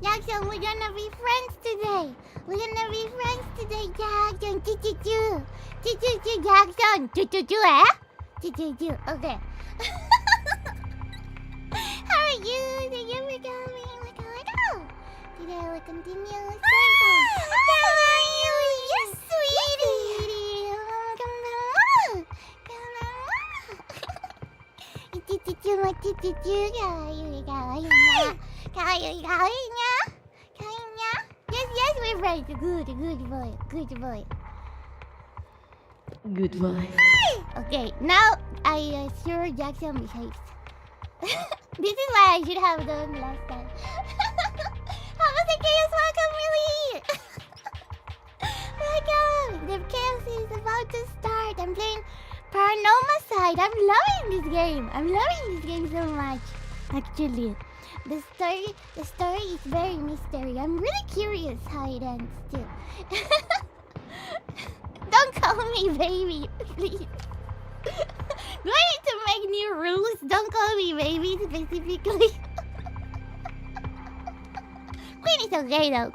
Jackson, we're gonna be friends today. We're gonna be friends today, Jackson. Choo-choo-choo. Choo-choo-choo, Jackson. Choo-choo-choo, eh? Choo-choo-choo. Okay. How are you? Thank you for coming. Today we'll continue. How are you? Yes, sweetie. Choo-choo-choo, my choo-choo-choo. Yes, we're friends. Good boy. Okay, now I sure Jackson behaves. This is what I should have done last time. How was the chaos? Welcome, Millie. Welcome. The chaos is about to start. I'm playing Paranormal. I'm loving this game so much. Actually, the story is very mystery. I'm really curious how it ends too. Don't call me baby, please. Do I need to make new rules? Don't call me baby specifically. Queen is okay though.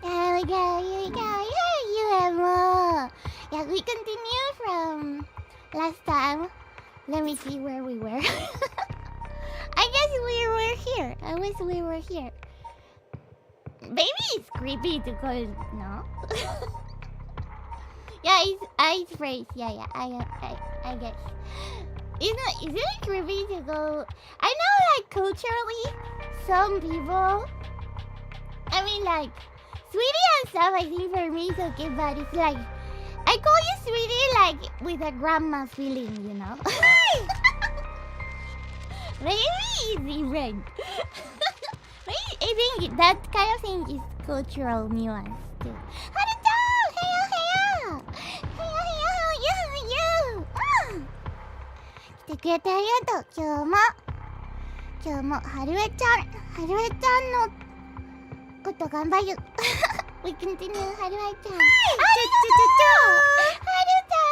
Here we go. You have more. Yeah, we continue from last time. Let me see where we were. I guess we were here. Baby is creepy to call, no? Yeah, it's eyes phrase. Yeah. I guess. Isn't it creepy to go? I know, like, culturally, some people, I mean, like, sweetie and stuff, I think for me it's okay, but it's like, I call you sweetie, like, with a grandma feeling, you know? Maybe it's different. I think that kind of thing is cultural nuance too. Hey, 来てくれてありがとう。今日もはるえちゃんのこと頑張る。We continue はるえちゃん。はるちゃん。ありがとう。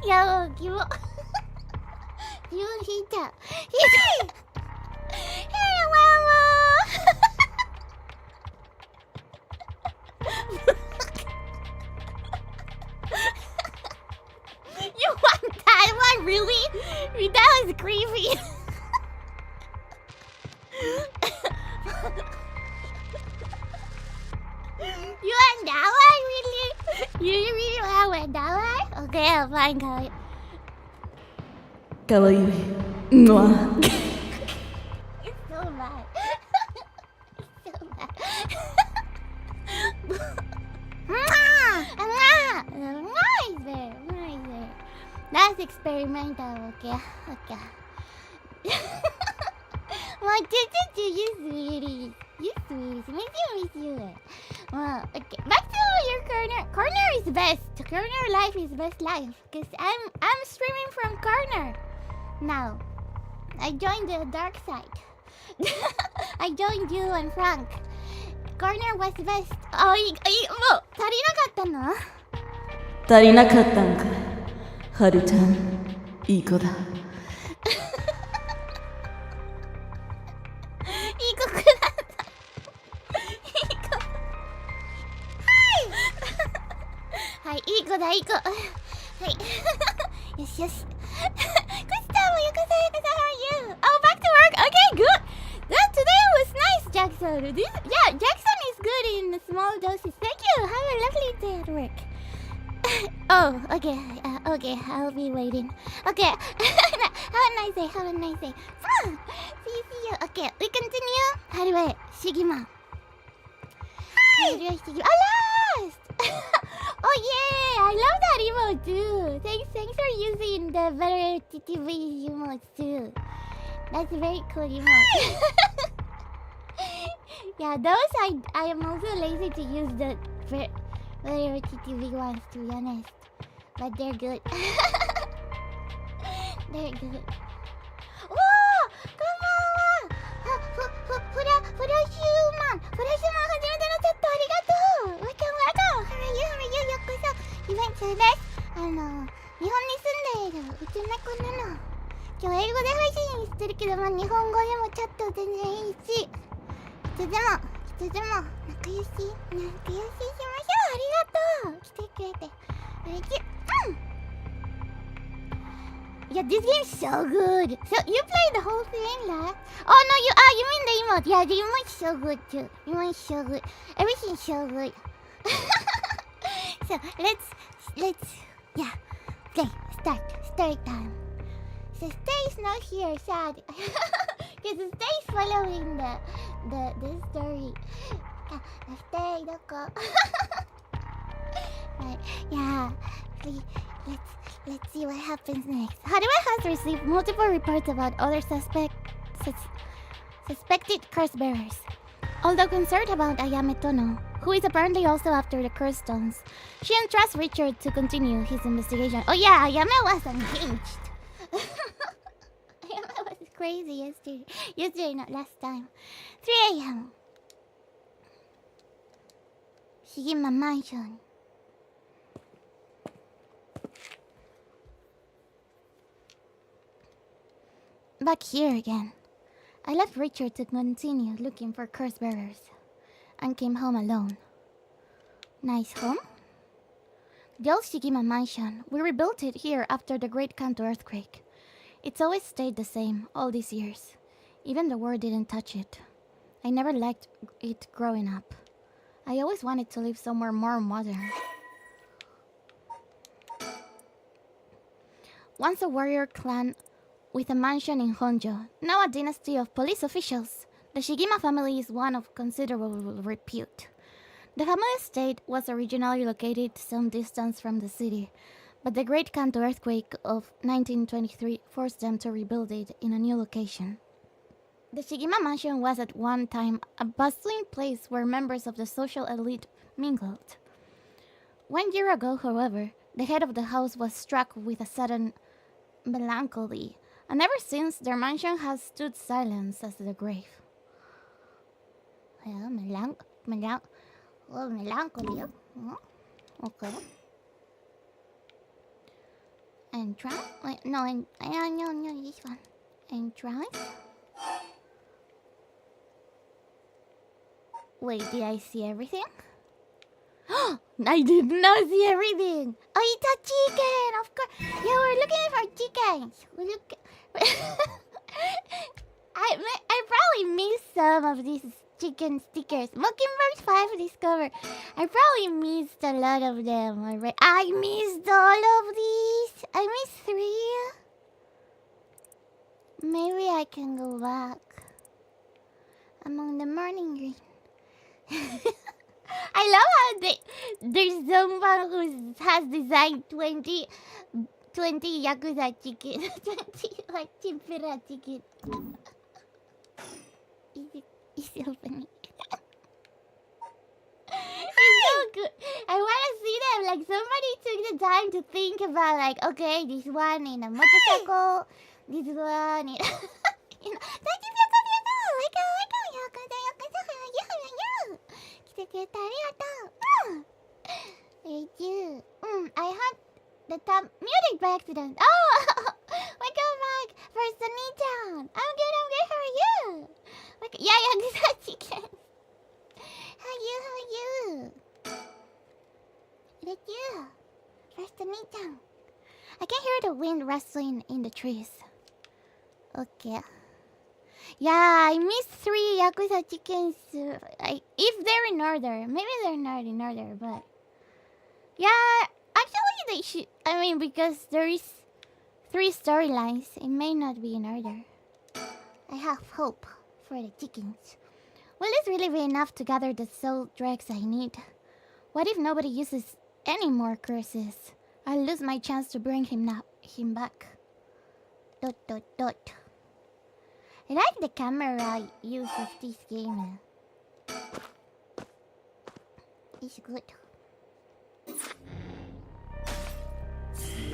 いやもうキモ。自分引いちゃう。You want that one, really? That was creepy. You want that one, really? Okay, fine, Kai. かわいい。うわ。It's so bad. It's so bad. That's experimental, okay? Okay. Well, you sweetie. You sweetie. Miss you. Well, okay. Back to your corner. Corner is best. Corner life is best life. Cause I'm streaming from corner. Now, I joined the dark side. I joined you and Frank. Corner was best. Oh, もう足りなかったの？足りなかったんか。はるちゃん、いい子だ。いい子ください。いい子。はい。はい、いい子だ、いい子。はい。よしよし。Gustavo, how are you? Oh, back to work. Okay, good. Today was nice, Jackson. Jackson is good in small doses. Thank you. Have a lovely day at work. Oh, okay. Okay, I'll be waiting. Okay. Have a nice day. Have a nice day. See you. Okay, we continue. How do I? Shigima. Hi. Last. Oh yeah, I love that emote too. Thanks for using the better TTV emotes too. That's a very cool emote. Yeah, those I am also lazy to use the better TTV ones, to be honest. But they're good. They're good. Whoa! Come on! Furashuman! 初めてのチャットありがとう! Welcome! How are you? よっこそイベントです。日本に住んでいるうちの子なの。今日英語で配信してるけど、まあ、日本語でもチャット全然いいし、いつでも仲良ししましょう。ありがとう。来てくれて嬉しい。Yeah, this game's so good. So you played the whole thing, lad? Oh no, you mean the emote? Yeah, the emote's so good too. The emote's so good. Everything's so good. So let's play. Start time. So Stay's not here, sad. Because Stay's following the story. Stay, don't go. Right, yeah. Let's see what happens next. Hadouei has received multiple reports about other suspected curse bearers. Although concerned about Ayame Tono, who is apparently also after the curse stones, she entrusts Richard to continue his investigation. Oh yeah, Ayame was unhinged. Ayame was crazy yesterday. Yesterday, not last time. 3 a.m. Shigima Mansion. Back here again. I left Richard to continue looking for curse bearers and came home alone. Nice home? The old Shigima mansion. We rebuilt it here after the Great Kanto earthquake. It's always stayed the same all these years. Even the war didn't touch it. I never liked it growing up. I always wanted to live somewhere more modern. Once a warrior clan with a mansion in Honjo, now a dynasty of police officials, the Shigima family is one of considerable repute. The family estate was originally located some distance from the city, but the Great Kanto earthquake of 1923 forced them to rebuild it in a new location. The Shigima mansion was at one time a bustling place where members of the social elite mingled. 1 year ago, however, the head of the house was struck with a sudden melancholy, and ever since their mansion has stood silent as the grave. Well, melancholy. Okay. Entrance? Wait, no, this one. Entrance? Wait, did I see everything? I did not see everything. Oh, it's a chicken, of course. Yeah, we're looking for chickens. I probably missed some of these chicken stickers. Mockingbird 5 discovered. I probably missed a lot of them already. I missed all of these. I missed 3. Maybe I can go back. Among the morning green. I love how there's someone who has designed 20 Yakuza chicken. 20 like tempura chicken. It's so funny. It's so good. I want to see them. Like somebody took the time to think about like, okay, this one in a motorcycle, this one in I had the top muted by accident. Oh, welcome back, first Anita. I'm good. How are you? Yeah, this is chicken. How are you? It's you, first Anita. I can hear the wind rustling in the trees. Okay. Yeah, I missed 3 Yakuza chickens. If they're in order, maybe they're not in order, but yeah, actually they should. I mean, because there is 3 storylines, it may not be in order. I have hope for the chickens. Will this really be enough to gather the soul dregs I need? What if nobody uses any more curses? I'll lose my chance to bring him back. ... I like the camera use of this game. It's good.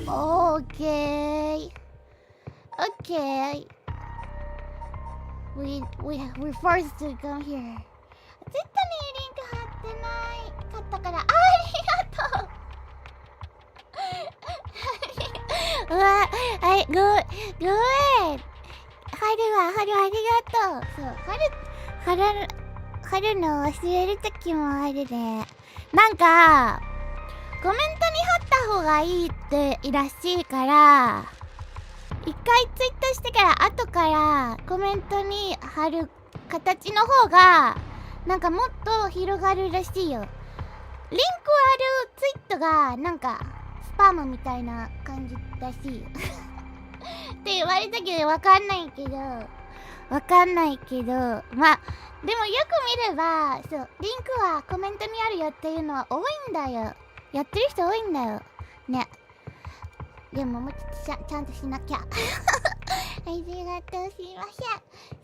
Okay. We're forced to come here. 絶対にリンク貼ってないかったから。ありがとう。うわ、はい、ごめん。春ありがとう。そう、春の忘れる時もあるね。なんかコメントに貼った方がいいってらしいから、一回ツイートしてから後からコメントに貼る形の方がなんかもっと広がるらしいよ。リンクあるツイートがなんかスパムみたいな感じらしいよって言われたけどわかんないけど、まあでもよく見れば、そう、リンクはコメントにあるよっていうのは多いんだよ。やってる人多いんだよね。でももうちょっとちゃんとしなきゃありがとう、すいませ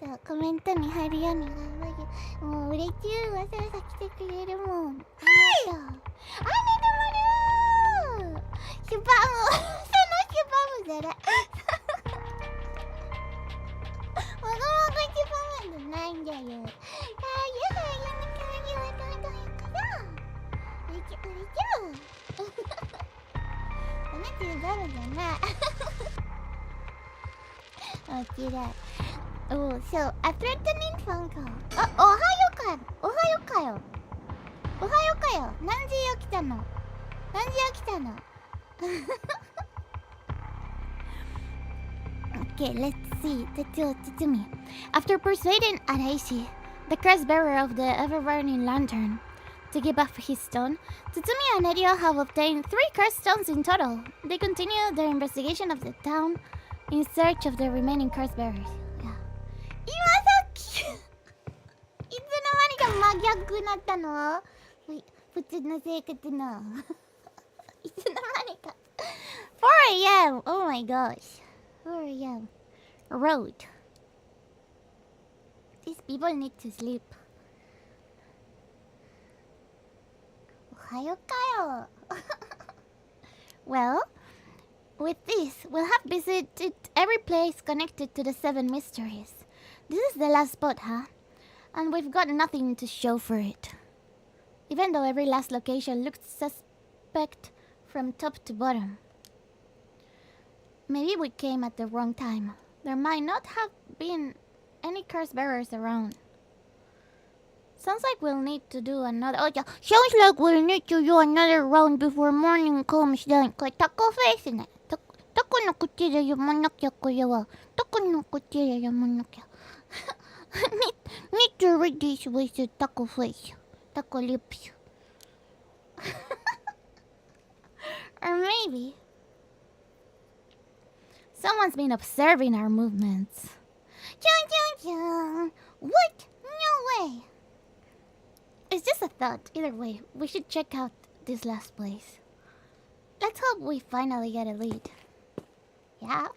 ん。そう、コメントに入るように頑張る。もう嬉しい。わざわざ来てくれるもん。ありがとう。あ、ねだまるー。シュパムそのシュパムじゃないわがままシュパムじゃないんだよ。あ、ゆはゆにかわりはどういうかな。うれちゃダメっていうダメじゃない面白い。Oh, so a threatening phone call. あ、おはよかよ。何時起きたのOkay, let's see. Tatsumi. After persuading Araishi, the cross-bearer of the ever-burning lantern, to give up his stone, Tatsumi and Erio have obtained 3 cursed stones in total. They continue their investigation of the town in search of the remaining cross-bearers. Yeah. 今さっきいつの間にか真逆になったの？普通の生活のいつの間にか4 a.m. Oh my gosh. 4 a.m. Road. These people need to sleep. おはよかよWell, with this, we'll have visited every place connected to the 7 mysteries. This is the last spot, huh? And we've got nothing to show for it. Even though every last location looked suspect from top to bottom. Maybe we came at the wrong time. There might not have been any curse bearers around. Sounds like we'll need to do another... Oh, yeah. Sounds like we'll need to do another round before morning comes down. これタコフェイスね。タコの口で読まなきゃ、これは。タコの口で読まなきゃ。Need to read this with a taco face. Taco lips. Or maybe someone's been observing our movements. Chun chun chun. What? No way. It's just a thought. Either way, we should check out this last place. Let's hope we finally get a lead. Yeah?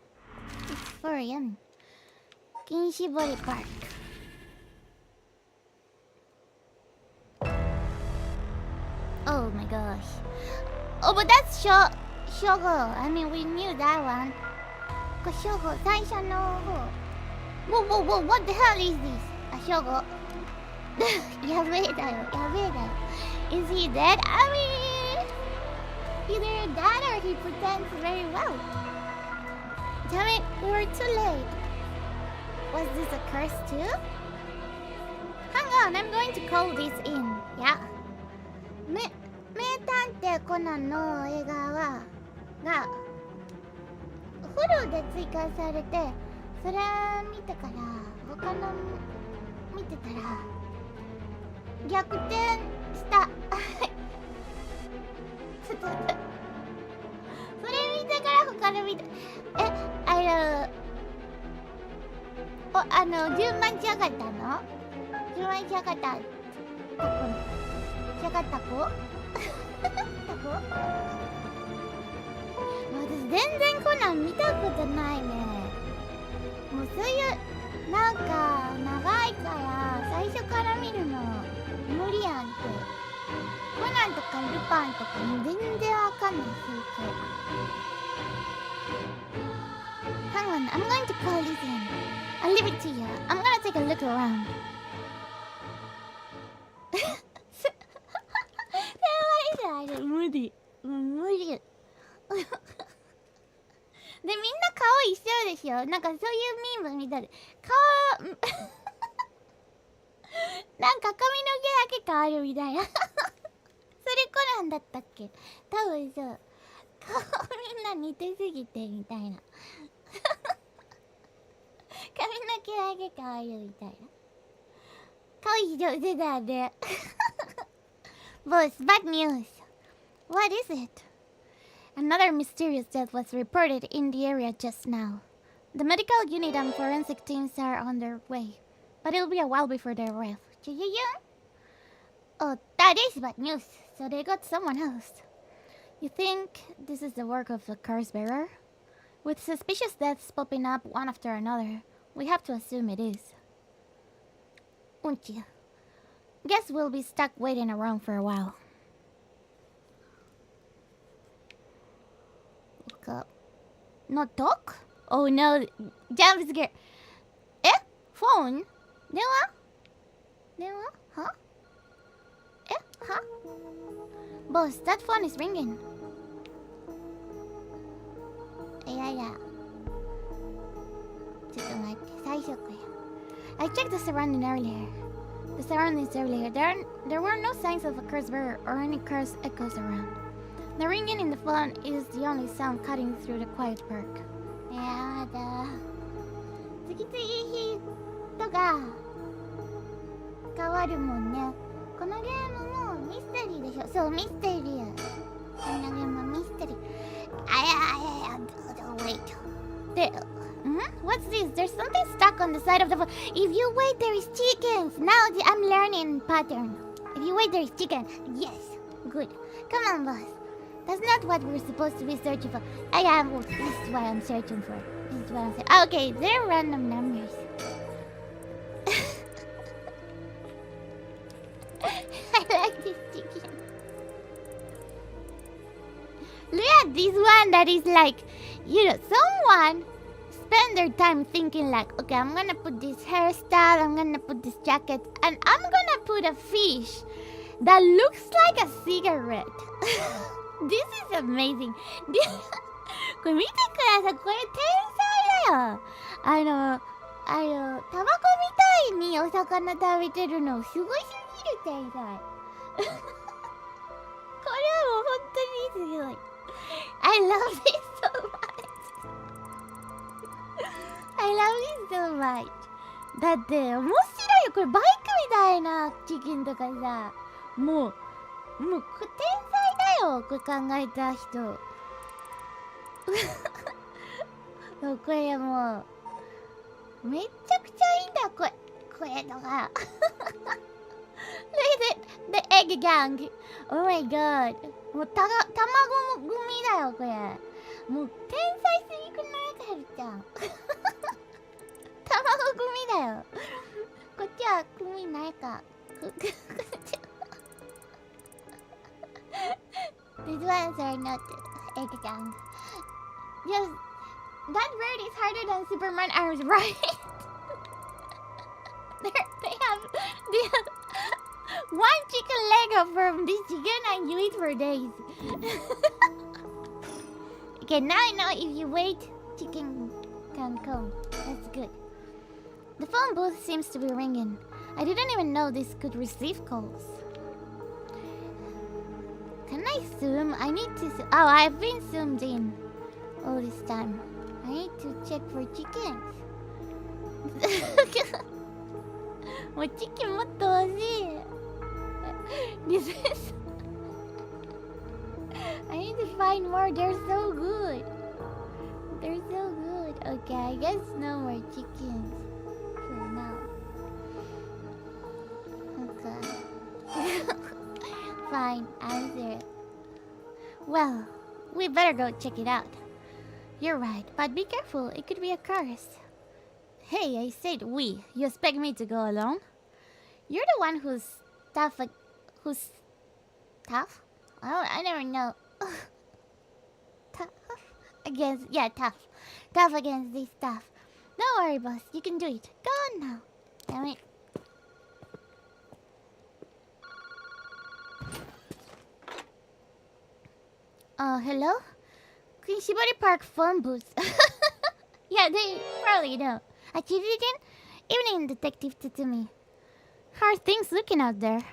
It's 4 a.m. Kinshibori Park. Oh my gosh. Oh, but that's Shogo. I mean, we knew that one. Shogo, 最初の方. Whoa, what the hell is this? Shogo. やべえだよ. Is he dead? I mean, either that or he pretends very well. Damn it, we were too late. Was this a curse too? Hang on, I'm going to call this in. Yeah. 名探偵コナンの映画がフルで追加されて、それ見てから他の見てたら逆転した。ちょっと待って。それ見てから他の見て、順番違かったの？順番違かった。違かった子？タコ？私全然コナン見たことないね。もうそういうなんか長いから最初から見るの無理やんって。コナンとかルパンとかも全然わかんないし。Hang on, I'm going to call this in. I'll leave it to you. I'm gonna take a look around. 無理。で、みんな顔一緒でしょ。なんかそういうミーム見たで顔なんか髪の毛だけ変わるみたいな。それコナンだったっけ？多分そう。顔みんな似てすぎてみたいな。髪の毛だけ変わるみたいな。顔一緒でだね。Boss, bad news. What is it? Another mysterious death was reported in the area just now. The medical unit and forensic teams are on their way, but it'll be a while before they arrive. Oh, that is bad news. So they got someone else. You think this is the work of the curse bearer? With suspicious deaths popping up one after another, we have to assume it is. Won't you? Guess we'll be stuck waiting around for a while. Look up. No talk? Oh no, jump scare. Phone? 電話? Huh? Huh? Boss, that phone is ringing. Yeah. ちょっと待って、最初から。I checked the surroundings earlier. There were no signs of a curse bearer or any curse echoes around. The ringing in the phone is the only sound cutting through the quiet park. やだ。次々人が変わるもんね。このゲームもミステリーでしょ。そう、ミステリー。このゲームもミステリー。Wait. What's this? There's something stuck on the side of the phone. If you wait, there is chickens. Now I'm learning pattern. If you wait, there is chicken. Yes. Good. Come on, boss. That's not what we're supposed to be searching for. This is what I'm searching for. Okay, they're random numbers. I like this chicken. Look at this one that is like, someone spend their time thinking like, okay, I'm gonna put this hairstyle, I'm gonna put this jacket, and I'm gonna put a fish that looks like a cigarette. This is amazing. これ見てください。これ天才だよ。タバコみたいにお魚食べてるのすごいすぎる天才。これはもう本当にすごい。I love it so much. I love it so much. だって面白いよこれバイクみたいなチキンとかさ、もう天才だよこれ考えた人。これもうめちゃくちゃいいんだこれとか。The egg gang. Oh my god. もう卵組だよこれ。もう天才すぎくないかはるちゃん。卵組だよ。こっちは組ないか。These ones are not egg gang. Yes, that bird is harder than Superman arms, right? They have one chicken leg from this chicken and you eat for days. Okay, now I know if you wait, chicken can come. That's good. The phone booth seems to be ringing. I didn't even know this could receive calls. Can I zoom? I need to zoom. Oh, I've been zoomed in all this time. I need to check for chickens. もうチキンもっと欲しい。This is I need to find more. They're so good. They're so good. Okay, I guess no more chickens for now. Okay. Fine, answer it. Well, we better go check it out. You're right, but be careful. It could be a curse. Hey, I said we. You expect me to go alone? You're the one who's tough. Who's tough? I never know. Tough against, yeah, tough. Tough against this stuff. Don't worry, boss. You can do it. Go on now. Damn it. Hello? Queen Shibari Park phone booth. Yeah, they probably know. Evening, Detective Tatsumi. How are things looking out there?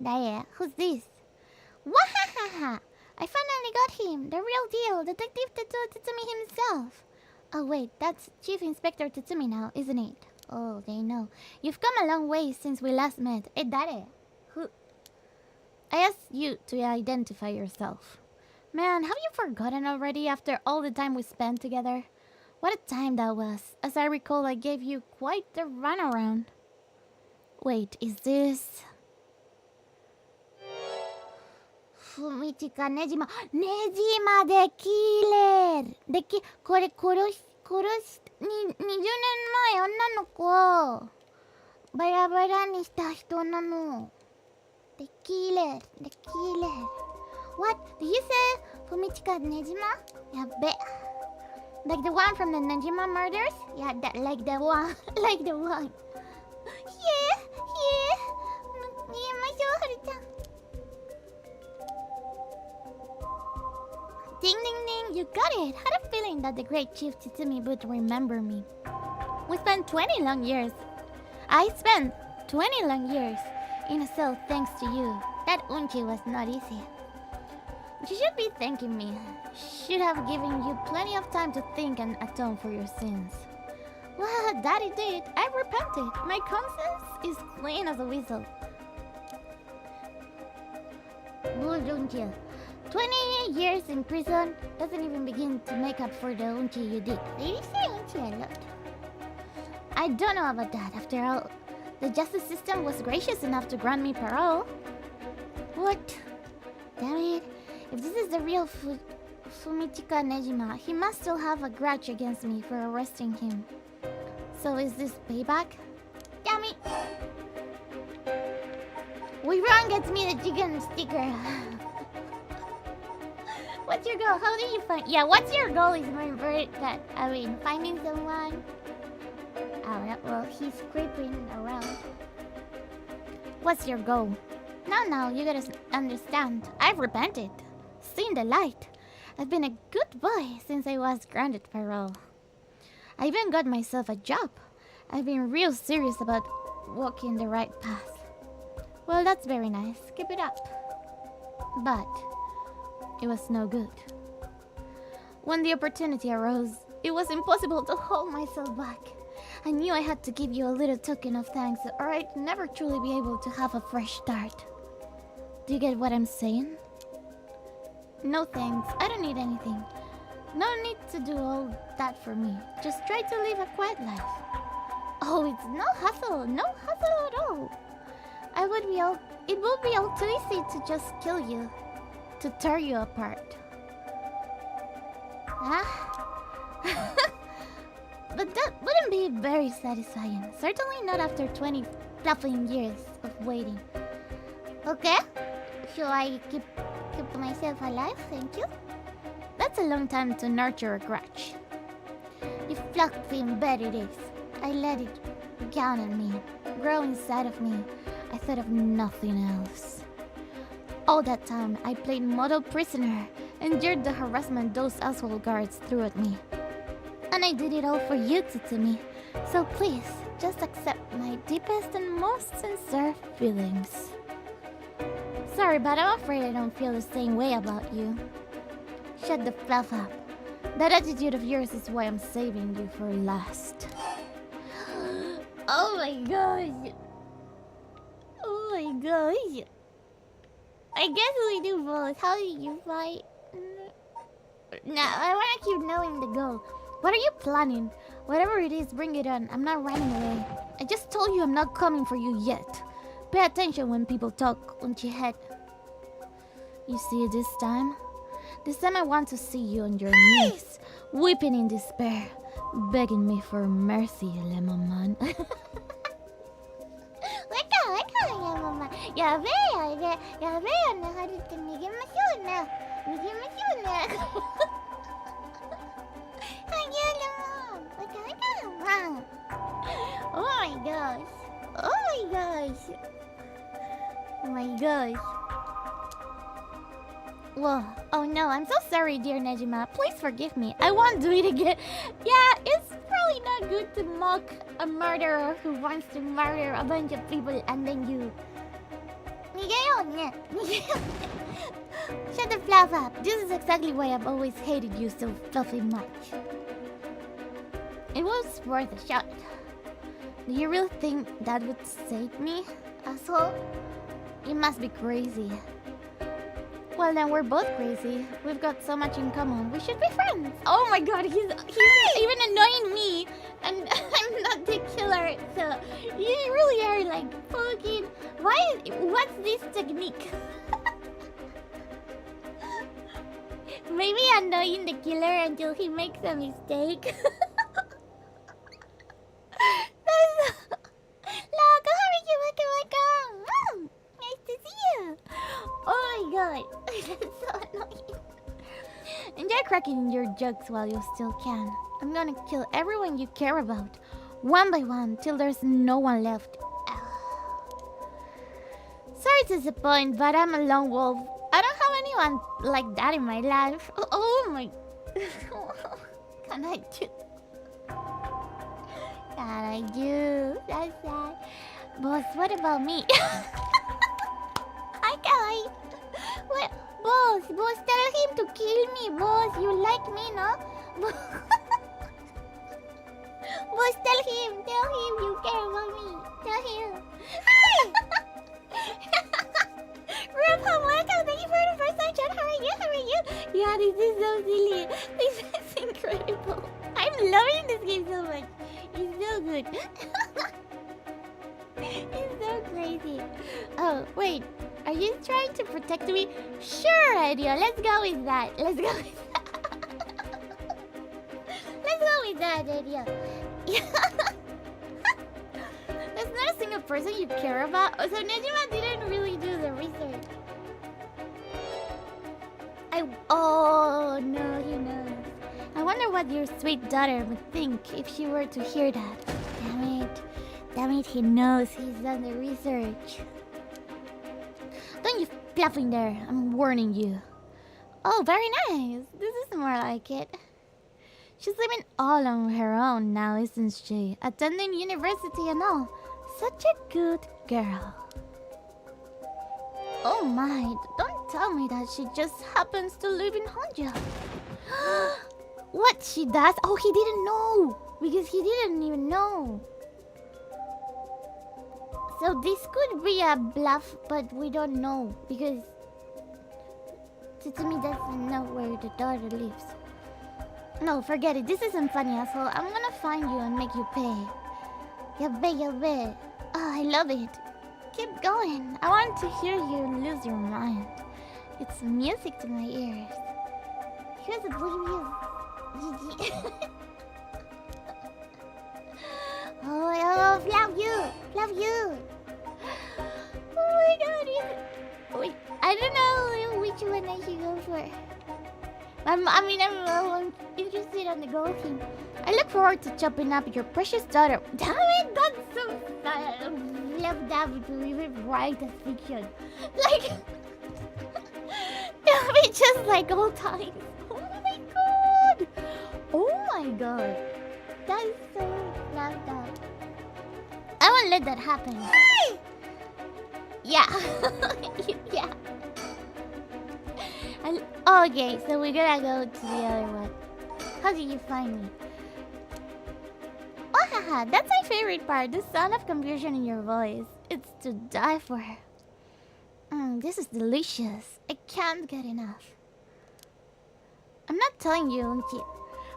Daya, who's this? Wahahaha! I finally got him, the real deal, Detective Tatsumi himself. Oh wait, that's Chief Inspector Tatsumi now, isn't it? Oh, they know. You've come a long way since we last met. Hey, Dare. Who? I asked you to identify yourself. Man, have you forgotten already after all the time we spent together? What a time that was. As I recall, I gave you quite the runaround. Wait, is this... Fumichika Nejima. Nejima de killer. これ殺し20年前女の子をバラバラにした人なの。でkiller. What? Did you say Fumichika Nejima? やっべ。Like the one from the Nejima murders? Yeah, that, like the one. Like the one. Yeah. 逃げましょう、はるちゃん。Ding ding ding, you got it! Had a feeling that the great Chief Tatsumi would remember me. We spent 20 long years. I spent 20 long years in a cell thanks to you. That unchi was not easy. You should be thanking me. Should have given you plenty of time to think and atone for your sins. Well, Daddy did. I repented. My conscience is clean as a whistle. Don't you? 20 years in prison doesn't even begin to make up for the unchi you did. Did you say unchi a lot? I don't know about that. After all, the justice system was gracious enough to grant me parole. What? Damn it. If this is the real Fumichika Nejima, he must still have a grudge against me for arresting him. So is this payback? Damn it! Wrong gets me the chicken sticker. What's your goal? How do you find... Yeah, what's your goal is more important than... I mean, finding someone... Oh, well, he's creeping around. What's your goal? Now, you gotta understand. I've repented. Seen the light. I've been a good boy since I was granted parole. I even got myself a job. I've been real serious about walking the right path. Well, that's very nice. Keep it up. But it was no good. When the opportunity arose, it was impossible to hold myself back. I knew I had to give you a little token of thanks, or I'd never truly be able to have a fresh start. Do you get what I'm saying? No thanks, I don't need anything. No need to do all that for me. Just try to live a quiet life. Oh, it's no hassle at all. It would be all too easy to just kill you, to tear you apart. But that wouldn't be very satisfying. Certainly not after 20 fluffing years of waiting. Okay? Shall I keep myself alive? Thank you. That's a long time to nurture a grudge. You fluffing better days. I let it down on me, grow inside of me. I thought of nothing else. All that time, I played model prisoner, endured the harassment those asshole guards threw at me. And I did it all for you to me. So please, just accept my deepest and most sincere feelings. Sorry, but I'm afraid I don't feel the same way about you. Shut the fluff up. That attitude of yours is why I'm saving you for last. Oh my gosh. Oh my gosh. I guess we do both. How do you fight? No, I want to keep knowing the goal. What are you planning? Whatever it is, bring it on. I'm not running away. I just told you I'm not coming for you yet. Pay attention when people talk, won't you, head? You see, this time I want to see you on your knees, weeping in despair, begging me for mercy, lemon man. Lemon man. Jag vet när har du mycket motioner. Oh my gosh. Oh my gosh. Whoa. Oh no, I'm so sorry, dear Nejima. Please forgive me. I won't do it again. Yeah, it's probably not good to mock a murderer who wants to murder a bunch of people and then you... Shut the fluff up. This is exactly why I've always hated you so fluffy much. It was worth a shot. Do you really think that would save me, asshole? You must be crazy. Well, then we're both crazy. We've got so much in common. We should be friends. Oh my god, he's even annoying me. And I'm not the killer. So, you really are like fucking... What's this technique? Maybe annoying the killer until he makes a mistake. Nice to see you. Oh my god, that's so annoying. Enjoy cracking your jokes while you still can. I'm gonna kill everyone you care about, one by one, till there's no one left. Sorry to disappoint, but I'm a lone wolf. I don't have anyone like that in my life. Oh my... Can I do? That's sad. Boss, what about me? Hi, guy. What? Boss, tell him to kill me, boss. You like me, no? Boss, tell him you care about me. Tell him. Hi! Grandpa, welcome. Thank you for the first time chat. How are you? Yeah, this is so silly. This is incredible. I'm loving this game so much. It's so good. It's so crazy. Oh, wait. Are you trying to protect me? Sure, idea. Let's go with that. Let's go with that idea. There's not a single person you care about. So Nejima didn't really do the research. Oh, no, he knows. I wonder what your sweet daughter would think if she were to hear that. Damn it, he knows he's done the research. Don't you fluffing there, I'm warning you. Oh, very nice. This is more like it. She's living all on her own now, isn't she? Attending university and all. Such a good girl. Oh my, don't tell me that she just happens to live in Honja. What she does? Oh, he didn't know. because he didn't even know. So this could be a bluff, but we don't know because Tsutsumi doesn't know where the daughter lives. No, forget it. This isn't funny, asshole. I'm gonna find you and make you pay. Yabe. Oh, I love it. Keep going. I want to hear you lose your mind. It's music to my ears. Here's a preview. GG. Oh, love you. Oh my god. Wait, I don't know which one I should go for. I'm interested on the gold team. I look forward to chopping up your precious daughter. Damn it, that's so sad. Love that to even write a fiction. Like, it'll be just like old times. Oh my god. That is so loved up. I won't let that happen. Yeah. Yeah. Okay, so we're gonna go to the other one. How did you find me? Oh, haha, that's my favorite part. The sound of confusion in your voice. It's to die for. This is delicious. I can't get enough. I'm not telling you, Unchi.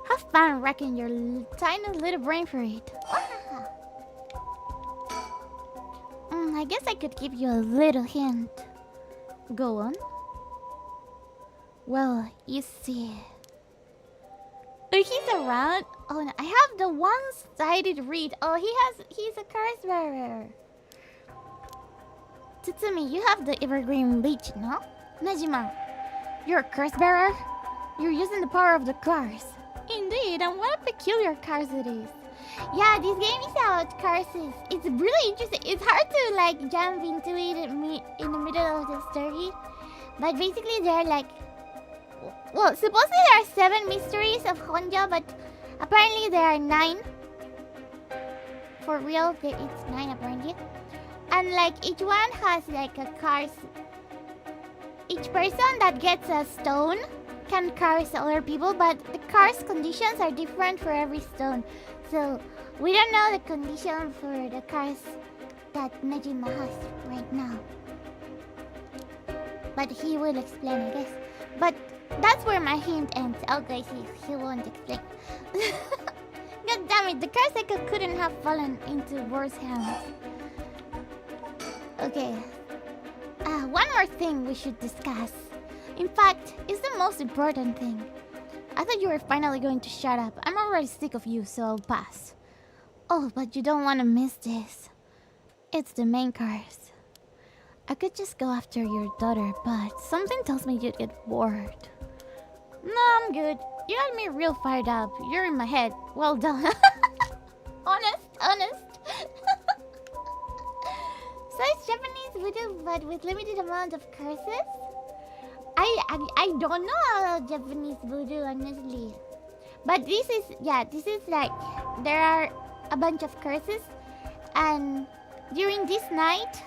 Have fun wrecking your tiny little brain for it. I guess I could give you a little hint. Go on. Well, you see. Oh, he's around? Oh, no, I have the one-sided read. Oh, he's a curse bearer. Tsutsumi, you have the evergreen leech, no? Nejima, you're a curse bearer? You're using the power of the curse. Indeed, and what a peculiar curse it is. Yeah, this game is about curses. It's really interesting. It's hard to like jump into it in the middle of the story. But basically they're like... Well, supposedly there are 7 mysteries of Honja, but apparently there are 9. For real, it's 9 apparently. And like each one has like a curse. Each person that gets a stone can curse other people, but the curse conditions are different for every stone. So we don't know the condition for the curse that Nejima has right now. But he will explain, I guess. But that's where my hint ends. Okay, he won't explain. God damn it, the curse echo couldn't have fallen into worse hands. Okay. One more thing we should discuss. In fact, it's the most important thing. I thought you were finally going to shut up. I'm already sick of you, so I'll pass. Oh, but you don't want to miss this. It's the main curse. I could just go after your daughter, but something tells me you'd get bored. No, I'm good. You had me real fired up. You're in my head. Well done. Honest. So it's Japanese voodoo, but with limited amount of curses? I don't know about Japanese voodoo, honestly. But this is like, there are a bunch of curses. And during this night,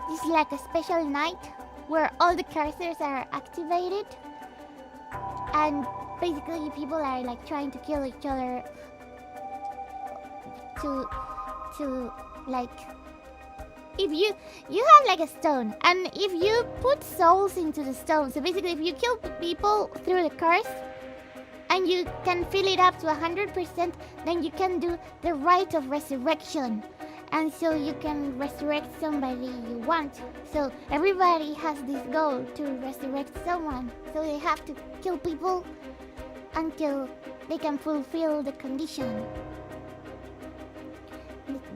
this is like a special night where all the curses are activated. And basically people are like trying to kill each other to like... If you have like a stone, and if you put souls into the stone, so basically if you kill people through the curse and you can fill it up to 100%, then you can do the rite of resurrection, and so you can resurrect somebody you want. So everybody has this goal to resurrect someone, so they have to kill people until they can fulfill the condition.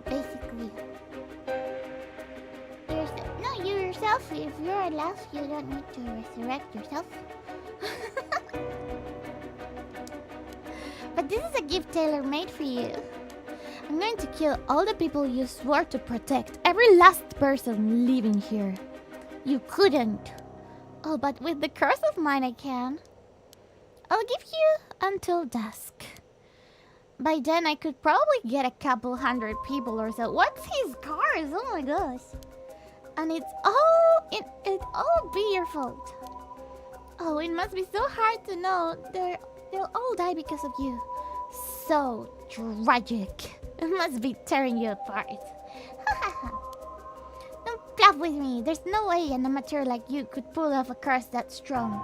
Basically. You yourself, if you're alive, you don't need to resurrect yourself. But this is a gift tailor-made for you. I'm going to kill all the people you swore to protect. Every last person living here. You couldn't. Oh, but with the curse of mine I can. I'll give you until dusk. By then I could probably get a couple hundred people or so. What's his curse? Oh my gosh. And it'll all be your fault. Oh, it must be so hard to know they'll all die because of you. So tragic. It must be tearing you apart. Don't bluff with me. There's no way an amateur like you could pull off a curse that strong.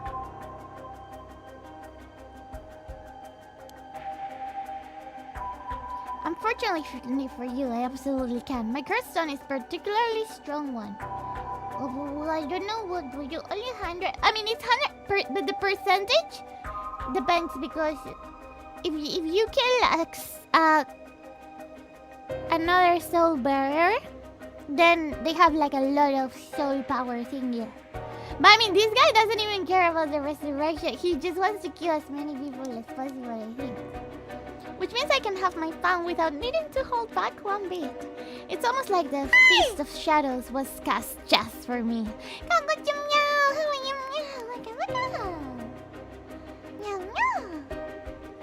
Unfortunately for you, I absolutely can. My curse stone is particularly strong one. Oh, well, I don't know what would you only 100. I mean, it's 100. But the percentage depends because if you kill another soul bearer, then they have like a lot of soul power thingy. But I mean, this guy doesn't even care about the resurrection. He just wants to kill as many people as possible, I think. Which means I can have my fun without needing to hold back one bit. It's almost like the Feast of Shadows was cast just for me.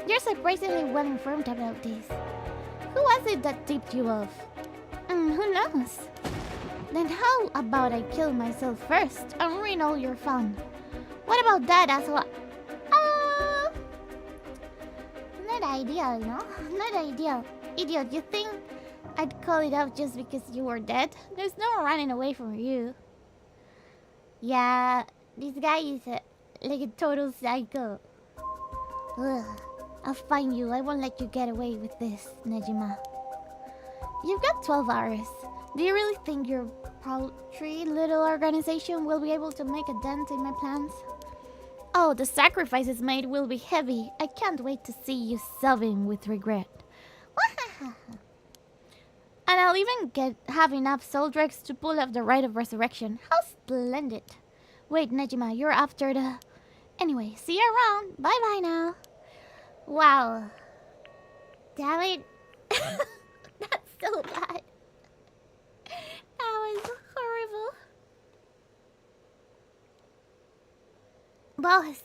You're surprisingly well informed about this. Who was it that tipped you off? Who knows? Then how about I kill myself first and ruin all your fun? What about that as well? Not ideal, no? Not ideal. Idiot, you think I'd call it out just because you were dead? There's no running away from you. Yeah, this guy is like a total psycho. Ugh, I'll find you. I won't let you get away with this, Nejima. You've got 12 hours. Do you really think your paltry little organization will be able to make a dent in my plans? Oh, the sacrifices made will be heavy. I can't wait to see you sobbing with regret. And I'll even have enough soul dregs to pull off the rite of resurrection. How splendid. Wait, Nejima, you're after the... Anyway, see you around. Bye-bye now. Wow. Damn it. That's so bad. That was horrible. Boss.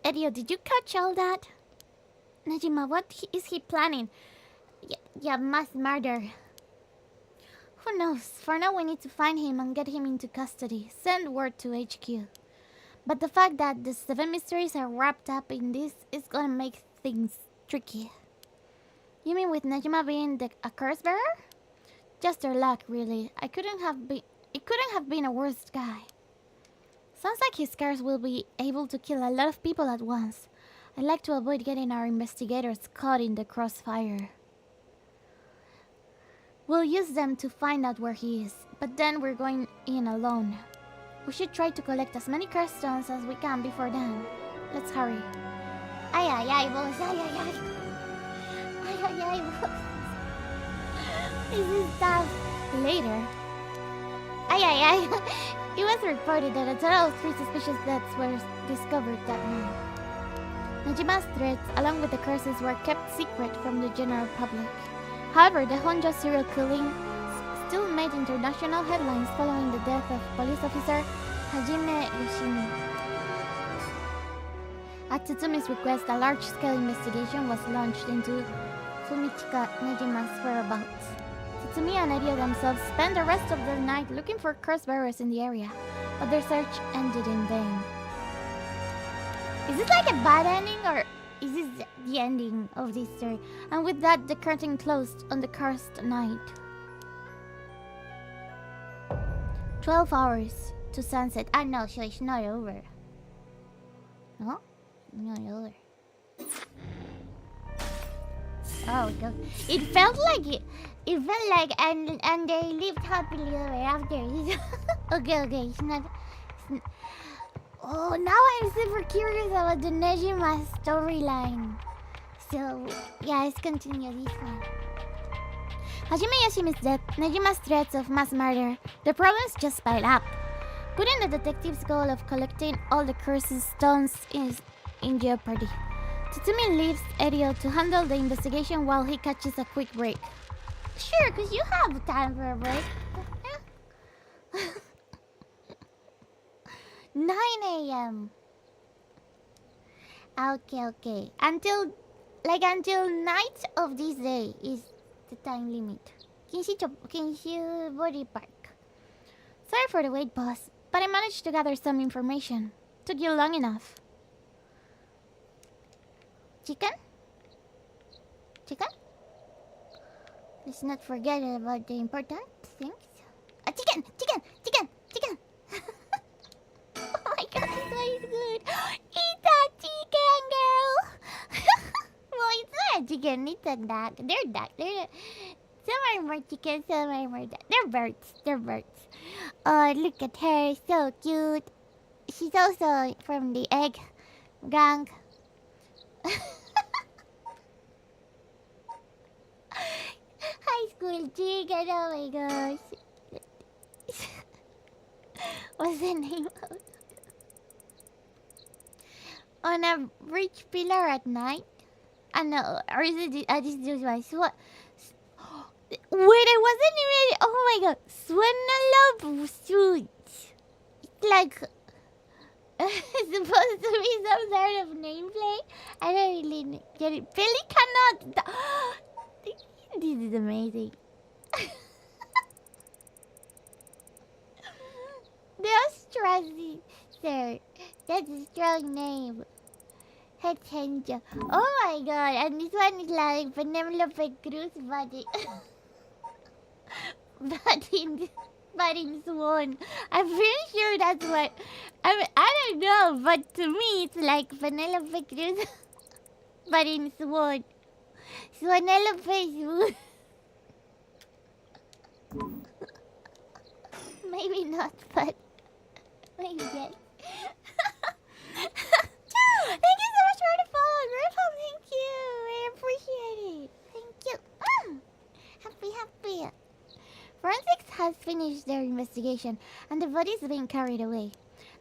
Edio, did you catch all that? Nejima, what is he planning? Yeah, mass murder. Who knows? For now, we need to find him and get him into custody. Send word to HQ. But the fact that the 7 mysteries are wrapped up in this is gonna make things tricky. You mean with Nejima being a curse bearer? Just their luck, really. It couldn't have been a worse guy. Sounds like his curse will be able to kill a lot of people at once. I'd like to avoid getting our investigators caught in the crossfire. We'll use them to find out where he is, but then we're going in alone. We should try to collect as many curse stones as we can before then. Let's hurry. Ay, boss. Ay, boss. This is tough. Later. Ay. It was reported that a total of 3 suspicious deaths were discovered that night. Nejima's threats, along with the curses, were kept secret from the general public. However, the Honjo serial killing still made international headlines following the death of police officer Hajime Yoshimi. At Tsumi's request, a large-scale investigation was launched into Fumichika Nejima's whereabouts. Tsumi and Erio themselves spent the rest of the night looking for curse bearers in the area, but their search ended in vain. Is this like a bad ending, or is this the ending of this story? And with that, the curtain closed on the cursed night. 12 hours to sunset. Ah, no, so it's not over. No? Not over. Oh, no. It felt like and they lived happily ever after. Okay, it's not. Oh, now I'm super curious about the Nejima storyline. So, yeah, let's continue this one. Hajime Yoshimi's death, Nejima's threats of mass murder, the problems just pile up. Putting the detective's goal of collecting all the curses stones is in jeopardy. Tatsumi leaves Erio to handle the investigation while he catches a quick break. Sure, because you have time for a break. 9 a.m. Okay. Until night of this day is the time limit. Kinshu Body Park. Sorry for the wait, boss, but I managed to gather some information. Took you long enough. Chicken? Chicken? Let's not forget about the important things. A chicken! Chicken! Chicken! Chicken! Oh my god, this one is good! Eat that chicken, girl! Well, it's not a chicken, it's a duck. They're duck. Some are more chickens, some are more duck. They're birds. They're birds. Oh, look at her. So cute. She's also from the egg gang. High school chicken, oh my gosh. What's the name of it? On a bridge pillar at night? I know, or is it this is my swan? Wait, it wasn't even. Oh my god, Swanalob suit. It's like it's supposed to be some sort of nameplate. I don't really get it. Billy cannot. This is amazing. The Australian, sir. That's a strong name. Attention. Oh my god, and this one is like Penelope Cruz body. but in Swan. I'm pretty sure that's what. I don't know, but to me it's like Penelope Cruz, but in Swan. Swanelope Swan. Maybe not, but maybe yes. Thank you so much for the follow, Grandpa. Thank you. I appreciate it. Thank you. Happy. Forensics has finished their investigation, and the body is being carried away.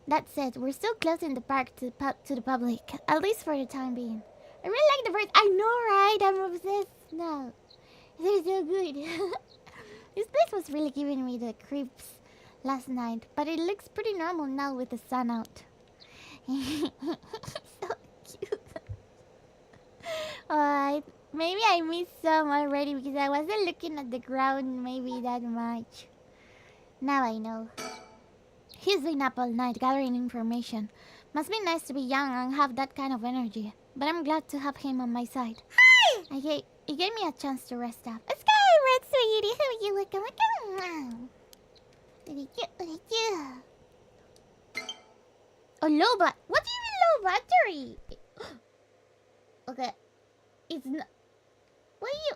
That said, we're still closing the park to the public, at least for the time being. I really like the birds. I know, right? I'm obsessed now. They're so good. This place was really giving me the creeps last night, but it looks pretty normal now with the sun out. So cute. Maybe I missed some already because I wasn't looking at the ground maybe that much. Now I know. He's been up all night gathering information. Must be nice to be young and have that kind of energy. But I'm glad to have him on my side. Hi! It gave me a chance to rest up. Sky, red sweetie, how are you looking? Very cute. Oh, low bat. What do you mean low battery? Okay. It's not. What are you?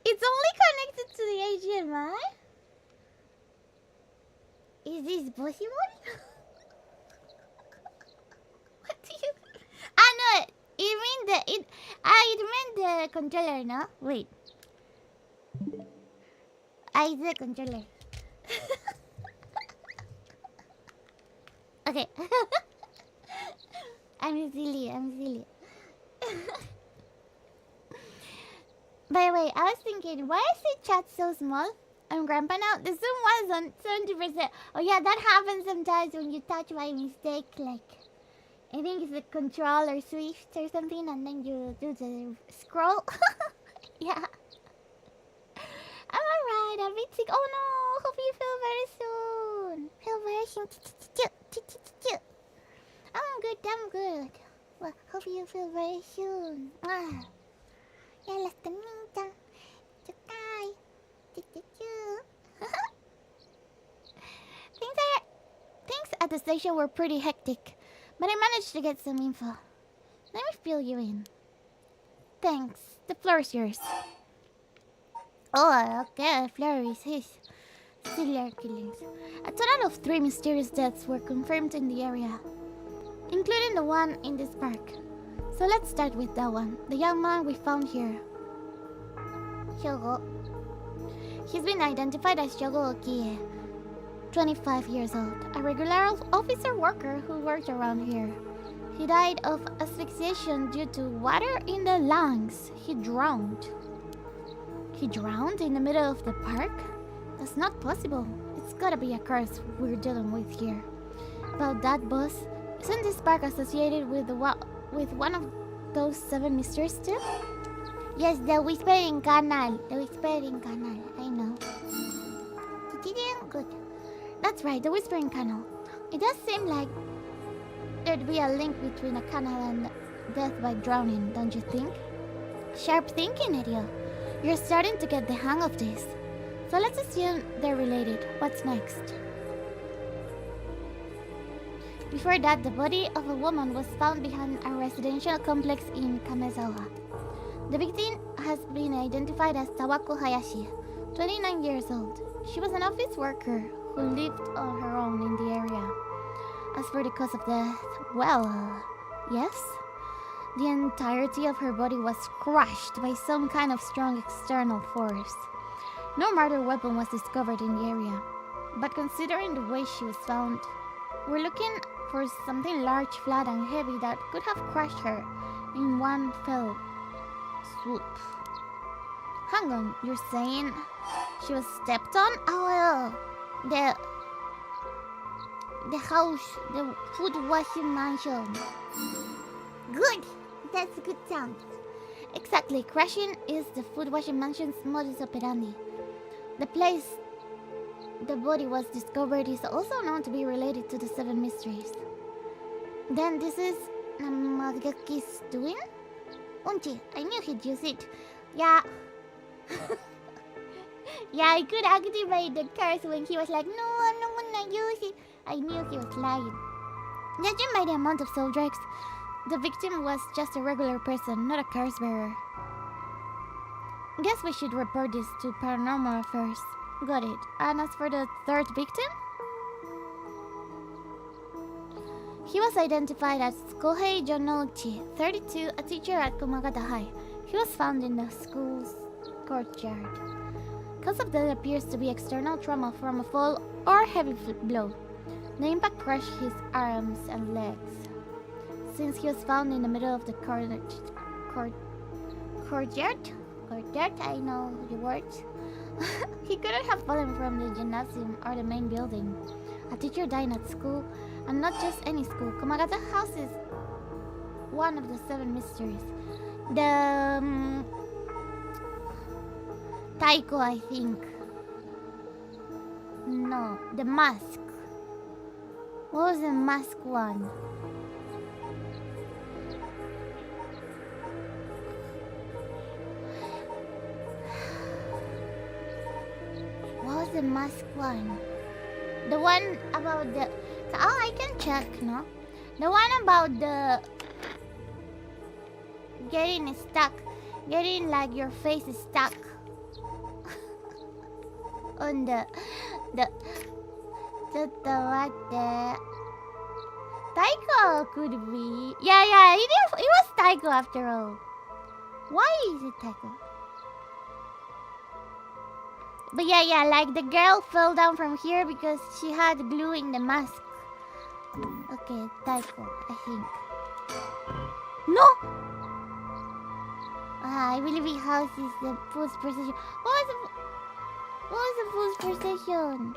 It's only connected to the HDMI? Is this possible? What do you? No. You mean it meant the controller, no? Wait. It's the controller. Okay. I'm silly. By the way, I was thinking, why is the chat so small? I'm Grandpa now. The zoom was on 70%. Oh yeah, that happens sometimes when you touch by mistake. Like, I think it's the controller switch or something, and then you do the scroll. Yeah. I'm alright. I'm a bit sick. Oh no! Hope you feel very soon. Feel very soon. I'm good. Well, hope you feel very soon. Yeah, let's go. Things at the station were pretty hectic, but I managed to get some info. Let me fill you in. Thanks. The floor is yours. Oh, okay. The floor is his. Serial killings. A total of 3 mysterious deaths were confirmed in the area, including the one in this park. So let's start with that one. The young man we found here. Hyogo. He's been identified as Hyogo Okie, 25 years old, a regular officer worker who worked around here. He died of asphyxiation due to water in the lungs. He drowned. He drowned in the middle of the park? That's not possible. It's gotta be a curse we're dealing with here. About that, boss, isn't this park associated with one of those 7 mysteries too? Yes, the Whispering Canal. I know. Good. That's right, the Whispering Canal. It does seem like there'd be a link between a canal and death by drowning, don't you think? Sharp thinking, Edio. You're starting to get the hang of this. So let's assume they're related. What's next? Before that, the body of a woman was found behind a residential complex in Kamezawa. The victim has been identified as Tawako Hayashi, 29 years old. She was an office worker who lived on her own in the area. As for the cause of death, well, yes. The entirety of her body was crushed by some kind of strong external force. No murder weapon was discovered in the area, but considering the way she was found, we're looking for something large, flat, and heavy that could have crushed her in one fell swoop. Hang on, you're saying she was stepped on? Oh, well, the house, the food washing mansion. Good! That's a good sound. Exactly, crashing is the food washing mansion's modus operandi. The place the body was discovered is also known to be related to the Seven Mysteries. Then this is Namagaki's doing? Unchi, I knew he'd use it. Yeah. Yeah, I could activate the curse when he was like, no, I'm not gonna use it. I knew he was lying. Judging by the amount of soul dregs, the victim was just a regular person, not a curse bearer. Guess we should report this to Paranormal Affairs. Got it. And as for the third victim? He was identified as Kohei Jonouchi, 32, a teacher at Kumagata High. He was found in the school's courtyard. Cause of death appears to be external trauma from a fall or heavy blow. The impact crushed his arms and legs. Since he was found in the middle of the courtyard, I know the words. He couldn't have fallen from the gymnasium or the main building. A teacher died at school, and not just any school. Kumagata House is one of the Seven Mysteries. The Taiko, I think. No, the mask. What was the mask one? What was the mask one? The one about the... Oh, I can check, no? The one about the... Getting stuck. Getting like your face is stuck. On the... What the... Taiko could be... Yeah, it was Taiko after all. Why is it Taiko? But yeah, like the girl fell down from here because she had glue in the mask. Okay, Taiko, I think. No! I believe it house is the fool's procession. What was the fool's procession?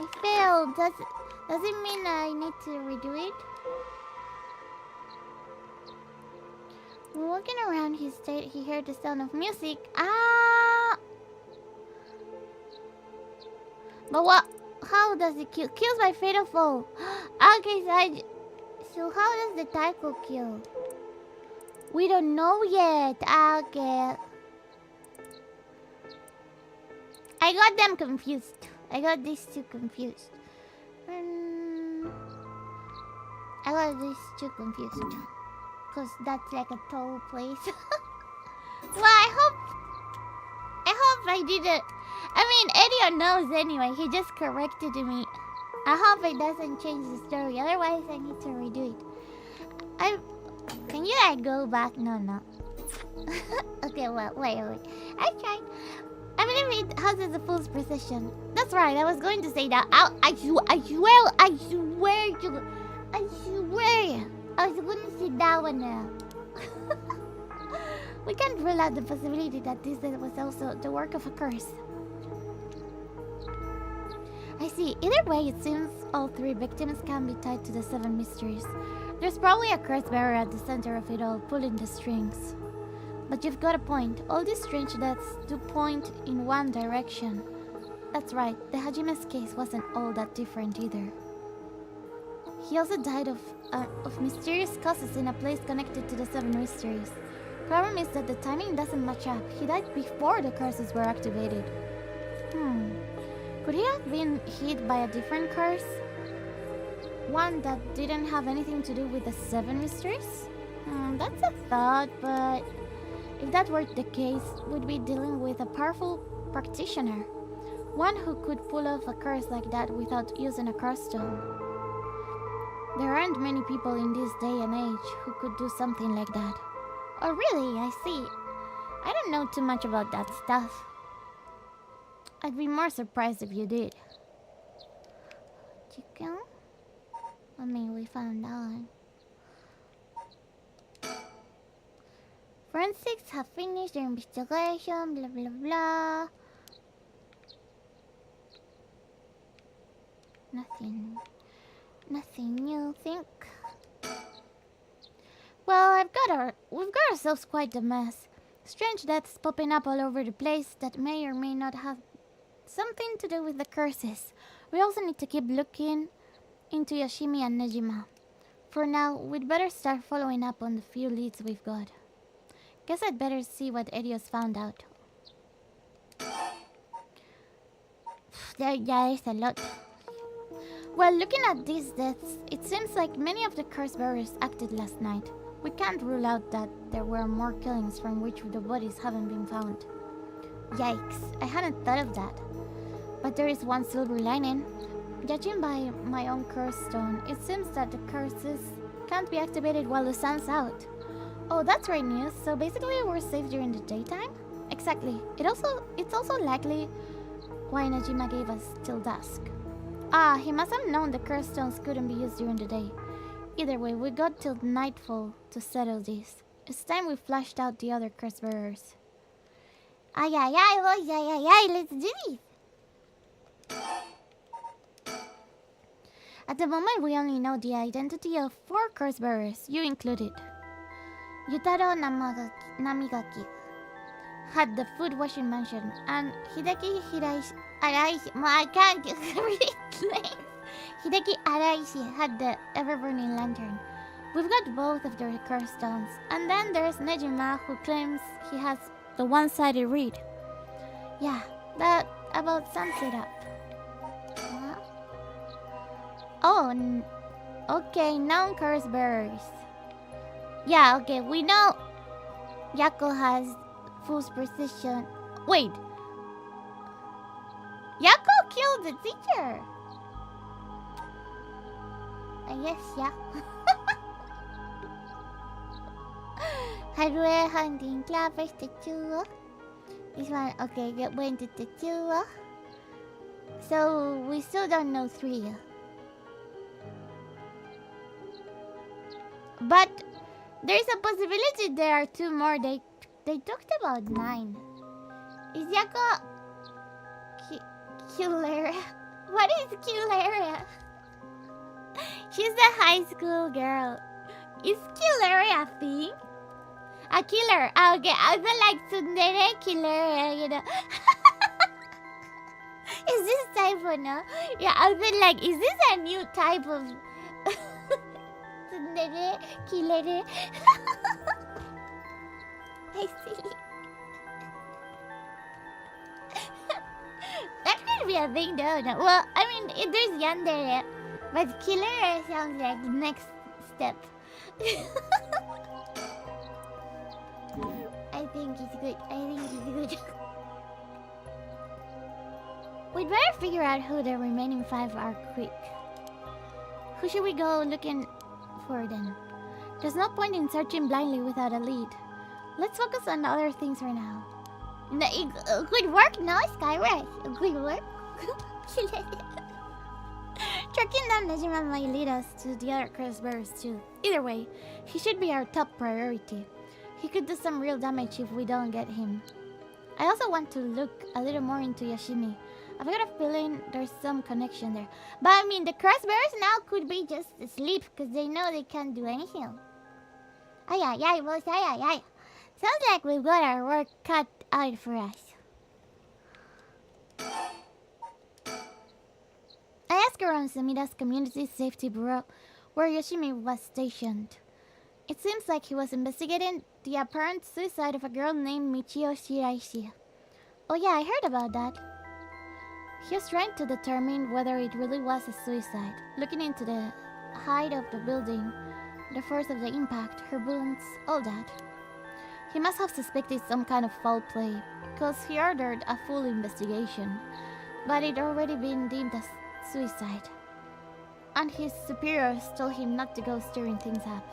I failed. Does it mean I need to redo it? Walking around his state, he heard the sound of music. Ah! But what? How does it kill? Kills by fatal fall. Okay, so how does the Taiko kill? We don't know yet. Okay. I got them confused. I got these two confused. I got these two confused. Because that's like a tall place. Well, I hope I did it. I mean, Edio knows anyway. He just corrected me. I hope it doesn't change the story. Otherwise, I need to redo it. Can you like go back? No. Okay, well, wait. I tried. I believe it houses a fool's precision. That's right. I was going to say that. I swear. I was going to say that one now. We can't rule out the possibility that this was also the work of a curse. I see. Either way, it seems all three victims can be tied to the Seven Mysteries. There's probably a curse bearer at the center of it all, pulling the strings. But you've got a point. All these strange deaths do point in one direction. That's right, the Hajime's case wasn't all that different either. He also died of mysterious causes in a place connected to the Seven Mysteries. Problem is that the timing doesn't match up. He died before the curses were activated. Could he have been hit by a different curse? One that didn't have anything to do with the 7 mysteries? That's a thought, but if that were the case, we'd be dealing with a powerful practitioner. One who could pull off a curse like that without using a curse stone. There aren't many people in this day and age who could do something like that. Oh really? I see. I don't know too much about that stuff. I'd be more surprised if you did. Chicken? I mean, we found out. Forensics have finished their investigation, blah blah blah. Nothing new, think. Well, we've got ourselves quite a mess. Strange deaths popping up all over the place that may or may not have something to do with the curses. We also need to keep looking into Yoshimi and Nejima. For now, we'd better start following up on the few leads we've got. Guess I'd better see what Edios found out. There's a lot. Well, looking at these deaths, it seems like many of the curse bearers acted last night. We can't rule out that there were more killings from which the bodies haven't been found. Yikes, I hadn't thought of that. But there is one silver lining. Judging by my own curse stone, it seems that the curses can't be activated while the sun's out. Oh, that's great news. So basically we're safe during the daytime? Exactly. It's also likely why Najima gave us till dusk. Ah, he must have known the curse stones couldn't be used during the day. Either way, we got till nightfall to settle this. It's time we flushed out the other curse bearers. Ay, let's do this! At the moment, we only know the identity of 4 curse bearers, you included. Yutaro Namigaki had the food washing mansion, and Hideki Araishi... I can't read names. Hideki Araishi had the ever-burning lantern. We've got both of their curse stones. And then there's Nejima, who claims he has the one-sided read. Yeah, that about sums it up. What? Oh, okay, non-curse bearers. Yeah, okay, we know Yako has full precision. Wait. Yako killed the teacher. I guess, yeah. Hardware hunting club statue. This one, okay, went to statue. So, we still don't know 3. But there's a possibility there are 2 more. They talked about 9. Is Yako... Killer? What is Killer? She's a high school girl. Is Killer a thing? A killer. Okay, I feel like tsundere killer, you know. Is this type of no? Yeah, I feel like, is this a new type of tsundere killer? I see. That could be a thing though. No? Well, I mean, there's yandere, but killer sounds like the next step. I think it's good. We'd better figure out who the remaining 5 are quick. Who should we go looking for then? There's no point in searching blindly without a lead. Let's focus on other things for now. Good work, no, Skyrise. Good work. Tracking down Nejima might lead us to the other curse bearers too. Either way, he should be our top priority. He could do some real damage if we don't get him. I also want to look a little more into Yoshimi. I've got a feeling there's some connection there. But I mean, the curse bearers now could be just asleep because they know they can't do anything. Ay, boss, ay. Sounds like we've got our work cut out for us. I asked around Sumida's Community Safety Bureau where Yoshimi was stationed. It seems like he was investigating the apparent suicide of a girl named Michio Shiraishi. Oh yeah, I heard about that. He was trying to determine whether it really was a suicide, looking into the height of the building, the force of the impact, her wounds, all that. He must have suspected some kind of foul play, because he ordered a full investigation, but it already been deemed as suicide. And his superiors told him not to go stirring things up.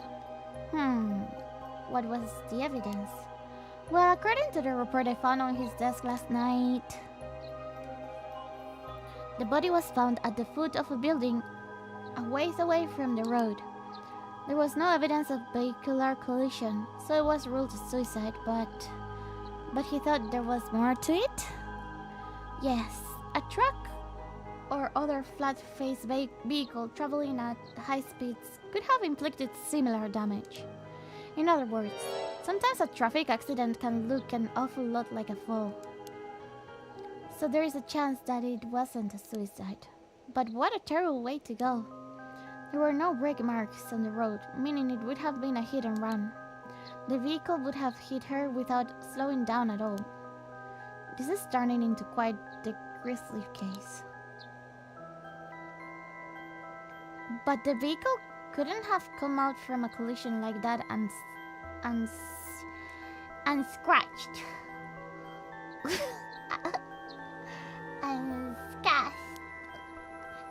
What was the evidence? Well, according to the report I found on his desk last night, the body was found at the foot of a building a ways away from the road. There was no evidence of vehicular collision, so it was ruled a suicide, but he thought there was more to it? Yes, a truck or other flat-faced vehicle traveling at high speeds could have inflicted similar damage. In other words, sometimes a traffic accident can look an awful lot like a fall. So there is a chance that it wasn't a suicide. But what a terrible way to go. There were no brake marks on the road, meaning it would have been a hit and run. The vehicle would have hit her without slowing down at all. This is turning into quite the grisly case. But the vehicle couldn't have come out from a collision like that unscratched. Unscathed.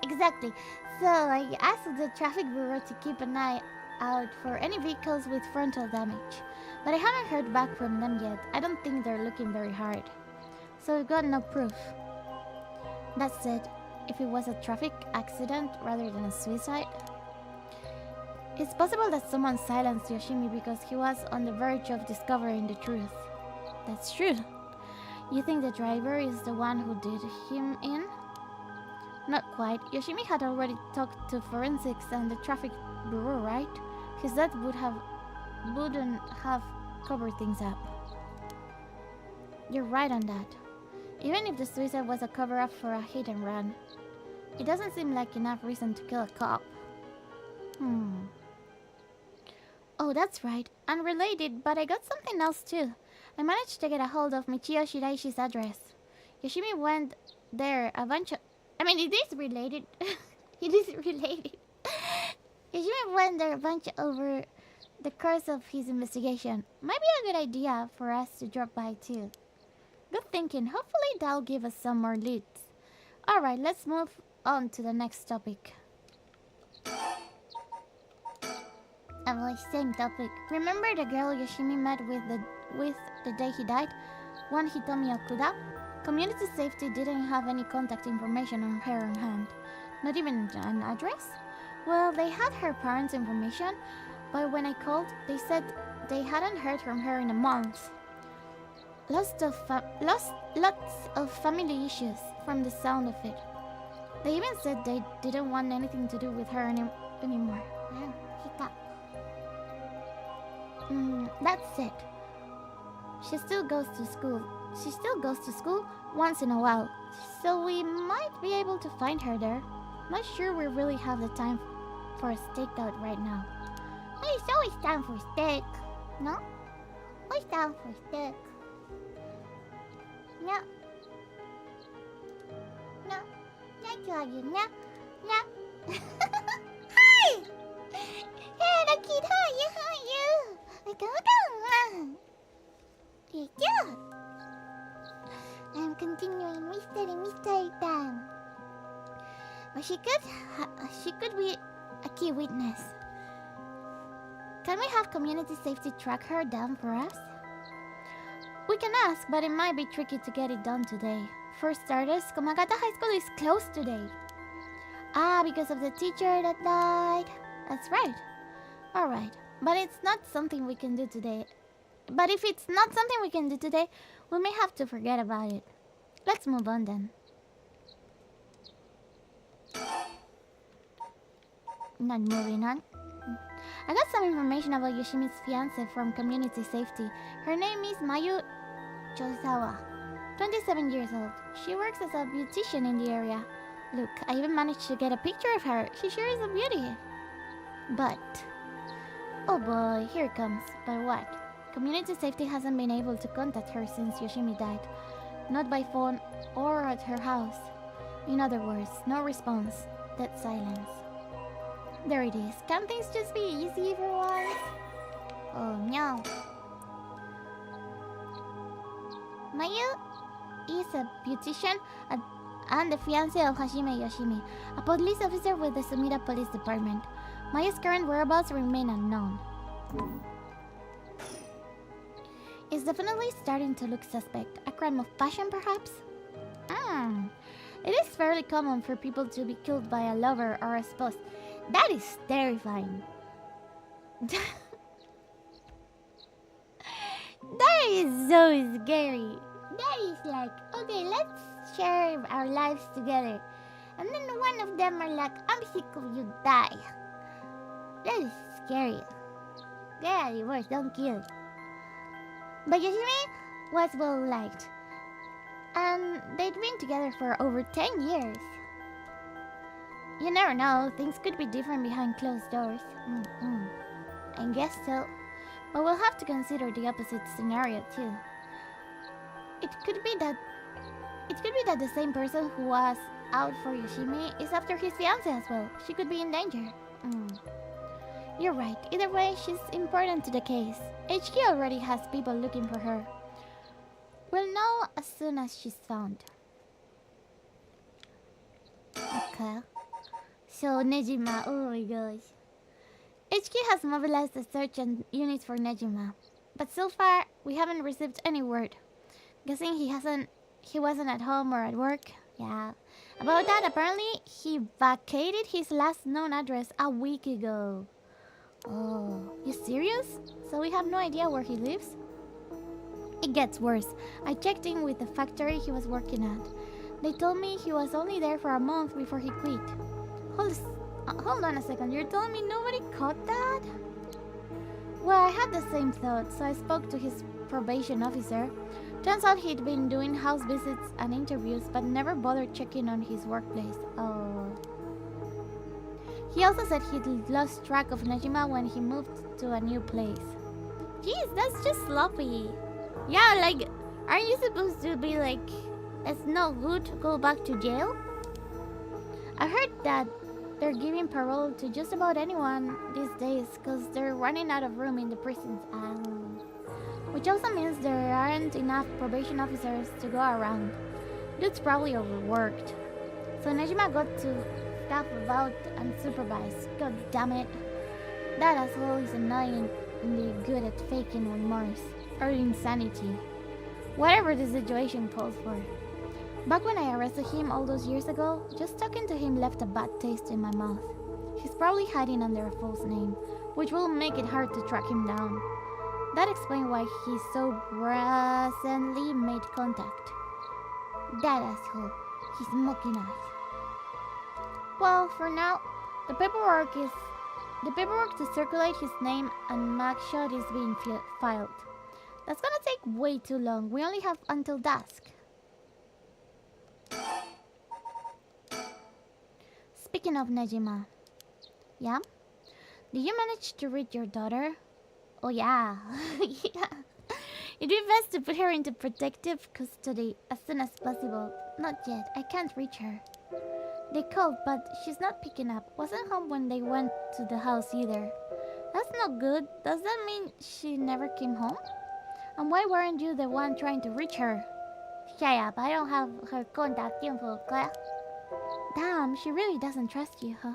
Exactly. So I asked the traffic bureau to keep an eye out for any vehicles with frontal damage. But I haven't heard back from them yet. I don't think they're looking very hard. So we've got no proof. That said, if it was a traffic accident rather than a suicide, it's possible that someone silenced Yoshimi because he was on the verge of discovering the truth. That's true. You think the driver is the one who did him in? Not quite. Yoshimi had already talked to forensics and the traffic bureau, right? His death wouldn't have covered things up. You're right on that. Even if the suicide was a cover-up for a hit and run, it doesn't seem like enough reason to kill a cop. Oh, that's right. Unrelated, but I got something else too. I managed to get a hold of Michio Shiraishi's address. Yoshimi went there a bunch of... I mean, it is related. It is related. Yoshimi went there a bunch over the course of his investigation. Might be a good idea for us to drop by too. Good thinking. Hopefully that'll give us some more leads. Alright, let's move on to the next topic. Same topic. Remember the girl Yoshimi met with the day he died? One Hitomi Okuda? Community safety didn't have any contact information on her on hand. Not even an address? Well, they had her parents' information, but when I called, they said they hadn't heard from her in a month. Lots of family issues from the sound of it. They even said they didn't want anything to do with her anymore. That's it. She still goes to school once in a while, so we might be able to find her there. Not sure we really have the time for a stakeout right now. It's always time for steak, no? Always time for steak. No. No. That's all you know. No. Hi! Hey, the kid, how are you? Yeah. I'm continuing mystery time. Well, she could be a key witness. Can we have community safety track her down for us? We can ask, but it might be tricky to get it done today. For starters, Komagata High School is closed today. Ah, because of the teacher that died. That's right. Alright, but it's not something we can do today. But if it's not something we can do today, we may have to forget about it. Let's move on then. Not moving on. I got some information about Yoshimi's fiancé from community safety. Her name is Mayu Chozawa, 27 years old. She works as a beautician in the area. Look, I even managed to get a picture of her. She sure is a beauty. But Oh boy, here it comes. But what? Community safety hasn't been able to contact her since Yoshimi died. Not by phone or at her house. In other words, no response. Dead silence. There it is. Can't things just be easy for once? Oh no. Mayu is a beautician and the fiancé of Hajime Yoshimi, a police officer with the Sumida Police Department. Mayu's current whereabouts remain unknown. It's definitely starting to look suspect. A crime of passion, perhaps? It is fairly common for people to be killed by a lover or a spouse. That is terrifying. That is so scary. That is like, okay, let's share our lives together. And then one of them are like, I'm sick of you, die. That is scary. Yeah, it works, don't kill. But Yoshimi was well liked. And they'd been together for over 10 years. You never know, things could be different behind closed doors. I guess so. But we'll have to consider the opposite scenario too. It could be that the same person who was out for Yoshimi is after his fiancé as well. She could be in danger. You're right. Either way, she's important to the case. HQ already has people looking for her. We'll know as soon as she's found. Okay. So, Nejima, oh my gosh. HQ has mobilized a search unit for Nejima. But so far, we haven't received any word. Guessing he wasn't at home or at work. Yeah. About that, apparently, he vacated his last known address a week ago. Oh, you serious? So we have no idea where he lives? It gets worse. I checked in with the factory he was working at. They told me he was only there for a month before he quit. Hold on a second, you're telling me nobody caught that? Well, I had the same thought, so I spoke to his probation officer. Turns out he'd been doing house visits and interviews, but never bothered checking on his workplace. Oh. He also said he'd lost track of Nejima when he moved to a new place. Jeez, that's just sloppy. Yeah, like, aren't you supposed to be like, it's no good to go back to jail? I heard that they're giving parole to just about anyone these days because they're running out of room in the prisons. Which also means there aren't enough probation officers to go around. Dude's probably overworked. So Nejima got to staff about unsupervised. God damn it. That asshole is annoyingly good at faking remorse or insanity. Whatever the situation calls for. Back when I arrested him all those years ago, just talking to him left a bad taste in my mouth. He's probably hiding under a false name, which will make it hard to track him down. That explains why he so brazenly made contact. That asshole. He's mocking us. Well, for now, the paperwork to circulate his name and mugshot is being filed. That's gonna take way too long. We only have until dusk. Speaking of Nejima. Yeah? Did you manage to read your daughter? Oh yeah. Yeah. It'd be best to put her into protective custody as soon as possible. Not yet. I can't reach her. They called, but she's not picking up. Wasn't home when they went to the house either. That's not good. Does that mean she never came home? And why weren't you the one trying to reach her? Shut up. I don't have her contact info, Claire. Damn, she really doesn't trust you, huh?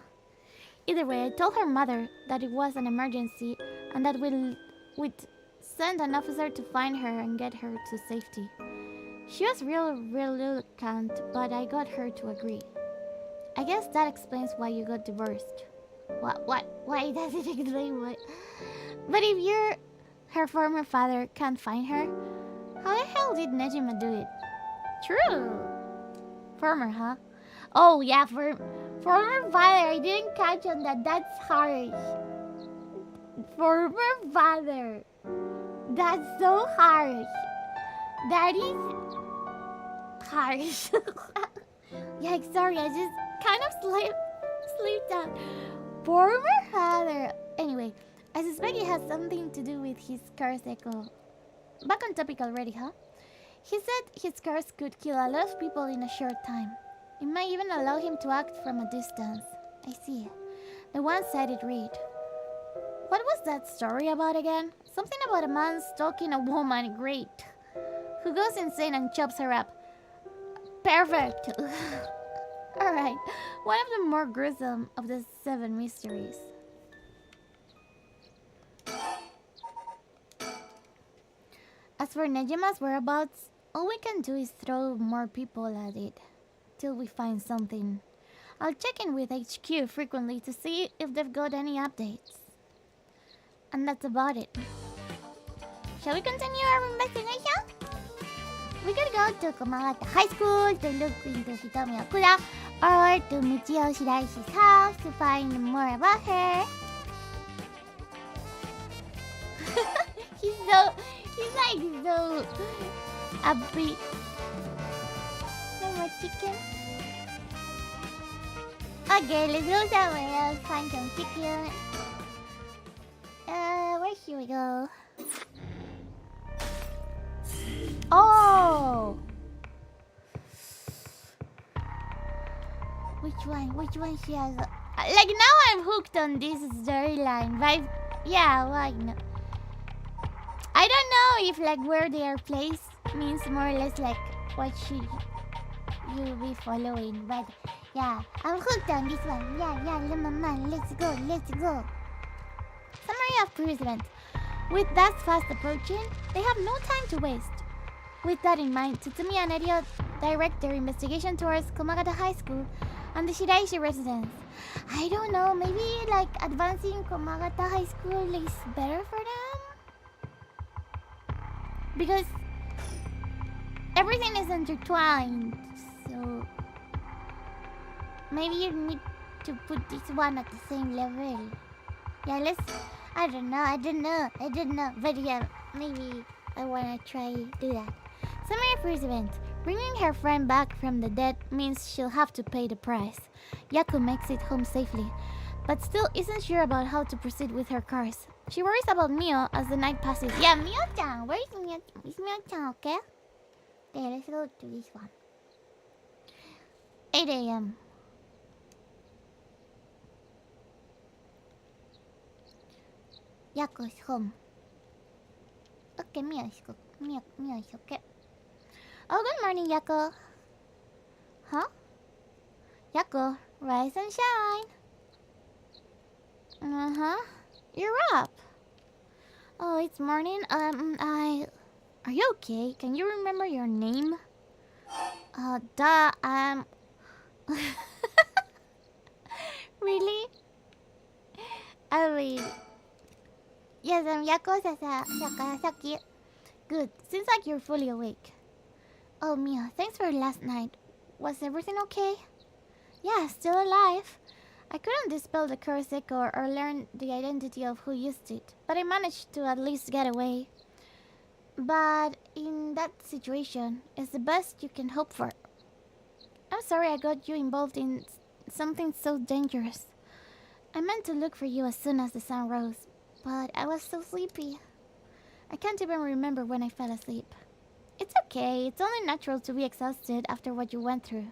Either way, I told her mother that it was an emergency and that we'd send an officer to find her and get her to safety. She was real reluctant, but I got her to agree. I guess that explains why you got divorced. What? Why does it explain what? But if her former father can't find her, how the hell did Nejima do it? True. Former, huh? Oh yeah, for former father, I didn't catch on that. That's harsh. Former father. That's so harsh. That is harsh. Yeah, sorry, I just kind of slipped out. Former father. Anyway, I suspect it has something to do with his car's echo. Back on topic already, huh? He said his cars could kill a lot of people in a short time. It might even allow him to act from a distance. I see. The one-sided read. What was that story about again? Something about a man stalking a woman, great, who goes insane and chops her up. Perfect! Alright, one of the more gruesome of the 7 mysteries. As for Nejima's whereabouts, all we can do is throw more people at it till we find something. I'll check in with HQ frequently to see if they've got any updates. And that's about it. Shall we continue our investigation? We could go to Komagata High School to look into Hitomi Okura, or to Michio Shiraishi's house to find more about her. He's like so upbeat. No more chicken. Okay, let's go somewhere else, find some chicken. Where should we go? Oh! Which one? Which one she has? Like, now I'm hooked on this storyline. But yeah, why not? I don't know if like where they are placed means more or less like what should you be following. But yeah, I'm hooked on this one. Yeah, man, let's go. Summary of previous events. With that fast approaching, they have no time to waste. With that in mind, Tsutsumi and Erio direct their investigation towards Komagata High School and the Shiraishi residence. I don't know, maybe like advancing Komagata High School is better for them? Because everything is intertwined, so maybe you need to put this one at the same level. Yeah, I don't know, but yeah, maybe I wanna try do that. Summary of first event. Bringing her friend back from the dead means she'll have to pay the price. Yaku makes it home safely, but still isn't sure about how to proceed with her cars. She worries about Mio as the night passes. Yeah, Mio-chan! Where is Mio-chan? Is Mio-chan okay? Okay, let's go to this one. 8 a.m. Yaku is home. Okay, Mio is okay. Oh, good morning, Yaku. Huh? Yaku, rise and shine. Uh-huh. You're up. Oh, it's morning. Are you okay? Can you remember your name? Really? I mean... Yes, I'm Yako Sakasaki. Good. Seems like you're fully awake. Oh, Mia, thanks for last night. Was everything okay? Yeah, still alive. I couldn't dispel the curse echo or learn the identity of who used it, but I managed to at least get away. But in that situation, it's the best you can hope for. I'm sorry I got you involved in something so dangerous. I meant to look for you as soon as the sun rose, but I was so sleepy. I can't even remember when I fell asleep. It's okay, it's only natural to be exhausted after what you went through.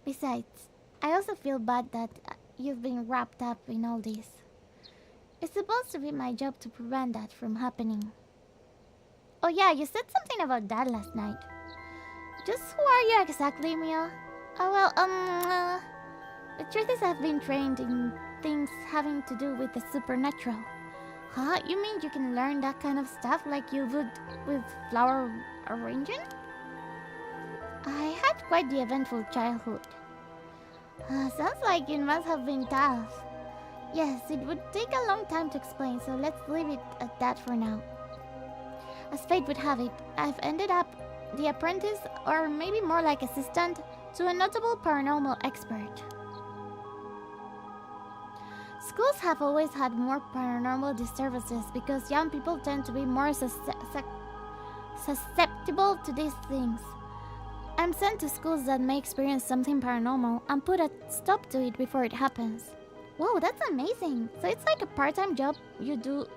Besides, I also feel bad that you've been wrapped up in all this. It's supposed to be my job to prevent that from happening. Oh yeah, you said something about that last night. Just who are you exactly, Mia? Oh well, the truth is I've been trained in things having to do with the supernatural. Huh? You mean you can learn that kind of stuff like you would with flower arranging? I had quite the eventful childhood. Sounds like it must have been tough. Yes, it would take a long time to explain, so let's leave it at that for now. As fate would have it, I've ended up the apprentice, or maybe more like assistant, to a notable paranormal expert. Schools have always had more paranormal disturbances because young people tend to be more susceptible to these things. I'm sent to schools that may experience something paranormal and put a stop to it before it happens. Whoa, that's amazing. So it's like a part-time job you do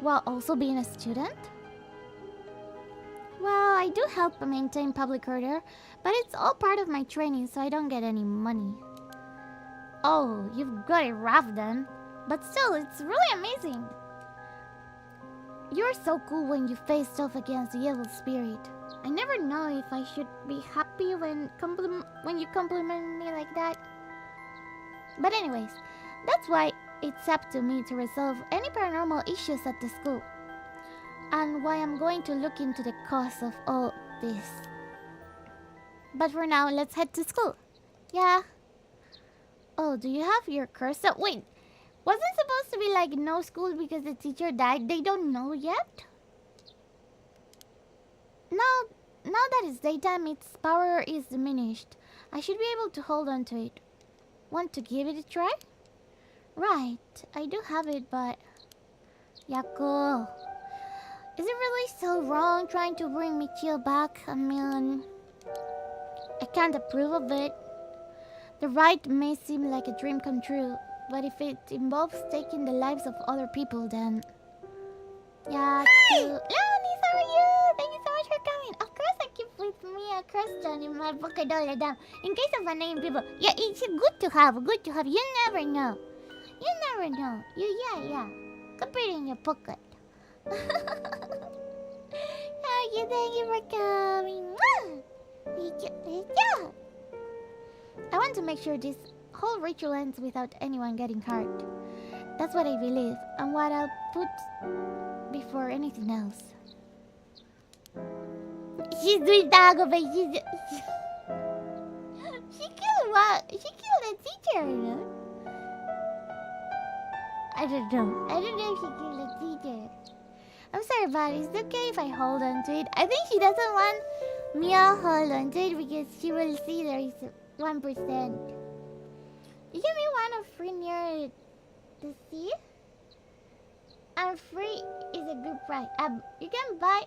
while also being a student? Well, I do help maintain public order, but it's all part of my training, so I don't get any money. Oh, you've got it rough then. But still, it's really amazing. You're so cool when you face off against the evil spirit. I never know if I should be happy when you compliment me like that. But anyways, that's why it's up to me to resolve any paranormal issues at the school. And why I'm going to look into the cause of all this. But for now, let's head to school. Yeah. Oh, do you have your cursor? Wait, wasn't it supposed to be like no school because the teacher died? They don't know yet? Now that it's daytime, its power is diminished. I should be able to hold on to it. Want to give it a try? Right, I do have it, but... Yako... Is it really so wrong trying to bring Michio back? I mean... I can't approve of it. The ride may seem like a dream come true, but if it involves taking the lives of other people, then... Yeah, hi! Leonis, how are you? Thank you so much for coming. Of course I keep with me a question in my pocket all the time. In case of unnamed people. Yeah, it's good to have, You never know. Yeah. Could put it in your pocket. Thank you for coming. Yeah. I want to make sure this whole ritual ends without anyone getting hurt. That's what I believe, and what I'll put before anything else. She's doing taco, but she killed what? She killed a teacher, no? I don't know if she killed a teacher. I'm sorry, but it's okay if I hold on to it. I think she doesn't want me to hold on to it because she will see there is 1%. You give me one of free near the sea? And free is a good price. You can buy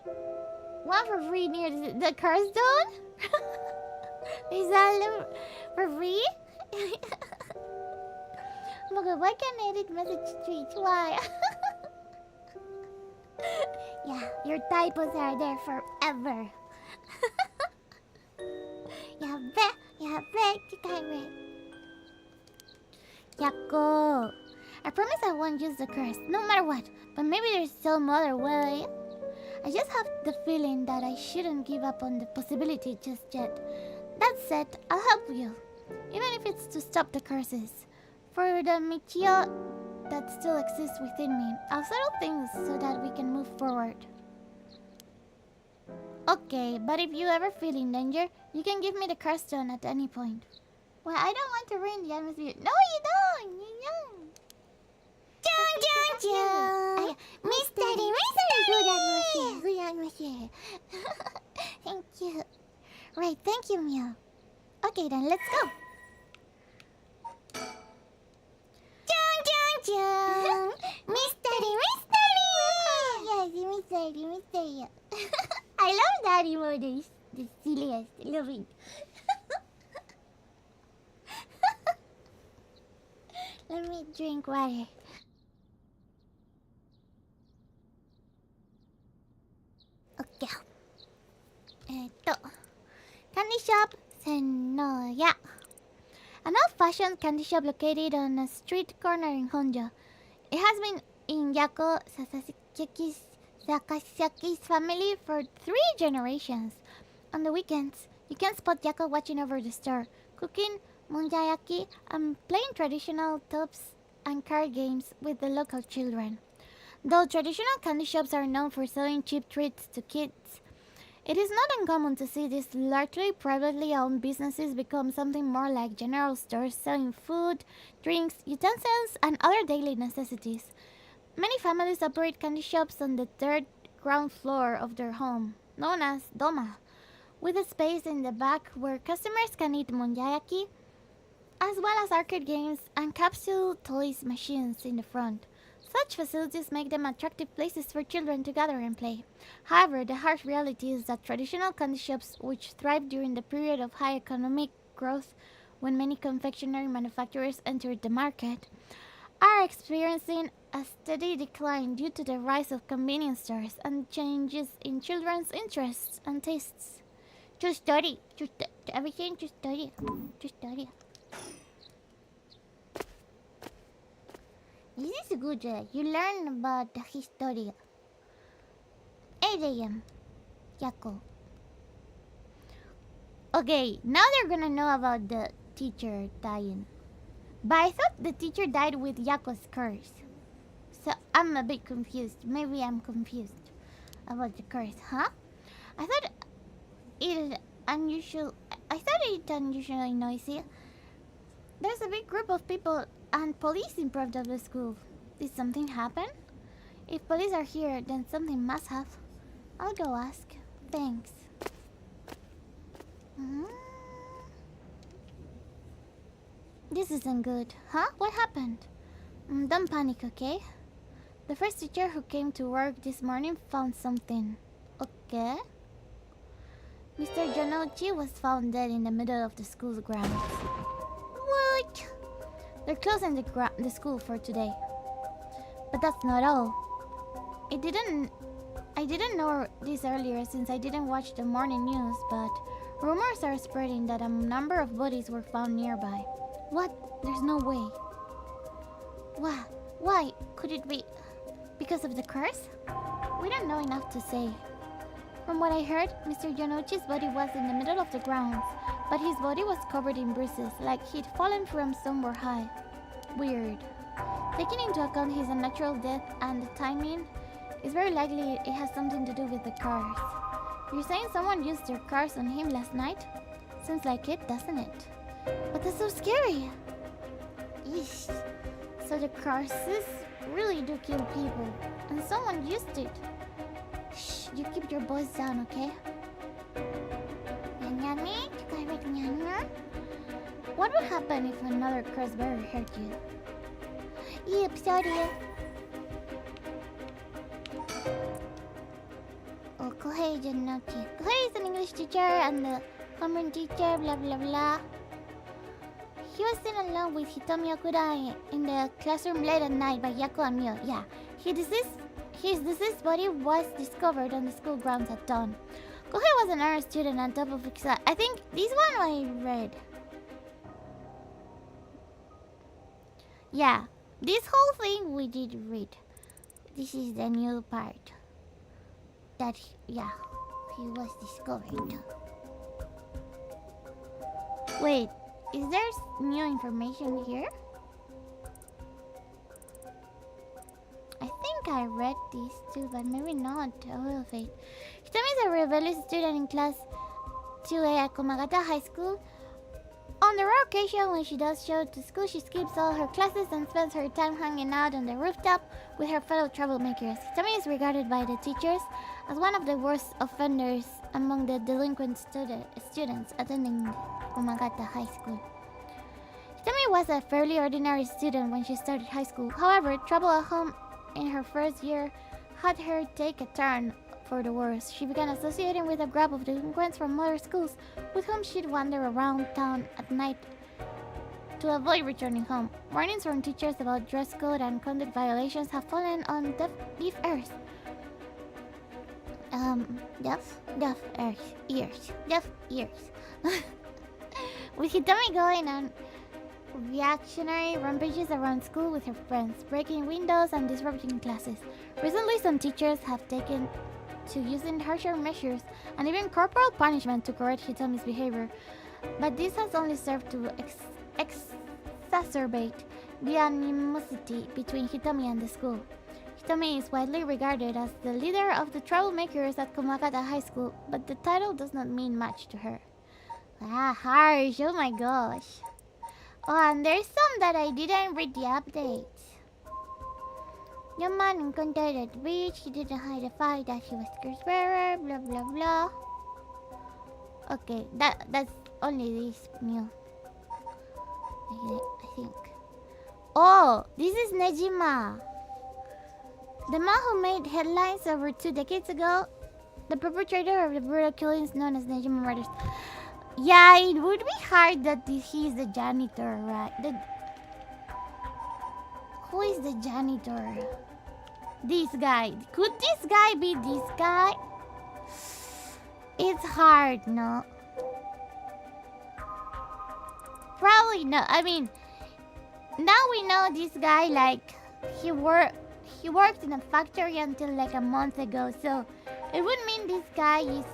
one for free near the car zone? Is that for free? Oh my god, why can't I edit message tweets? Why? Yeah, your typos are there forever. Yeah, bet, you can't wait. Yako, I promise I won't use the curse, no matter what. But maybe there's some other way. I just have the feeling that I shouldn't give up on the possibility just yet. That said, I'll help you, even if it's to stop the curses. For the Michio that still exists within me, I'll settle things so that we can move forward. Okay, but if you ever feel in danger, you can give me the curse stone at any point. Well, I don't want to ruin the atmosphere. No, you don't! You don't! Jung! Mystery! Good atmosphere! Thank you. Right, thank you, Mio. Okay, then let's go. Jung! Mystery! Yes, mystery. I love that emoji. The silliest. Love it. Let me drink water. Okay. Candy shop Senoya. An old-fashioned candy shop located on a street corner in Honjo. It has been in Yako Sakasaki's family for 3 generations. On the weekends, you can spot Yako watching over the store, cooking munjayaki and playing traditional tops and card games with the local children. Though traditional candy shops are known for selling cheap treats to kids, it is not uncommon to see these largely privately owned businesses become something more like general stores selling food, drinks, utensils, and other daily necessities. Many families operate candy shops on the 3rd ground floor of their home, known as Doma, with a space in the back where customers can eat munjayaki, as well as arcade games and capsule toys machines in the front. Such facilities make them attractive places for children to gather and play. However, the harsh reality is that traditional candy shops, which thrived during the period of high economic growth when many confectionery manufacturers entered the market, are experiencing a steady decline due to the rise of convenience stores and changes in children's interests and tastes. Just study. Just everything. Just study. Just study. This is good. You learn about the history. 8 a.m. Yako. Okay, now they're gonna know about the teacher dying. But I thought the teacher died with Yako's curse. So I'm a bit confused. Maybe I'm confused about the curse, huh? I thought it unusual. I thought it unusually noisy. There's a big group of people and police in front of the school. Did something happen? If police are here, then something must have. I'll go ask. Thanks. This isn't good. Huh? What happened? Don't panic, okay? The first teacher who came to work this morning found something. Okay? Mr. Janochi was found dead in the middle of the school's grounds. What? They're closing the school for today. But that's not all. I didn't know this earlier since I didn't watch the morning news, but rumors are spreading that a number of bodies were found nearby. What? There's no way. Why? Could it be because of the curse? We don't know enough to say. From what I heard, Mr. Yonochi's body was in the middle of the grounds, but his body was covered in bruises, like he'd fallen from somewhere high. Weird. Taking into account his unnatural death and the timing, it's very likely it has something to do with the curse. You're saying someone used their curse on him last night? Seems like it, doesn't it? But that's so scary! Yeesh. So the curses really do kill people, and someone used it. Shh, you keep your voice down, okay? What would happen if another curse bearer hurt you? Yep, sorry. Oh, Kohei Janochi. Kohei is an English teacher and the homeroom teacher, blah blah blah. He was seen along with Hitomi Okuda in the classroom late at night by Yako and Mio. Yeah, his deceased body was discovered on the school grounds at dawn. Kohei was an honor student on top of exam. I think this one I read. Yeah, this whole thing we did read. This is the new part. That, yeah, he was discovered. Wait, is there new information here? I think I read this too, but maybe not. All of it. Hitomi is a rebellious student in class 2A at Komagata High School. On the rare occasion when she does show to school, she skips all her classes and spends her time hanging out on the rooftop with her fellow troublemakers. Hitomi is regarded by the teachers as one of the worst offenders among the delinquent students attending Komagata High School. Hitomi was a fairly ordinary student when she started high school. However, trouble at home in her first year had her take a turn for the worse. She began associating with a group of delinquents from other schools with whom she'd wander around town at night to avoid returning home. Warnings from teachers about dress code and conduct violations have fallen on deaf ears. Deaf ears. With Hitomi going on reactionary rampages around school with her friends, breaking windows and disrupting classes. Recently, some teachers have taken to using harsher measures and even corporal punishment to correct Hitomi's behavior, but this has only served to exacerbate the animosity between Hitomi and the school. Hitomi is widely regarded as the leader of the troublemakers at Komagata High School, but the title does not mean much to her. Ah, harsh, oh my gosh. Oh, and there's some that I didn't read the updates. Young man encountered at the beach. He didn't hide the fact that he was curse bearer. Blah blah blah. Okay, that's only this new. I think. Oh, this is Nejima, the man who made headlines over 2 decades ago. The perpetrator of the brutal killings known as Nejima murders. Yeah, it would be hard that he's the janitor, right? Who is the janitor? This guy. Could this guy be this guy? It's hard, no? Probably not. I mean, now we know this guy, like, he worked in a factory until like a month ago, so it would mean this guy is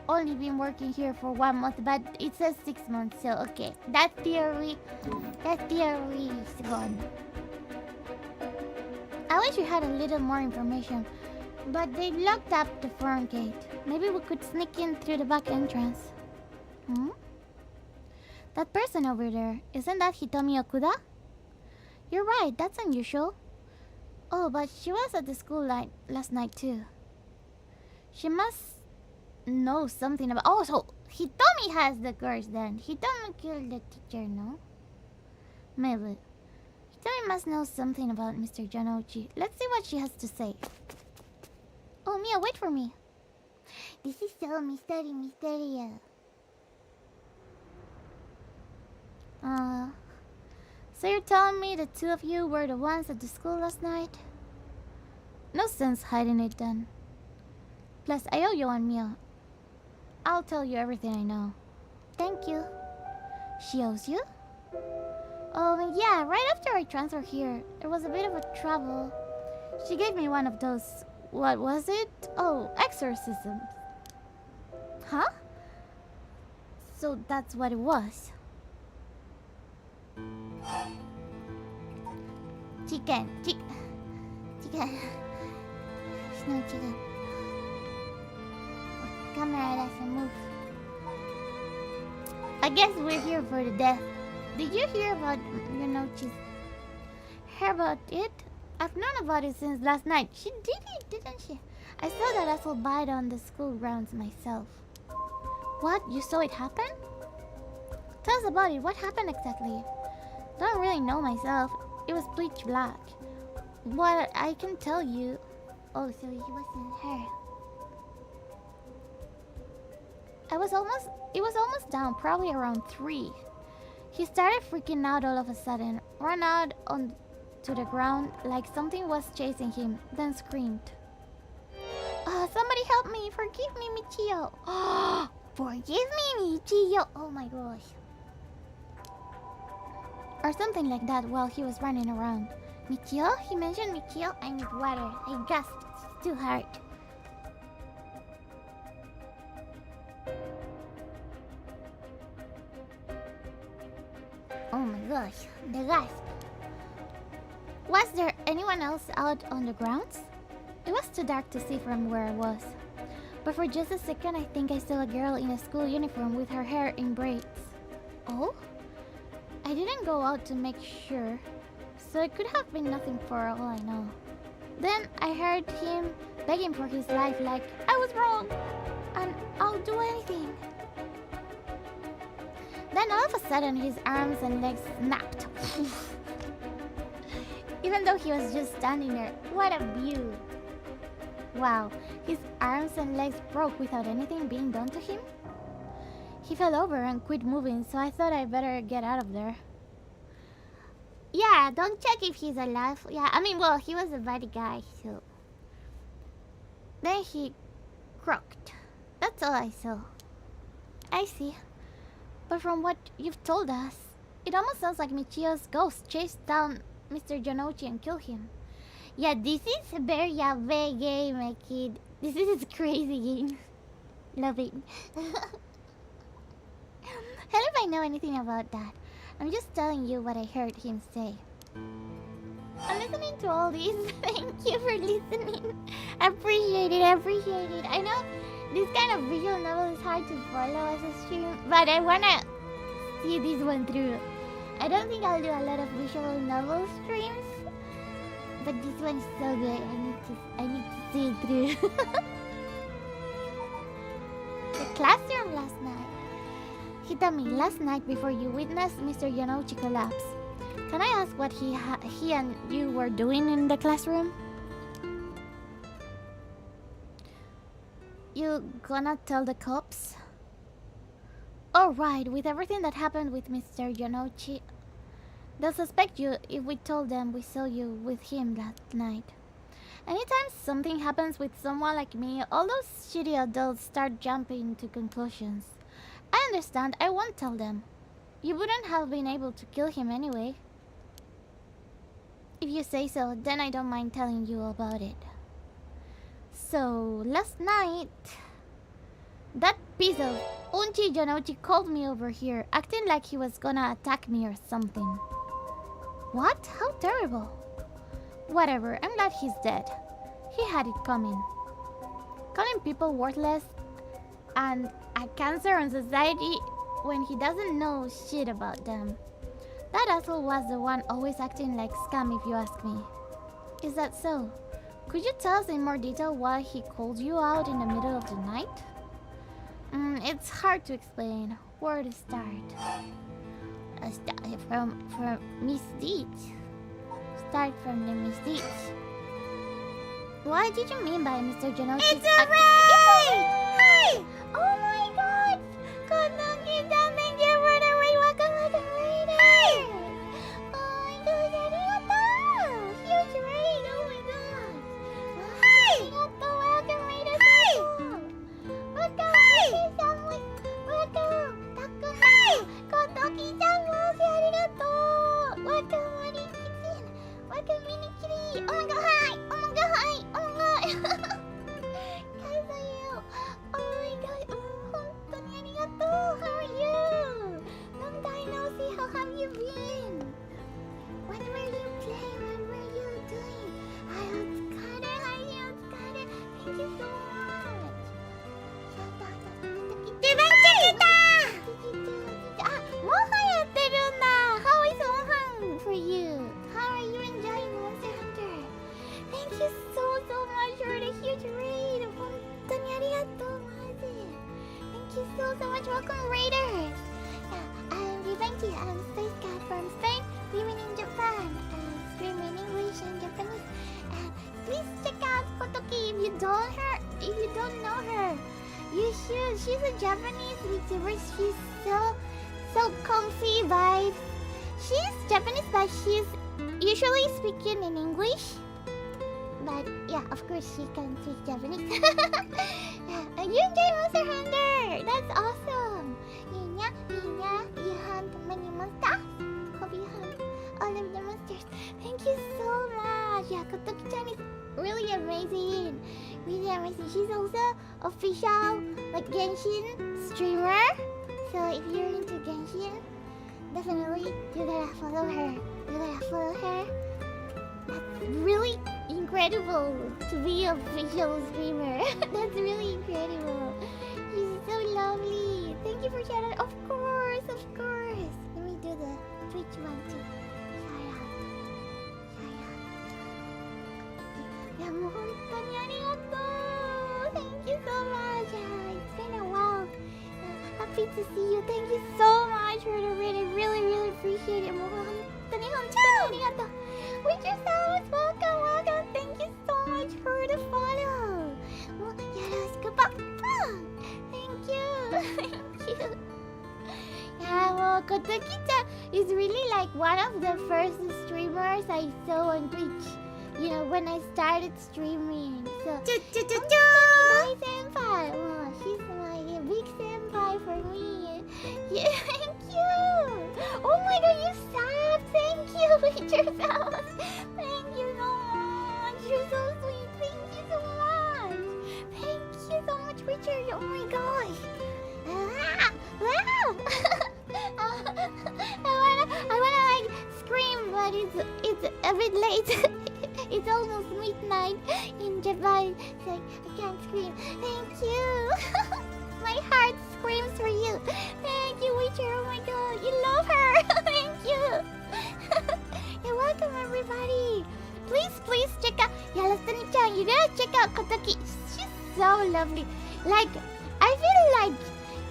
only been working here for 1 month, but it says 6 months, so okay. That theory is gone. I wish we had a little more information, but they locked up the front gate. Maybe we could sneak in through the back entrance. Hmm? That person over there, isn't that Hitomi Okuda? You're right, that's unusual. Oh, but she was at the school last night too. She must know something about... Oh, so Hitomi has the curse then. Hitomi killed the teacher, no? Maybe. Hitomi must know something about Mr. Janouchi. Let's see what she has to say. Oh, Mia, wait for me. This is so mysterious. So you're telling me the two of you were the ones at the school last night? No sense hiding it then. Plus, I owe you one, Mia. I'll tell you everything I know. Thank you. She owes you? Oh, yeah, right after I transferred here, there was a bit of a trouble. She gave me one of those... What was it? Oh, exorcisms. Huh? So that's what it was. Chicken. No chicken. Camera doesn't move. I guess we're here for the death. Did you hear about Hear about it? I've known about it since last night. She did it, didn't she? I saw that asshole bite on the school grounds myself. What? You saw it happen? Tell us about it. What happened exactly? Don't really know myself. It was pitch black. What I can tell you... Oh, so it wasn't her. It was almost down, probably around 3. He started freaking out all of a sudden, ran out onto the ground like something was chasing him, then screamed. Somebody help me! Forgive me, Michio! Oh, forgive me, Michio! Oh my gosh. Or something like that while he was running around. Michio? He mentioned Michio? I need water. I gasped. It's too hard. Oh my gosh, the gasp. Was there anyone else out on the grounds? It was too dark to see from where I was. But for just a second, I think I saw a girl in a school uniform with her hair in braids. Oh? I didn't go out to make sure, so it could have been nothing for all I know. Then I heard him begging for his life like, I was wrong, and I'll do anything. Then all of a sudden his arms and legs snapped. Even though he was just standing there. What a view. Wow, his arms and legs broke without anything being done to him? He fell over and quit moving, so I thought I better get out of there. Yeah, don't check if he's alive. Yeah, I mean, well, he was a bad guy, so... Then he croaked. That's all I saw. I see. But from what you've told us, it almost sounds like Michio's ghost chased down Mr. Janouchi and killed him. Yeah, this is a very game, my kid. This is a crazy game. Love it. Hell if I know anything about that. I'm just telling you what I heard him say. I'm listening to all these. Thank you for listening. Appreciate it. I know this kind of visual novel is hard to follow as a stream, but I wanna see this one through. I don't think I'll do a lot of visual novel streams, but this one is so good. I need to see it through. The classroom last night. Hitomi, last night before you witnessed Mr. Janouchi collapse, can I ask what he and you were doing in the classroom? You gonna tell the cops? Oh right, with everything that happened with Mr. Janouchi, They'll suspect you if we told them we saw you with him last night. Anytime something happens with someone like me, all those shitty adults start jumping to conclusions. I understand, I won't tell them. You wouldn't have been able to kill him anyway. If you say so, then I don't mind telling you about it. So, last night, that piece of Unchi Jonouchi called me over here, acting like he was gonna attack me or something. What? How terrible. Whatever, I'm glad he's dead. He had it coming. Calling people worthless and a cancer on society when he doesn't know shit about them. That asshole was the one always acting like scam if you ask me. Is that so? Could you tell us in more detail why he called you out in the middle of the night? It's hard to explain. Where to start? Start from misdeeds. Start from the misdeeds. What did you mean by Mr. Jonouchi's It's a raid! Hi! Oh my god! Konoki-san, thank you for the raid! Welcome, raiders! Hi! Oh my god, arigato! Huge raid! Oh my god! Hi! Arigato, welcome, raiders! Hi! Welcome, Hi! Konoki-san! Welcome! Takuma! Hi! Konoki-san, arigato! Welcome, Mariki-san! Welcome, Minikiri! Oh my god, hi! Oh my god, hi! Oh my god! Kazuyo! Oh my god! Hontoni arigato! How are you? Long time no see, how have you been? What were you playing? What were you doing? Thank you so much! Ah, Mohan やってるんだ! How is Mohan for you? How are you enjoying Monster Hunter? Thank you so much for the huge raid! 本当にありがとう、マジ. Thank you so much. Welcome, Raiders! Yeah, I'm Vivanti. I'm Space Cat from Spain, living in Japan. I'm streaming English and Japanese. And please check out Kotoki if you don't know her. You should. She's a Japanese VTuber. She's so comfy vibes. She's Japanese, but she's usually speaking in English. But yeah, of course she can speak Japanese. Yeah, you enjoy Monster Hunter. That's awesome. You hunt many monsters. Hope you hunt all of the monsters. Thank you so much. Yeah, Kotoki-chan is really amazing. Really amazing. She's also official like Genshin streamer. So if you're into Genshin, definitely you gotta follow her. That's really incredible to be an official streamer. That's really incredible. She's so lovely. Thank you for shouting out. Of course. Let me do the Twitch one too. Shout out. Yeah, もう本当にありがとう. Thank you so much. Yeah, it's been a while. Happy to see you. Thank you so much for the raid. I really appreciate it. もう本当にありがとう. Witcher Sounds, welcome. Thank you so much for the follow. もうよろしくパッパ. Thank you. Yeah, もうKotoki-chan is really like one of the first streamers I saw on Twitch. You know, when I started streaming. So, Honestly, senpai. Oh, she's my big senpai for me. Yeah, thank you. Oh my god, you sub. Thank you, Witcher Sounds. Thank you so much. You're so sweet. Thank you so much. Thank you so much, Witcher. Oh my gosh. Wow. I wanna like scream, but it's a bit late. It's almost midnight in Japan, so I can't scream. Thank you. My heart screams for you. Thank you, Witcher. Oh my god, you love her. Thank you. You're welcome, everybody. Please check out Yarasani-chan. You gotta check out Kotoki. She's so lovely. Like, I feel like,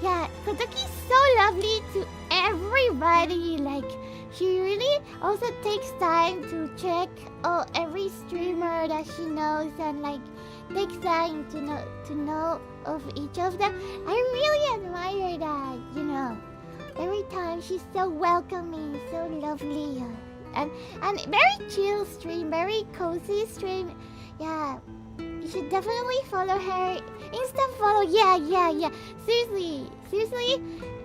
yeah, Kotoki is so lovely to everybody. Like, she really also takes time to check every streamer that she knows and like takes time to know of each of them. I really admire that, you know. Every time she's so welcoming, so lovely, and very chill stream, very cozy stream. Yeah, you should definitely follow her. Insta follow. Yeah. Seriously.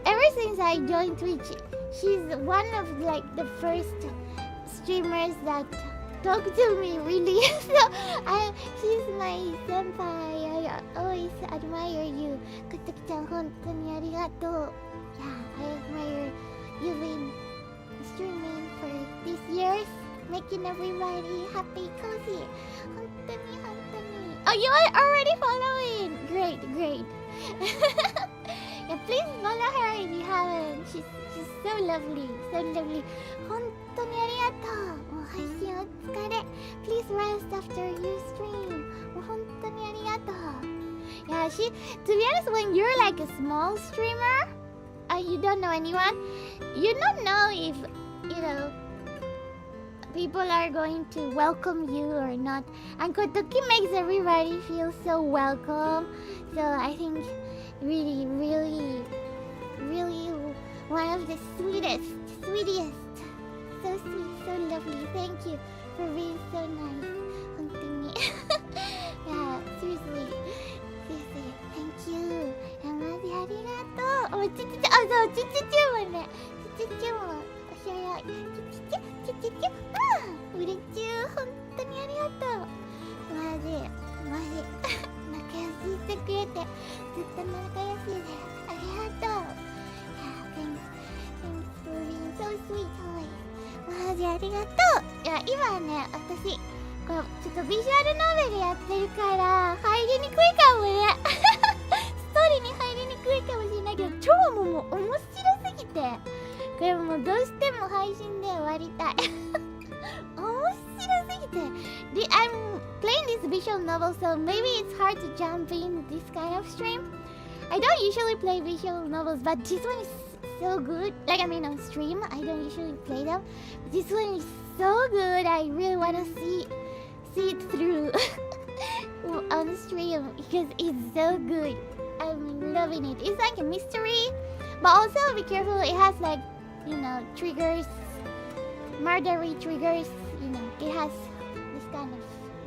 Ever since I joined Twitch, she's one of like the first streamers that talk to me really. She's my senpai. I always admire you. Kotoki-chan, 本当にありがとう. Yeah, I admire you been streaming for these years, making everybody happy, cozy. 本当に. Oh, you are already following. Great. Yeah, please follow her if you haven't. She's so lovely. 本当にありがとう。もう配信お疲れ。Please rest after you stream. もう本当にありがとう。Yeah, to be honest, when you're like a small streamer and you don't know anyone, you don't know if, people are going to welcome you or not. And Kotoki makes everybody feel so welcome. So I think really one of the sweetest. So sweet, so lovely. Thank you for being so nice. 本当に。Yeah, seriously. Thank you. マジありがとう。そう、チュもね。チュもおしゃれ。チュ。うれちゅう。本当にありがとう。マジ。仲良ししてくれて、ずっと仲良しで。ありがとう。Thanks for being so sweet, Toy. マジありがとう。いや、今ね、私、ちょっとビジュアルノベルやってるから、入りにくいかもね。ストーリーに入りにくいかもしれないけど、超もう面白すぎて、これもうどうしても配信で終わりたい。面白すぎて。I'm playing this visual novel, so maybe it's hard to jump in this kind of stream. I don't usually play visual novels, but this one is so good. Like, I mean, on stream, I don't usually play them. But this one is so good. I really want to see it through on stream because it's so good. I'm loving it. It's like a mystery, but also be careful. It has like, triggers, murdery triggers. It has this kind of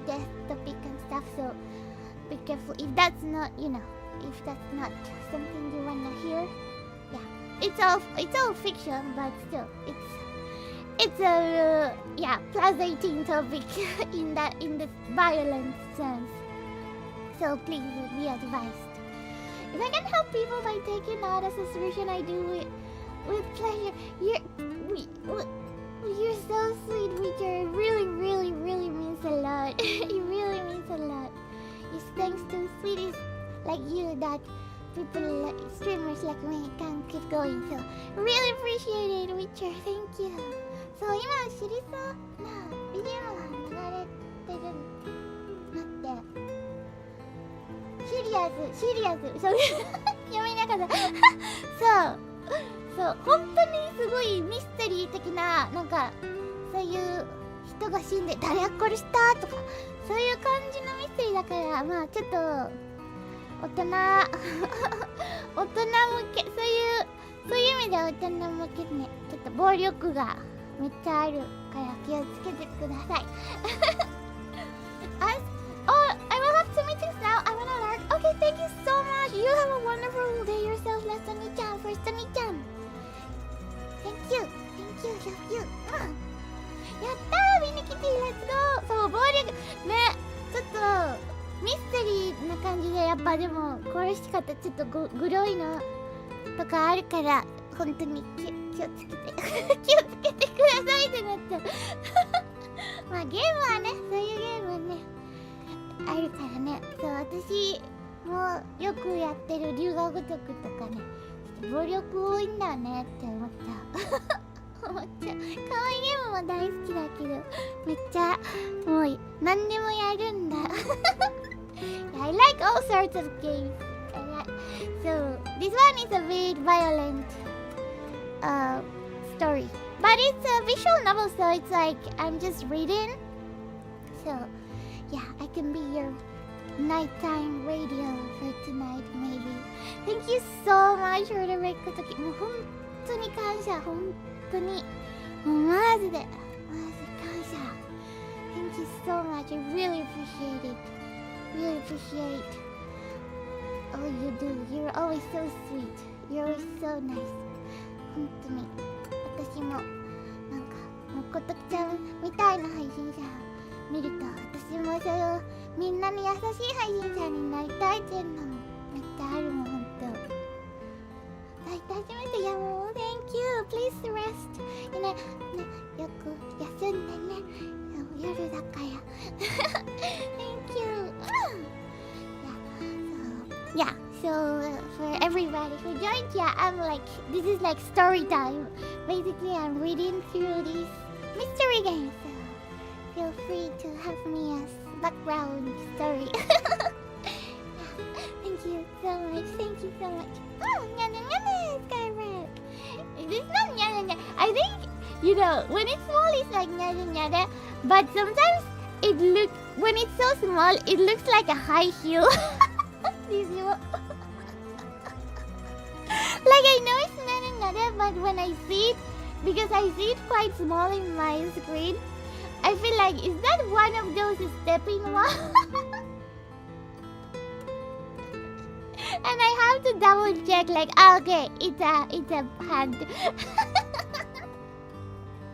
death topic and stuff. So be careful if that's not, if that's not something you wanna hear. Yeah, it's all fiction, but still, it's a plus 18 topic in the violent sense. So please be advised. If I can help people by taking out a subscription, I do it with pleasure. You're so sweet, Witcher. It really means a lot. It really means a lot. It's thanks to sweeties like you that people, streamers like me, can keep going. So really appreciate it, Witcher. Thank you. そう、今知りそうなビデオが流れてるのってシリアスそう読みながらそう本当にすごいミステリー的な、なんかそういう人が死んで誰が殺したとかそういう感じのミステリーだから、まあちょっと大人向け、そういう意味では大人向けね、ちょっと暴力がめっちゃあるから気をつけてください。I will have to meetings now. I wanna learn. Okay, thank you so much. You have a wonderful day yourself, last Tony-chan, first Tony-chan. Thank you, love you. やったー、みんな来て、Let's go. そう、暴力ね、ちょっとミステリーな感じで、やっぱでも殺し方ちょっとグロいのとかあるから、本当に気をつけて気をつけてくださいってなっちゃうまあゲームはね、そういうゲームはねあるからね。そう、私もよくやってる龍が如くとかね、ちょっと暴力多いんだねって思っちゃう可愛いゲームも大好きだけど、めっちゃもう何でもやるんだI like all sorts of games. So this one is a bit violent story, but it's a visual novel, so it's like I'm just reading. So yeah, I can be your nighttime radio for tonight, maybe. Thank you so much for the record. もう本当に感謝、本当にもうマジで感謝。 Thank you so much. I really appreciate it. Really appreciate all you do. You're always so sweet. You're always so nice. 本当に私もなんかもこときちゃんみたいな配信者見ると、私もそういうみんなに優しい配信者になりたいっていうのもめっちゃあるもん。本当どういたしまして。いやもう Thank you. Please rest. ね、よく休んでね。夜だから。Thank you. Yeah, so for everybody who joined, yeah, I'm like, this is like story time. Basically, I'm reading through these mystery games, so feel free to have me as background story. Thank you so much. Thank you so much. Oh, nyana nyana, Skybird. It's not nyana nyana. I think, you know, when it's small, it's like nyana nyana, but sometimes it looks, when it's so small, it looks like a high heel. Like I know it's not another, but when I see it, because I see it quite small in my screen, I feel like, is that one of those stepping ones? And I have to double check, like, okay, it's a hand.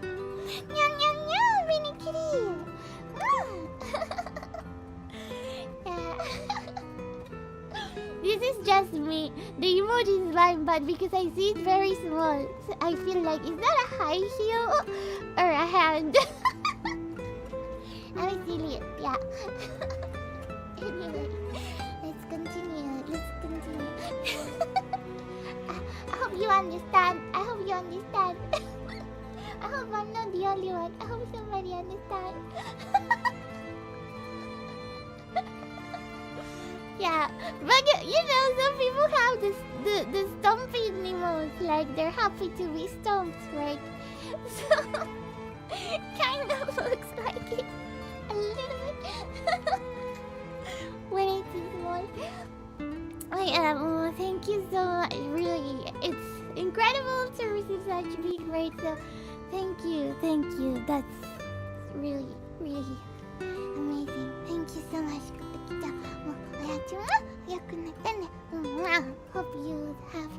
Nyam nyam nyam, mini kitty. Yeah. This is just me. The emoji is fine, but because I see it very small, so I feel like, is that a high heel or a hand? I'm silly, yeah. Anyway, let's continue. I hope you understand. I hope you understand. I hope I'm not the only one. I hope somebody understands. Yeah, but you know, some people have the stomping emotes, like they're happy to be stomped, right? So, kind of looks like it a little bit when it's small. Thank you so much. Really, it's incredible to receive such big rates. So, thank you. That's really amazing. Thank you so much. Hope you have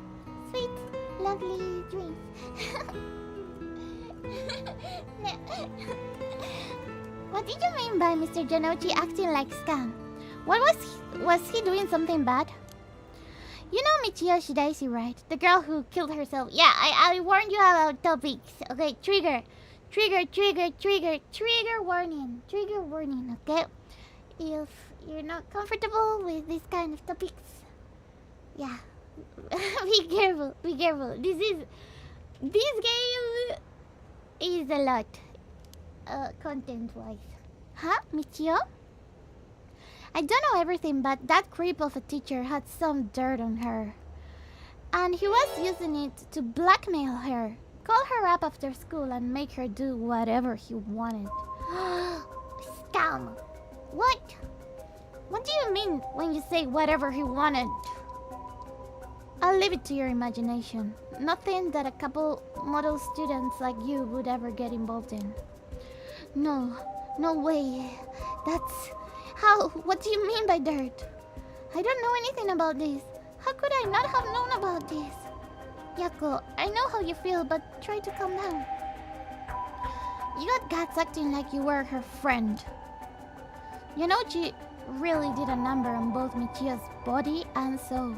sweet, lovely dreams. What did you mean by Mr. Janochi acting like scam? What was he doing something bad? You know Michiyo Shidaisi, right? The girl who killed herself. Yeah, I warned you about topics. Okay, trigger warning. Trigger warning, okay? If you're not comfortable with this kind of topics, yeah, be careful. This game is a lot, content-wise. Huh, Michiyo? I don't know everything, but that creep of a teacher had some dirt on her. And he was using it to blackmail her. Call her up after school and make her do whatever he wanted. Scam. What? What do you mean when you say whatever he wanted? I'll leave it to your imagination. Nothing that a couple model students like you would ever get involved in. No way. That's... How? What do you mean by dirt? I don't know anything about this. How could I not have known about this? Yako, I know how you feel, but try to calm down. You got guts acting like you were her friend. Yonochi really did a number on both Michiyo's body and soul.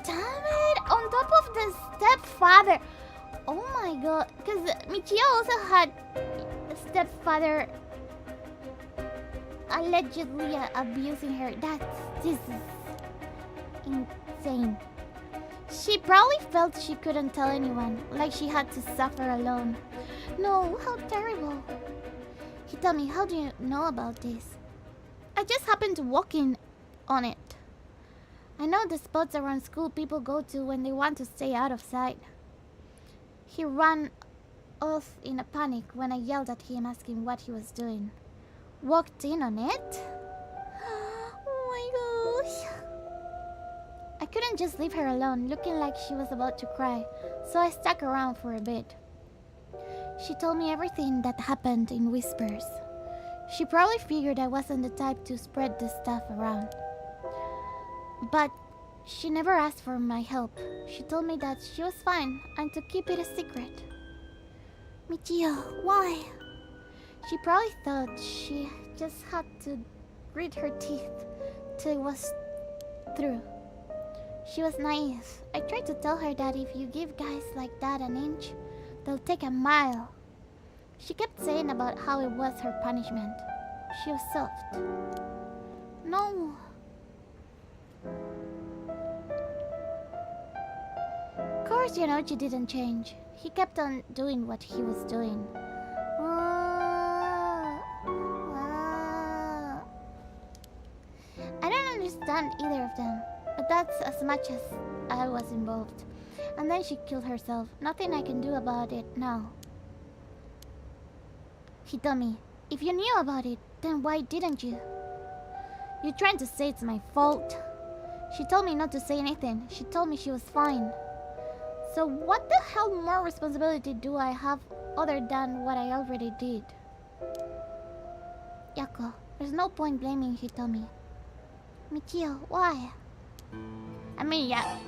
Damn it! On top of the stepfather! Oh my god, because Michiyo also had a stepfather allegedly abusing her. This is insane. She probably felt she couldn't tell anyone, like she had to suffer alone. No, how terrible. Hitami, how do you know about this? I just happened to walk in on it. I know the spots around school people go to when they want to stay out of sight. He ran off in a panic when I yelled at him asking what he was doing. Walked in on it? Oh my gosh. I couldn't just leave her alone, looking like she was about to cry, so I stuck around for a bit. She told me everything that happened in whispers. She probably figured I wasn't the type to spread this stuff around. But she never asked for my help. She told me that she was fine and to keep it a secret. Michio, why? She probably thought she just had to grit her teeth till it was through. She was naive. I tried to tell her that if you give guys like that an inch, they'll take a mile. She kept saying about how it was her punishment. She was soft. No. Of course, Yonochi didn't change. He kept on doing what he was doing. I don't understand either of them, but that's as much as I was involved. And then she killed herself. Nothing I can do about it now. Hitomi, if you knew about it, then why didn't you? You're trying to say it's my fault. She told me not to say anything. She told me she was fine. So what the hell more responsibility do I have other than what I already did? Yako, there's no point blaming Hitomi. Michio, why? I mean, yeah,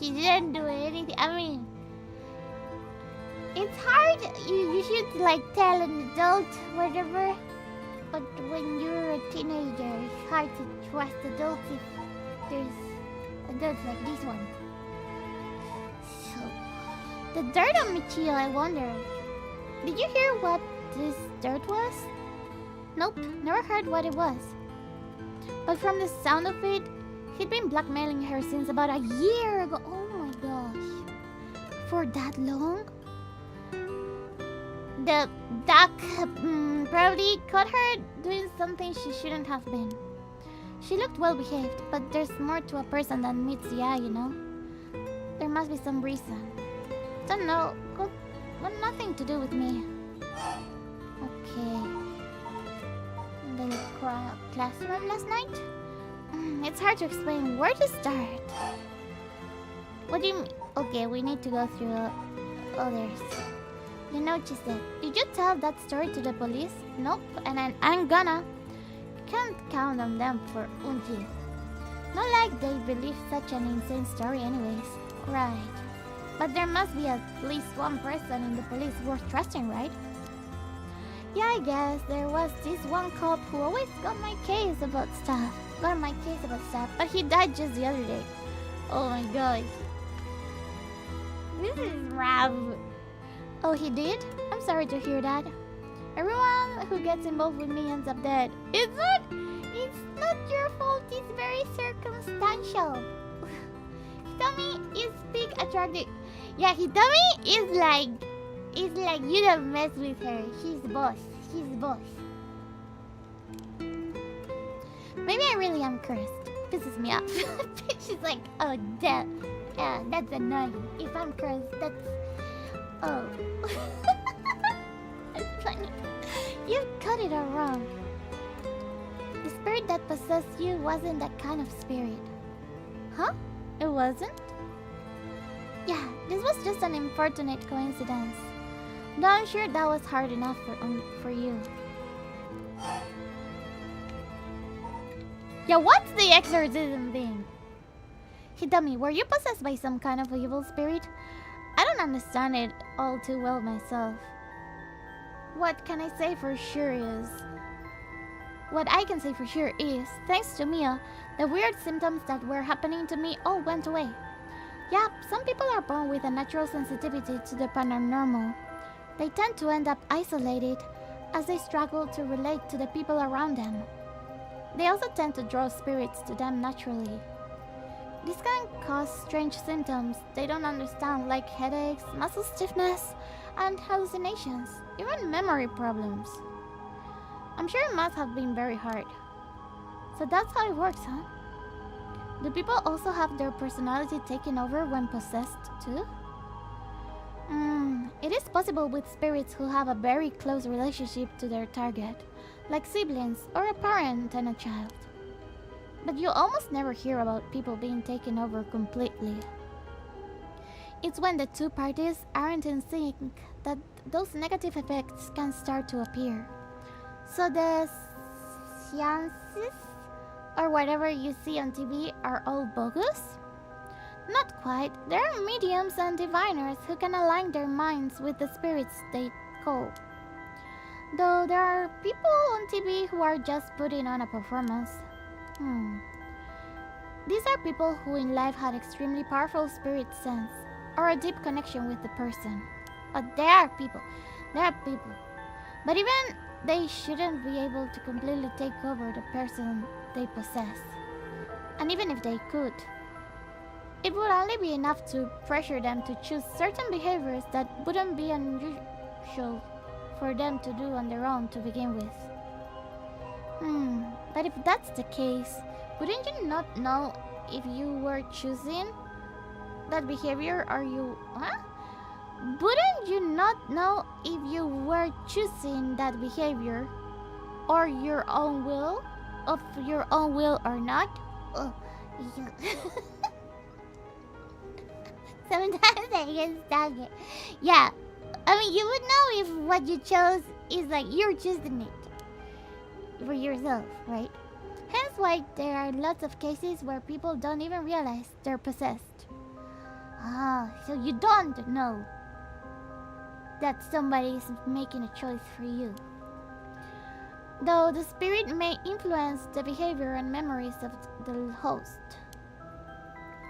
she didn't do anything. I mean, it's hard. You should like tell an adult, whatever. But when you're a teenager, it's hard to trust adults if there's adults like this one. So, the dirt on Michio, I wonder. Did you hear what this dirt was? Nope, never heard what it was. But from the sound of it, he'd been blackmailing her since about a year ago. Oh my gosh. For that long? The duck probably caught her doing something she shouldn't have been. She looked well behaved, but there's more to a person than meets the eye, you know? There must be some reason. Don't know. Got nothing to do with me. Okay. The classroom last night? It's hard to explain where to start. What do you mean? Okay, we need to go through others. You know, she said, did you tell that story to the police? Nope, and I'm gonna. Can't count on them for Unji. Not like they believe such an insane story anyways. Right. But there must be at least one person in the police worth trusting, right? Yeah, I guess there was this one cop who always got my case about stuff. But he died just the other day. Oh my gosh. This is rough. Oh, he did? I'm sorry to hear that. Everyone who gets involved with me ends up dead. It's not your fault. It's very circumstantial. Hitomi is big, attractive. Yeah, Hitomi is like you don't mess with her. She's boss. Maybe I really am cursed. Pisses me off. She's like, oh, damn. Yeah, that's annoying. If I'm cursed, that's... Oh. That's funny. You got it all wrong. The spirit that possessed you wasn't that kind of spirit. Huh? It wasn't? Yeah, this was just an unfortunate coincidence. Though I'm sure that was hard enough for you. Yeah, what's the exorcism thing? Hitomi, were you possessed by some kind of evil spirit? I don't understand it all too well myself. What can I say for sure is... What I can say for sure is, thanks to Mia, the weird symptoms that were happening to me all went away. Yeah, some people are born with a natural sensitivity to the paranormal. They tend to end up isolated as they struggle to relate to the people around them. They also tend to draw spirits to them naturally. This can cause strange symptoms they don't understand, like headaches, muscle stiffness, and hallucinations, even memory problems. I'm sure it must have been very hard. So that's how it works, huh? Do people also have their personality taken over when possessed too? It is possible with spirits who have a very close relationship to their target, like siblings or a parent and a child. But you almost never hear about people being taken over completely. It's when the two parties aren't in sync that those negative effects can start to appear. So the seances or whatever you see on TV are all bogus? Not quite. There are mediums and diviners who can align their minds with the spirits they call. Though there are people on TV who are just putting on a performance. These are people who in life had extremely powerful spirit sense or a deep connection with the person. But there are people. There are people. But even they shouldn't be able to completely take over the person they possess. And even if they could, it would only be enough to pressure them to choose certain behaviors that wouldn't be unusual for them to do on their own to begin with. But if that's the case, wouldn't you not know if you were choosing that behavior or you... Wouldn't you not know if you were choosing that behavior or your own will? Of your own will or not? Sometimes I get stuck. Yeah, I mean, you would know if what you chose is like you're choosing it for yourself, right? Hence why there are lots of cases where people don't even realize they're possessed. So you don't know that somebody is making a choice for you. Though the spirit may influence the behavior and memories of the host.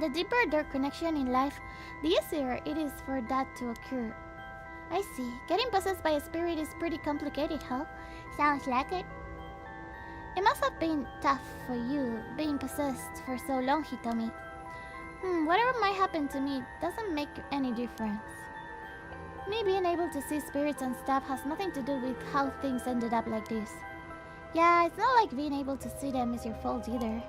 The deeper their connection in life, the easier it is for that to occur. I see. Getting possessed by a spirit is pretty complicated, huh? Sounds like it. It must have been tough for you, being possessed for so long, Hitomi. Whatever might happen to me doesn't make any difference. Me being able to see spirits and stuff has nothing to do with how things ended up like this. Yeah, it's not like being able to see them is your fault either.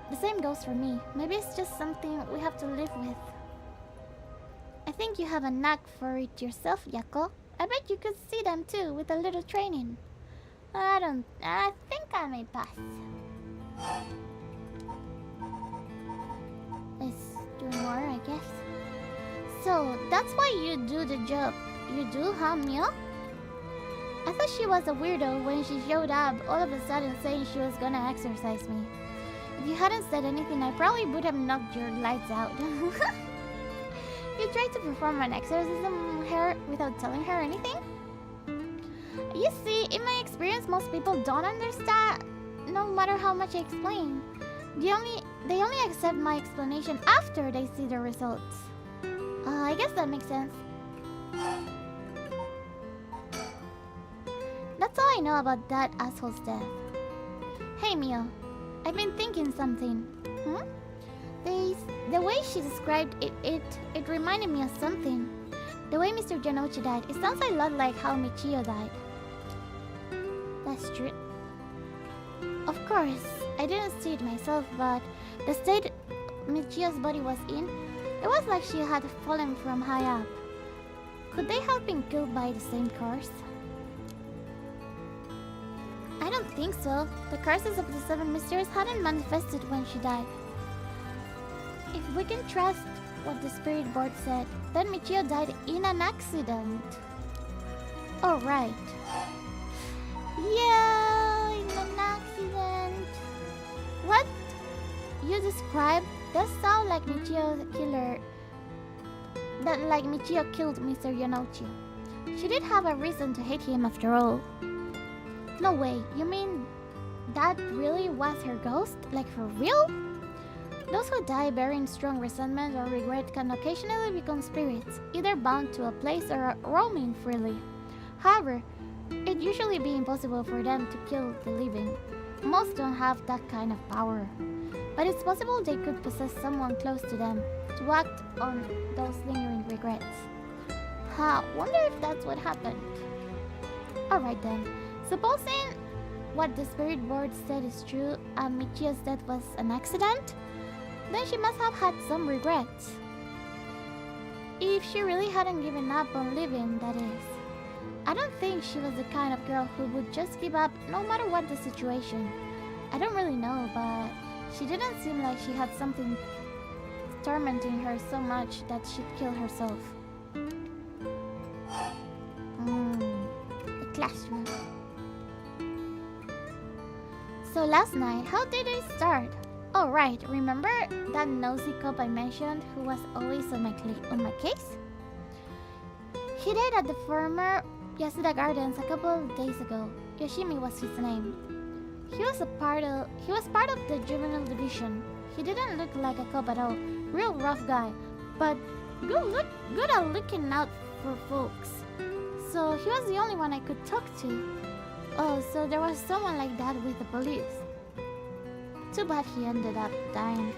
The same goes for me. Maybe it's just something we have to live with. I think you have a knack for it yourself, Yako. I bet you could see them too with a little training. I think I may pass. Let's do more, I guess. So, that's why you do the job. You do, huh, Mio? I thought she was a weirdo when she showed up all of a sudden saying she was gonna exorcise me. If you hadn't said anything, I probably would have knocked your lights out. You tried to perform an exorcism on her without telling her anything? You see, in my experience, most people don't understand, no matter how much I explain. They only accept my explanation after they see the results. I guess that makes sense. That's all I know about that asshole's death. Hey, Mio. I've been thinking something. The way she described it reminded me of something. The way Mr. Janouchi died, it sounds a lot like how Michio died. That's true. Of course, I didn't see it myself, but the state Michio's body was in, it was like she had fallen from high up. Could they have been killed by the same curse? I don't think so. The curses of the Seven Mysteries hadn't manifested when she died. If we can trust what the spirit board said, then Michio died in an accident. Oh, right. Yeah, in an accident. What you described does sound like Michio killed Mr. Yanouchi. She did have a reason to hate him after all. No way, you mean that really was her ghost? Like for real? Those who die bearing strong resentment or regret can occasionally become spirits, either bound to a place or roaming freely. However, it'd usually be impossible for them to kill the living. Most don't have that kind of power. But it's possible they could possess someone close to them to act on those lingering regrets. Wonder if that's what happened. Alright then. Supposing what the spirit board said is true and Michio's death was an accident, then she must have had some regrets. If she really hadn't given up on living, that is. I don't think she was the kind of girl who would just give up no matter what the situation. I don't really know, but she didn't seem like she had something tormenting her so much that she'd kill herself. The classroom. So last night, how did it start? Oh right, remember that nosy cop I mentioned who was always on my case? He died at the former Yasuda Gardens a couple of days ago. Yoshimi was his name. He was part of the juvenile division. He didn't look like a cop at all. Real rough guy, but good at looking out for folks. So he was the only one I could talk to. Oh, so there was someone like that with the police. Too bad he ended up dying.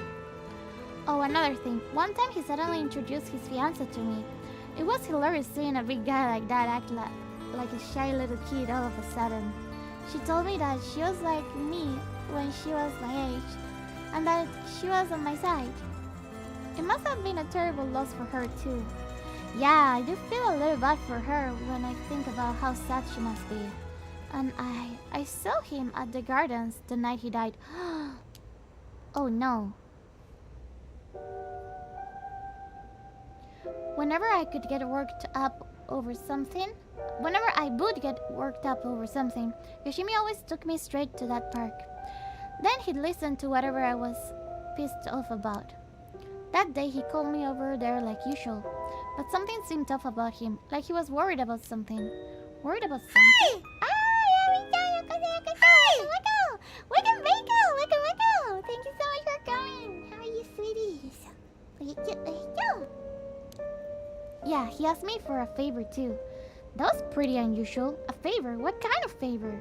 Oh, another thing. One time he suddenly introduced his fiancée to me. It was hilarious seeing a big guy like that act like a shy little kid all of a sudden. She told me that she was like me when she was my age, and that she was on my side. It must have been a terrible loss for her too. Yeah, I do feel a little bad for her when I think about how sad she must be. And I saw him at the gardens the night he died. Oh no. Whenever I would get worked up over something, Yoshimi always took me straight to that park. Then he'd listen to whatever I was pissed off about. That day he called me over there like usual, but something seemed off about him, like he was worried about something. Worried about something? Welcome, Reiko! Thank you so much for coming. How are you, sweeties? Yeah, he asked me for a favor too. That was pretty unusual. A favor? What kind of favor?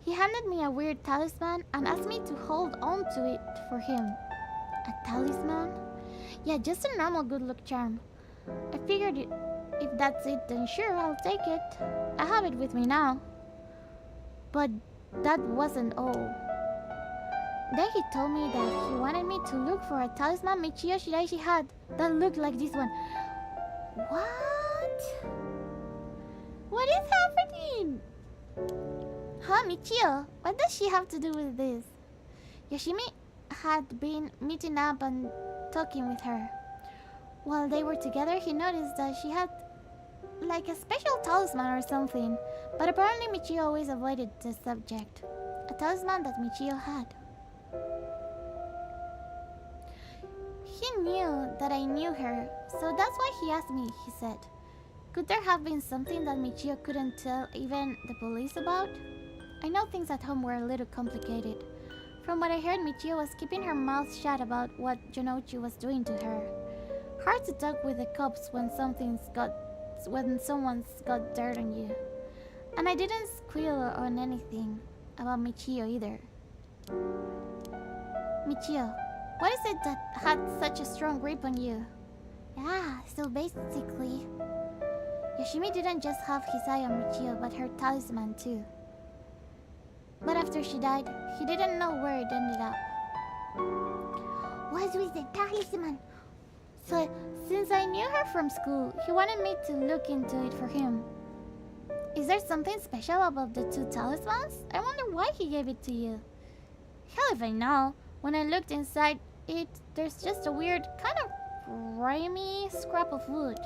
He handed me a weird talisman and asked me to hold on to it for him. A talisman? Yeah, just a normal good luck charm. I figured if that's it, then sure, I'll take it. I have it with me now. But that wasn't all. Then he told me that he wanted me to look for a talisman Michiyo Shiraishi had that looked like this one. What? What is happening? Huh, Michiyo? What does she have to do with this? Yoshimi had been meeting up and talking with her. While they were together, he noticed that she had like a special talisman or something, but apparently Michiyo always avoided the subject. A talisman that Michiyo had. He knew that I knew her, so that's why he asked me, he said. Could there have been something that Michiyo couldn't tell even the police about? I know things at home were a little complicated. From what I heard, Michiyo was keeping her mouth shut about what Jonouchi was doing to her. Hard to talk with the cops when someone's got dirt on you. And I didn't squeal on anything about Michiyo either. Michiyo, what is it that had such a strong grip on you? Yeah, so basically... Yoshimi didn't just have his eye on Michiyo, but her talisman too. But after she died, he didn't know where it ended up. Was with the talisman? So, since I knew her from school, he wanted me to look into it for him. Is there something special about the two talismans? I wonder why he gave it to you. Hell if I know. When I looked inside it, there's just a weird, kind of grimy scrap of wood.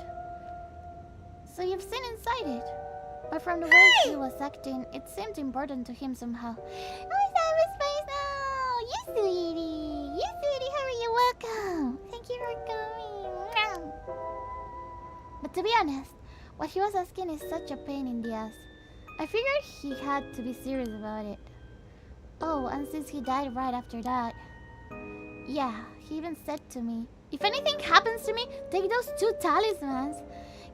So you've seen inside it. But from the way he was acting, it seemed important to him somehow. Oh, cyberspace now! You sweetie! How are you? Welcome! Thank you for coming! But to be honest, what he was asking is such a pain in the ass. I figured he had to be serious about it. Oh, and since he died right after that... Yeah, he even said to me, if anything happens to me, take those two talismans.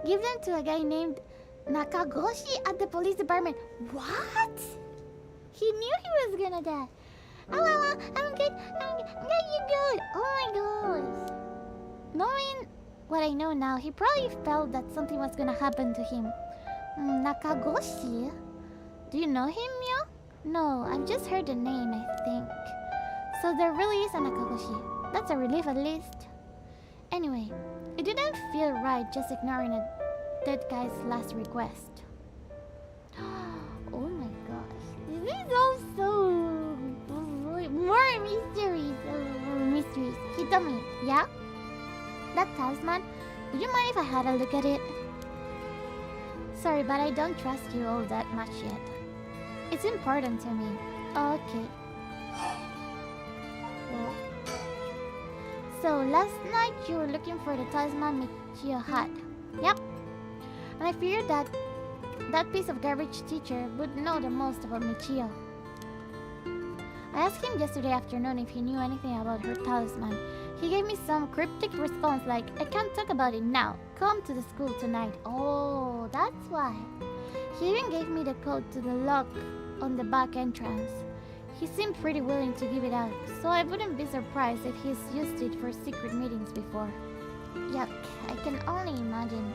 Give them to a guy named Nakagoshi at the police department. What? He knew he was gonna die. Oh, I'm good. You're good. Oh my gosh. Knowing what I know now, he probably felt that something was gonna happen to him. Nakagoshi? Do you know him, Mio? No, I've just heard the name, I think. So there really is a Nakagoshi. That's a relief at least. Anyway, it didn't feel right just ignoring a dead guy's last request. Oh my gosh. This is all so Hitomi, yeah? That talisman? Would you mind if I had a look at it? Sorry, but I don't trust you all that much yet. It's important to me. Okay. Well. So, last night you were looking for the talisman Michio had. Yep. And I figured that piece of garbage teacher would know the most about Michio. I asked him yesterday afternoon if he knew anything about her talisman. He gave me some cryptic response like, I can't talk about it now. Come to the school tonight. Oh, that's why. He even gave me the code to the lock on the back entrance. He seemed pretty willing to give it out, so I wouldn't be surprised if he's used it for secret meetings before. Yuck, I can only imagine.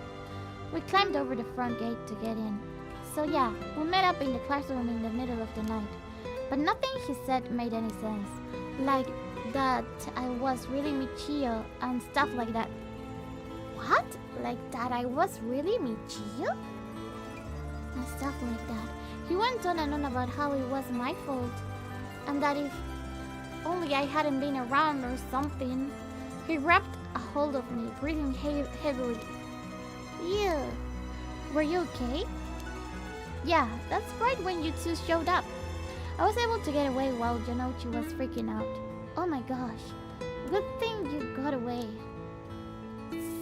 We climbed over the front gate to get in. So yeah, we met up in the classroom in the middle of the night. But nothing he said made any sense. Like that I was really Michio and stuff like that. What? Like that I was really Michio? And stuff like that. He went on and on about how it was my fault. And that if only I hadn't been around or something. He grabbed a hold of me, breathing heavily. Ew. Were you okay? Yeah, that's right when you two showed up. I was able to get away while Janouchi was freaking out. Oh my gosh. Good thing you got away.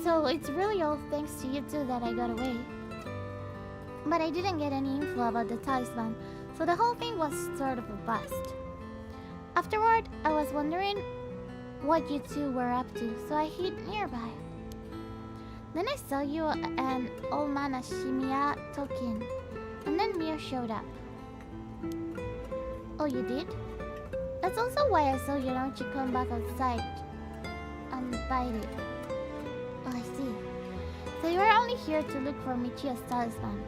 So it's really all thanks to you two that I got away. But I didn't get any info about the talisman, so the whole thing was sort of a bust. Afterward, I was wondering what you two were up to, so I hid nearby. Then I saw you and old man Ashimiya talking, and then Mio showed up. Oh, you did? That's also why I saw Janouchi come back outside and bite it. Oh, I see. So you were only here to look for Michio's talisman.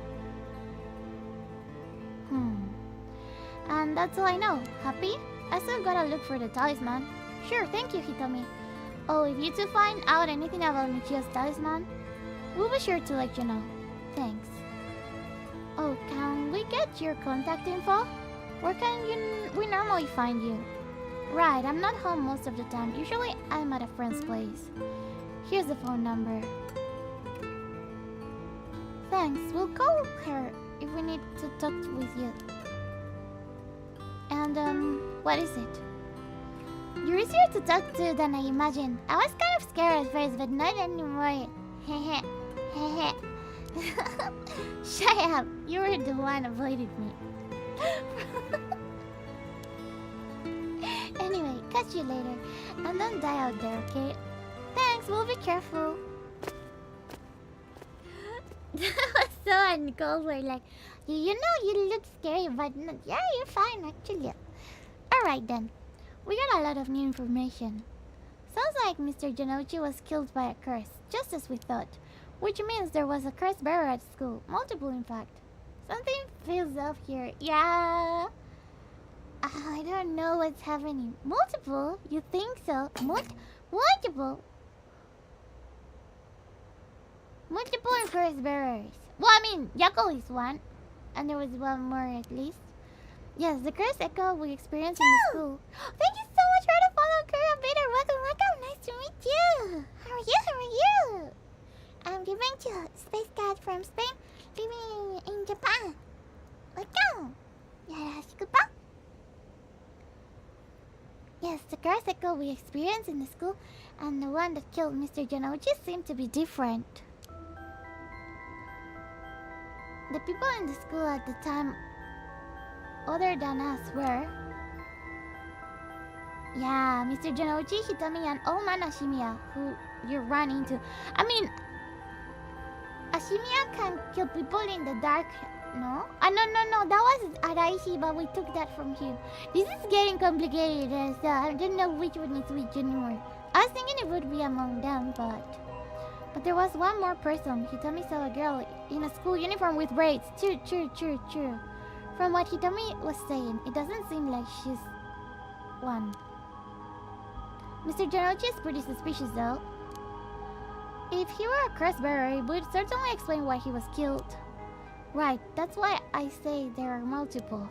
And that's all I know. Happy? I still gotta look for the talisman. Sure, thank you, Hitomi. Oh, if you two find out anything about Michio's talisman, we'll be sure to let you know. Thanks. Oh, can we get your contact info? Where can we normally find you? Right, I'm not home most of the time. Usually I'm at a friend's place. Here's the phone number. Thanks, we'll call her if we need to talk with you. And, what is it? You're easier to talk to than I imagined. I was kind of scared at first, but not anymore. Hehe. Hehe. Shut up. You were the one who avoided me. Anyway, catch you later. And don't die out there, okay? Thanks, we'll be careful. That was so uncalled for. Like, you know you look scary, but no, yeah, you're fine actually. Alright then. We got a lot of new information. Sounds like Mr. Janouchi was killed by a curse, just as we thought. Which means there was a curse bearer at school. Multiple, in fact. Something feels off here. Yeah. I don't know what's happening. Multiple? You think so? Multiple? Multiple curse bearers. Well, I mean, Yako is one. And there was one more at least. Yes, the curse echo we experienced in the school. Thank you so much for the follow, Kura Peter. Welcome. Nice to meet you. How are you? I'm Dimension, space cat from Spain, living in Japan. Welcome. Yoroshiku-pa. Yes, the curse echo we experienced in the school and the one that killed Mr. Janouchi seem to be different. The people in the school at the time, other than us, were... Yeah, Mr. Janouchi, Hitomi, and old man Ashimiya, who you ran into. I mean, Ashimiya can kill people in the dark, no? No, that was Araishi, but we took that from him. This is getting complicated, so I don't know which one is which anymore. I was thinking it would be among them, but there was one more person. Hitomi saw a girl in a school uniform with braids. True. From what Hitomi was saying, it doesn't seem like she's one. Mr. Janouchi is pretty suspicious though. If he were a curse bearer, it would certainly explain why he was killed. Right, that's why I say there are multiple.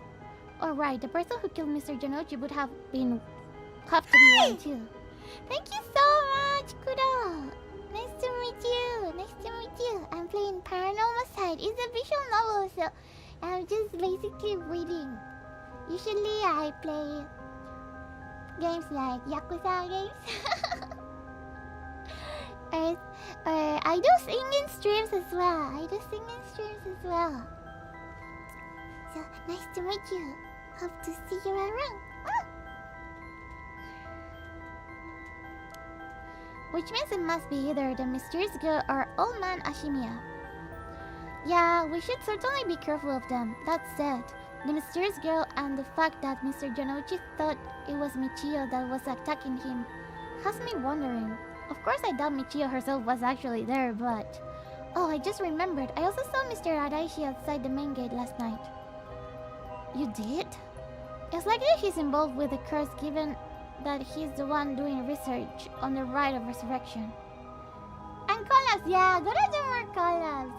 Alright, the person who killed Mr. Janouchi would have to be one too. Thank you so much, Kuro. Nice to meet you. Nice to meet you. I'm playing Paranormal Side. It's a visual novel, so I'm just basically reading. Usually I play games like Yakuza games. or I do singing streams as well. So nice to meet you. Hope to see you around. Which means it must be either the mysterious girl or old man Ashimiya. Yeah, we should certainly be careful of them. That said, the mysterious girl and the fact that Mr. Jonouchi thought it was Michio that was attacking him has me wondering. Of course I doubt Michio herself was actually there, but... Oh, I just remembered. I also saw Mr. Araishi outside the main gate last night. You did? It's likely he's involved with the curse given that he's the one doing research on the rite of resurrection. And collabs, yeah, gotta do more collabs.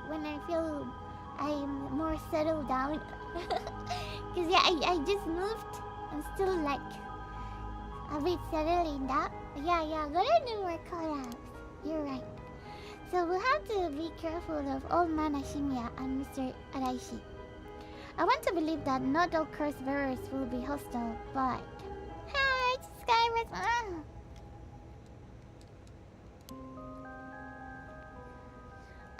When I feel I'm more settled down. Cause yeah, I just moved. I'm still like a bit settling down. Yeah, gotta do more collabs. You're right. So we'll have to be careful of old man Ashimiya and Mr. Araishi. I want to believe that not all curse bearers will be hostile, but... Hi, Skyrus!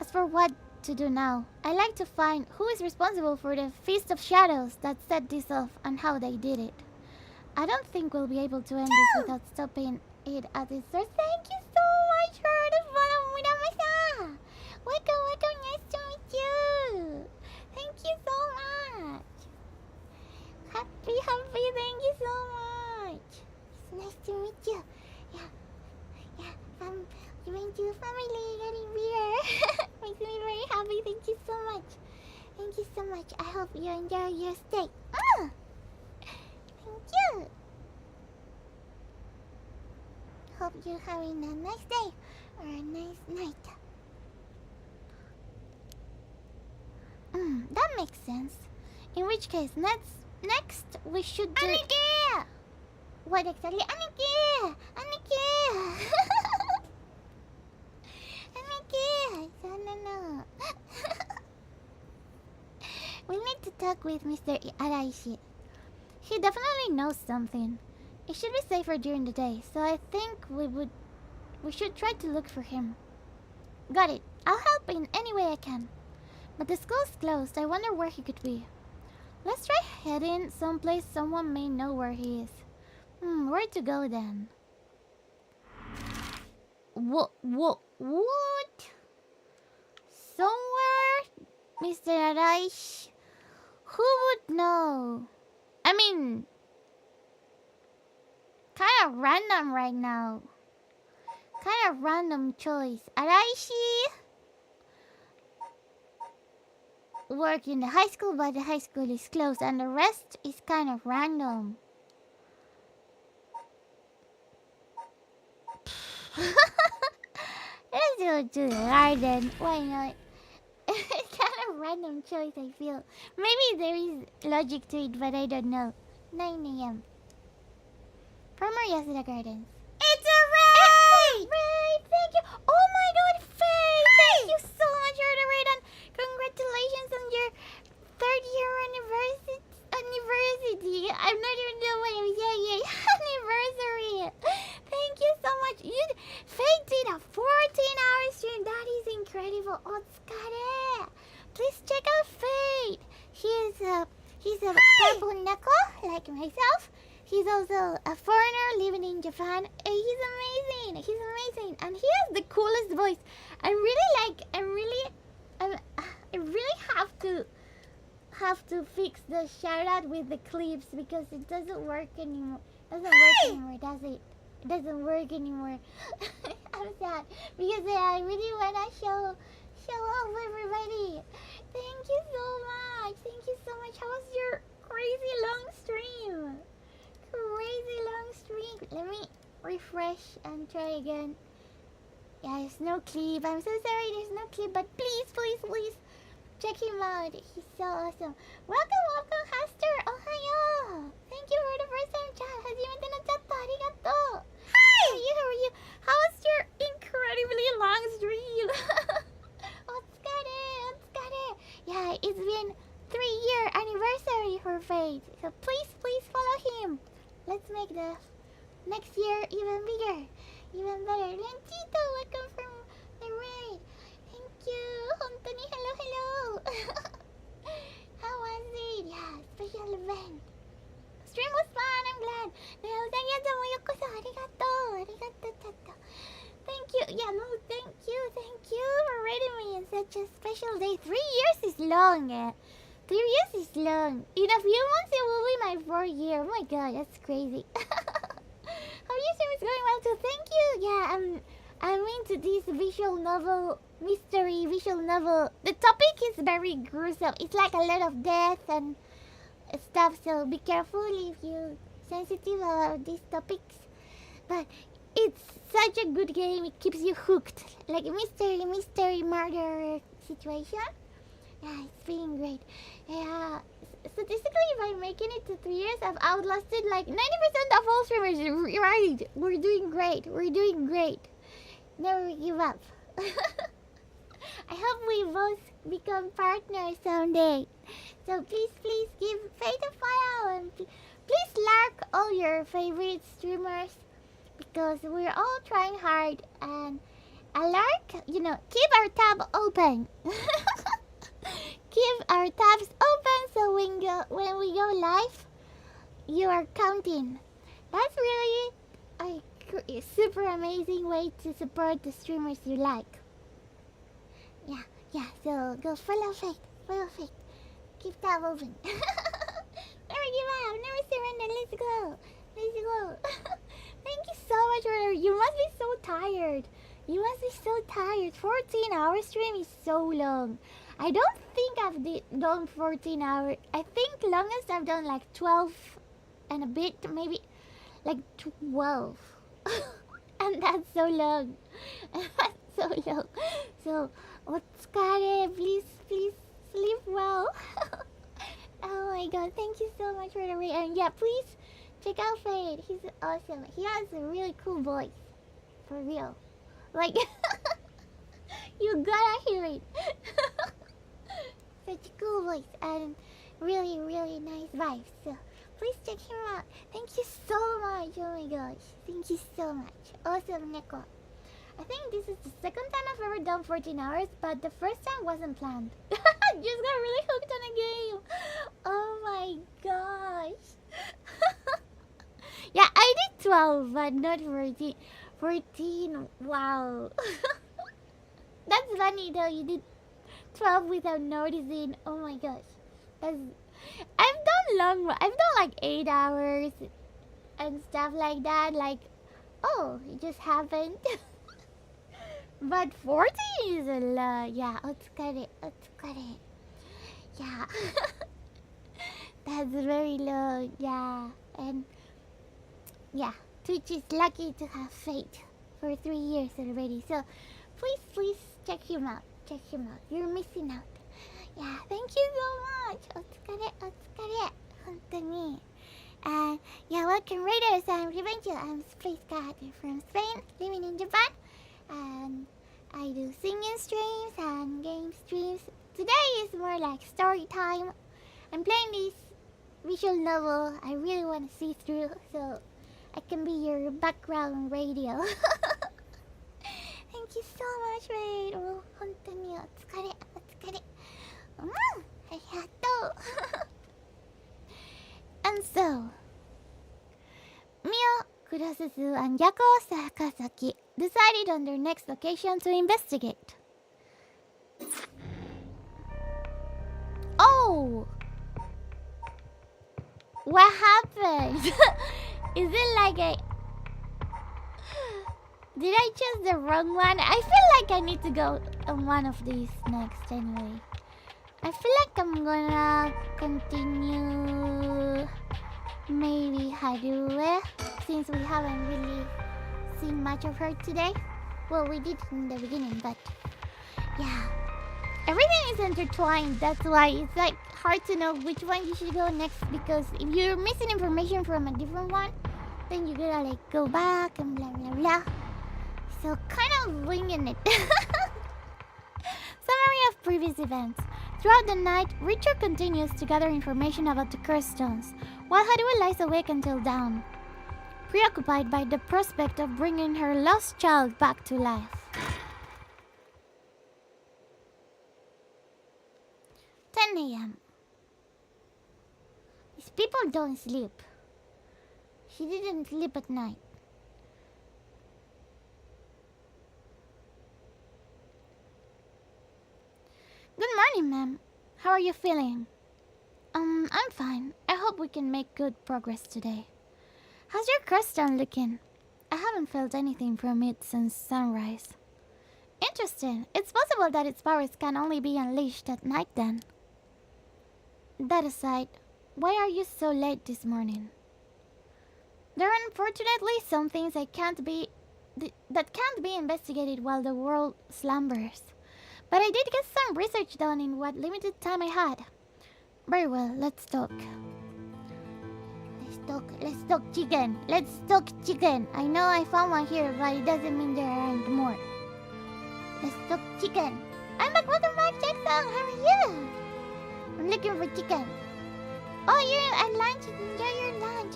As for what to do now, I'd like to find who is responsible for the Feast of Shadows that set this off and how they did it. I don't think we'll be able to end this without stopping it at its source. Thank you so much for the follow, Muramasa! Welcome, nice to meet you! Thank you so much! Happy, thank you so much! It's nice to meet you. Yeah, you went to family getting beer. Makes me very happy, thank you so much. Thank you so much. I hope you enjoy your stay. Thank you. Hope you're having a nice day or a nice night. That makes sense. In which case, next we should do... Aniki! What exactly? Aniki! Aniki! No. We need to talk with Mr. Araishi. He definitely knows something. It should be safer during the day, so I think we should try to look for him. Got it. I'll help in any way I can. But the school's closed. I wonder where he could be. Let's try heading someplace someone may know where he is. Where to go then? What? Somewhere? Mr. Araishi? Who would know? I mean... Kinda random right now. Kinda random choice. Araishi... work in the high school, but the high school is closed, and the rest is kind of random. Let's go to the garden. Why not? It's kind of random choice, I feel. Maybe there is logic to it, but I don't know. 9 a.m. Farmer Yasuda Gardens. It's a raid! Thank you. Oh my god, Faye! Thank you so much for the raid, and congratulations on your 3rd year anniversary. I'm not even know what I'm saying. Anniversary. Thank you so much. Faye did a 14-hour stream. That is incredible. Otsukare. Please check out Faye. He's a purple knuckle like myself. He's also a foreigner living in Japan. He's amazing. And he has the coolest voice. I really have to fix the shout out with the clips because it doesn't work anymore. Does it? It doesn't work anymore. I'm sad because I really wanna show off everybody. Thank you so much. How was your crazy long stream? Let me refresh and try again. Yeah, there's no clip. I'm so sorry there's no clip, but please check him out. He's so awesome. Welcome, Haster. Ohayo. Thank you for the first time chat. 初めてのチャットあり arigato. Hi! How are you? How was your incredibly long stream? Otsukare. Yeah, it's been 3-year anniversary for Fate. So please follow him. Let's make the next year even bigger. Even better. Ranchito, welcome from the raid. Thank you. Hontoni, hello. How was it? Yeah, special event. Stream was fun, I'm glad. Thank you. Yeah, no, thank you for rating me in such a special day. 3 years is long, 3 years is long. In a few months it will be my 4th year. Oh my god, that's crazy. How your stream is going well too. Thank you. Yeah, I'm into this visual novel, mystery visual novel. The topic is very gruesome. It's like a lot of death and stuff, so be careful if you're sensitive about these topics. But it's such a good game. It keeps you hooked, like a mystery murder situation. Yeah, it's feeling great. Yeah, statistically, if I'm making it to 3 years, I've outlasted like 90% of all streamers. Right, we're doing great. Never give up. I hope we both become partners someday. So please give Fate a follow and please like all your favorite streamers because we're all trying hard and a like, keep our tab open. Keep our tabs open so when we go live, you are counting. That's really a super amazing way to support the streamers you like. Yeah, so go follow Fate. Keep tab open. Never give up, never surrender, let's go. Thank you so much for you must be so tired. 14-hour stream is so long. I don't think I've done 14 hours. I think longest I've done like 12 and a bit, maybe like 12. And that's so long. So, Otsukare, please sleep well. Oh my god, thank you so much for the raid. And yeah, please check out Fade. He's awesome. He has a really cool voice. For real. Like, you gotta hear it. Such a cool voice and really nice vibes. So please check him out. Thank you so much. Oh my gosh. Thank you so much. Awesome, Neko. I think this is the second time I've ever done 14 hours, but the first time wasn't planned. Just got really hooked on a game. Oh my gosh. Yeah, I did 12, but not 14. 14, wow. That's funny though, you did 12 without noticing. Oh my gosh. I've done like 8 hours and stuff like that. Like, oh, it just happened. But 40 is a lot. Yeah, otsukare. Yeah. That's very long. Yeah. And yeah, Twitch is lucky to have Fate for 3 years already. So please check him out. You're missing out. Yeah, thank you so much. Otsukare. Hontoni. And yeah, welcome Raiders. I'm Revengio. I'm Space Cat from Spain, living in Japan. And I do singing streams and game streams. Today is more like story time. I'm playing this visual novel I really want to see through, so I can be your background radio. Thank you so much, Raid. Oh, hontoni otsukare. Arigatou. And so, Mio, Kurosuzu, and Yako Sakazaki decided on their next location to investigate. Oh! What happened? Is it like a... Did I choose the wrong one? I feel like I need to go on one of these next anyway. I feel like I'm gonna continue maybe Harue, since we haven't really seen much of her today. Well, we did in the beginning, but yeah. Everything is intertwined, that's why it's like hard to know which one you should go next, because if you're missing information from a different one, Then you gotta like go back and blah blah blah. So kind of winging it. Summary of previous events. Throughout the night, Richard continues to gather information about the cursed stones, while Hadua lies awake until dawn, preoccupied by the prospect of bringing her lost child back to life. 10 a.m. These people don't sleep. She didn't sleep at night. Good morning, ma'am. How are you feeling? I'm fine. I hope we can make good progress today. How's your creststone looking? I haven't felt anything from it since sunrise. Interesting. It's possible that its powers can only be unleashed at night then. That aside, why are you so late this morning? There are unfortunately some things that can't be investigated while the world slumbers. But I did get some research done in what limited time I had. Very well, let's talk. Let's talk chicken. Let's talk chicken. I know I found one here, but it doesn't mean there aren't more. Let's talk chicken. I'm back with Mark Jackson. How are you? I'm looking for chicken. Oh, you're at lunch. Enjoy your lunch.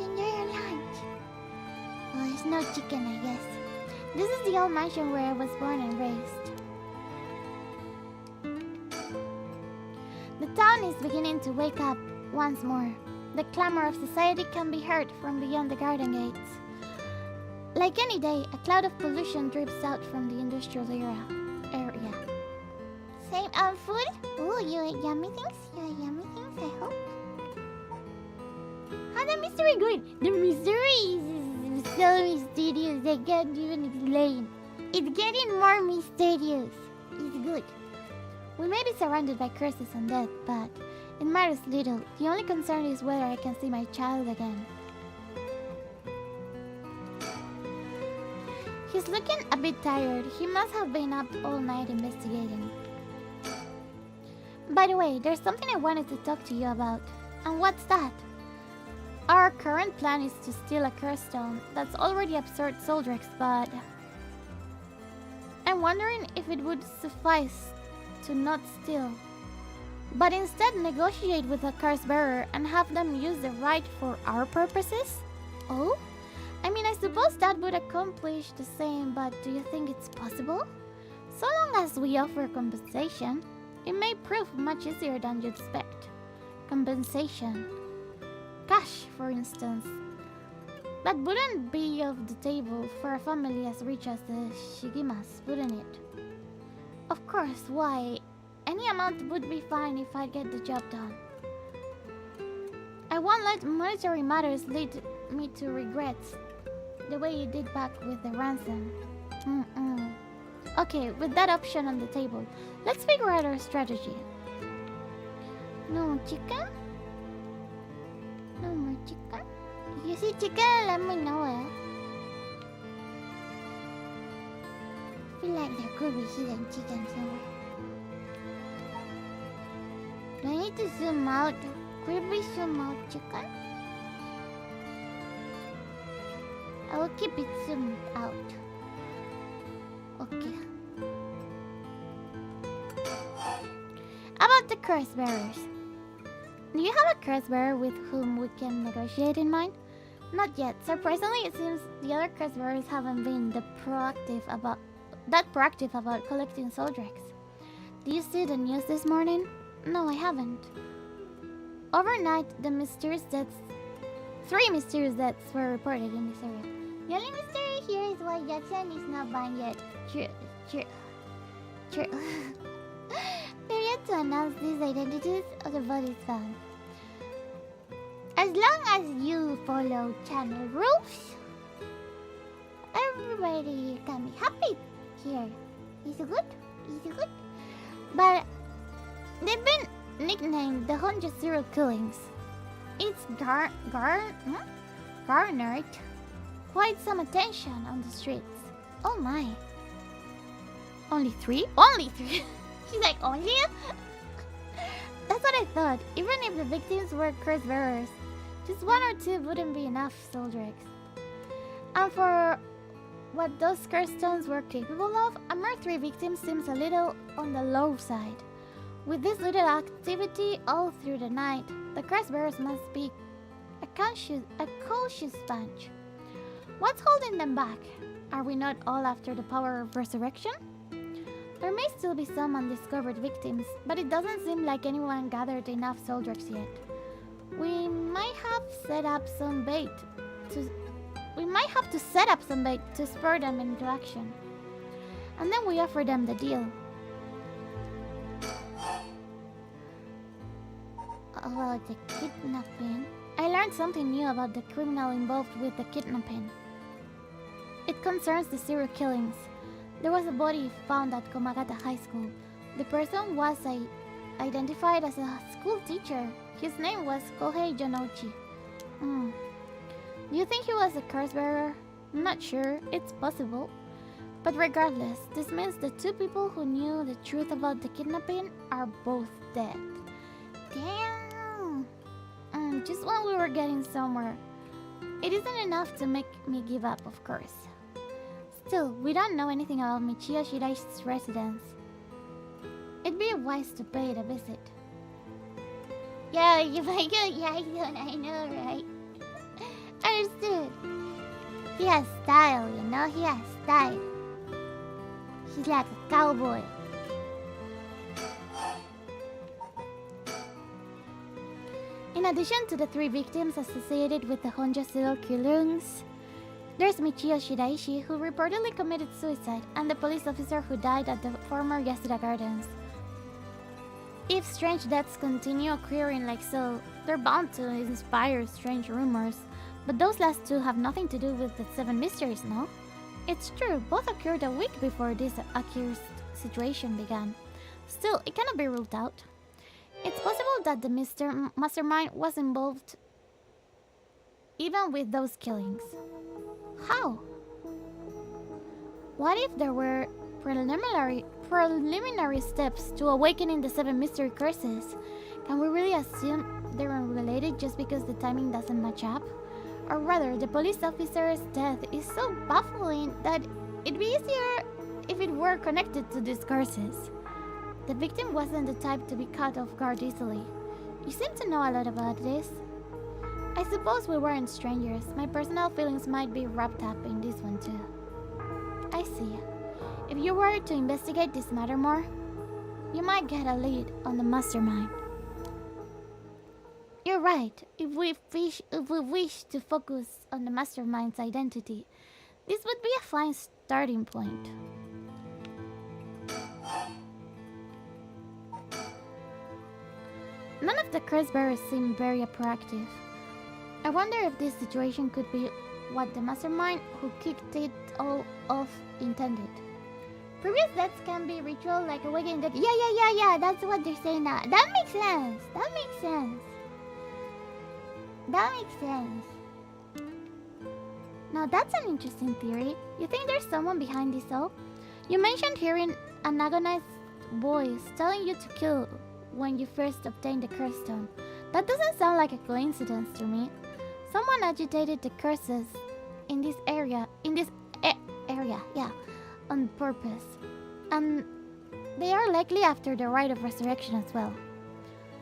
Oh, there's no chicken, I guess. This is the old mansion where I was born and raised. The town is beginning to wake up once more. The clamor of society can be heard from beyond the garden gates. Like any day, a cloud of pollution drips out from the industrial area. Same food? Oh, you ate yummy things? I hope. How's the mystery going? The mystery is so mysterious, I can't even explain. It's getting more mysterious. It's good. We may be surrounded by curses and death, but it matters little. The only concern is whether I can see my child again. He's looking a bit tired. He must have been up all night investigating. By the way, there's something I wanted to talk to you about. And what's that? Our current plan is to steal a curse stone that's already absorbed Soldrex, but I'm wondering if it would suffice to not steal, but instead negotiate with the curse bearer and have them use the right for our purposes? Oh? I mean, I suppose that would accomplish the same, but do you think it's possible? So long as we offer compensation, it may prove much easier than you'd expect. Compensation. Cash, for instance. That wouldn't be off the table for a family as rich as the Shigimas, wouldn't it? Of course, why? Any amount would be fine if I get the job done. I won't let monetary matters lead me to regrets, the way you did back with the ransom. Okay, with that option on the table, let's figure out our strategy. No chicken? No more chicken? If you see chicken, let me know it. I feel like there could be hidden chicken somewhere. Do I need to zoom out? Could we zoom out chicken? I will keep it zoomed out. Okay. About the curse bearers. Do you have a curse bearer with whom we can negotiate in mind? Not yet. Surprisingly, it seems the other curse bearers haven't been that proactive about collecting Soldrex. Did you see the news this morning? No, I haven't. Overnight, three mysterious deaths were reported in this area. The only mystery here is why Jackson is not banned yet. True. They're yet to announce these identities of the bodies found. As long as you follow channel rules, everybody can be happy here. Is it good? But they've been nicknamed the 100 serial killings. It's garnered quite some attention on the streets. Oh my. Only three? She's like, only? That's what I thought. Even if the victims were curse bearers, just one or two wouldn't be enough Soldrex. And for what those curse stones were capable of, a mere 3 victims seems a little on the low side. With this little activity all through the night, the curse bearers must be a cautious bunch. What's holding them back? Are we not all after the power of resurrection? There may still be some undiscovered victims, but it doesn't seem like anyone gathered enough soldiers yet. We might have to set up some bait to spur them into action. And then we offer them the deal. About the kidnapping. I learned something new about the criminal involved with the kidnapping. It concerns the serial killings. There was a body found at Komagata High School. The person was identified as a school teacher. His name was Kohei Jonouchi. Do you think he was a curse bearer? I'm not sure. It's possible. But regardless, this means the 2 people who knew the truth about the kidnapping are both dead. Damn! Just when we were getting somewhere. It isn't enough to make me give up, of course. Still, we don't know anything about Michio Shiraishi's residence. It'd be wise to pay it a visit. Yeah, if I go, I know, right? Understood. He has style, you know? He has style. He's like a cowboy. In addition to the 3 victims associated with the Honjo serial killings, there's Michio Shiraishi, who reportedly committed suicide, and the police officer who died at the former Yasuda Gardens. If strange deaths continue occurring like so, they're bound to inspire strange rumors. But those last 2 have nothing to do with the 7 mysteries, no? It's true, both occurred a week before this accused situation began. Still, it cannot be ruled out. It's possible that the mastermind was involved even with those killings. How? What if there were preliminary steps to awakening the 7 mystery curses? Can we really assume they're unrelated just because the timing doesn't match up? Or rather, the police officer's death is so baffling that it'd be easier if it were connected to these curses. The victim wasn't the type to be caught off guard easily. You seem to know a lot about this. I suppose we weren't strangers. My personal feelings might be wrapped up in this one too. I see. If you were to investigate this matter more, you might get a lead on the mastermind. You're right. If we wish to focus on the mastermind's identity, this would be a fine starting point. None of the curse bearers seem very proactive. I wonder if this situation could be what the mastermind who kicked it all off intended. Previous deaths can be ritual like awakening dead. Yeah, that's what they're saying now. That makes sense. Now that's an interesting theory. You think there's someone behind this all? You mentioned hearing an agonized voice telling you to kill when you first obtained the curse stone. That doesn't sound like a coincidence to me. Someone agitated the curses in this area, on purpose. And they are likely after the rite of resurrection as well.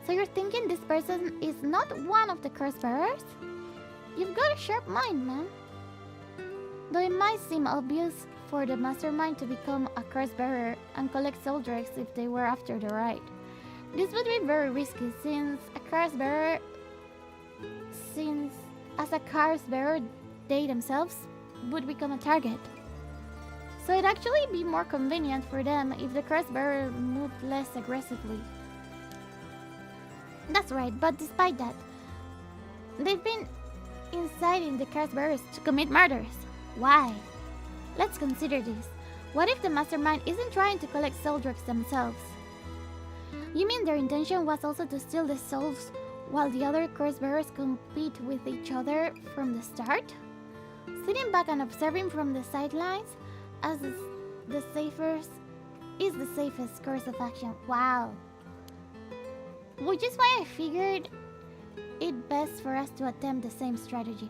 So you're thinking this person is not one of the curse bearers? You've got a sharp mind, man. Though it might seem obvious for the mastermind to become a curse bearer and collect soul dregs if they were after the rite. This would be very risky since as a curse bearer, they themselves would become a target. So it'd actually be more convenient for them if the curse bearer moved less aggressively. That's right, but despite that, they've been inciting the curse bearers to commit murders. Why? Let's consider this. What if the mastermind isn't trying to collect soul dregs themselves? You mean their intention was also to steal the souls while the other curse bearers compete with each other from the start? Sitting back and observing from the sidelines as the safest course of action. Wow. Which is why I figured it best for us to attempt the same strategy.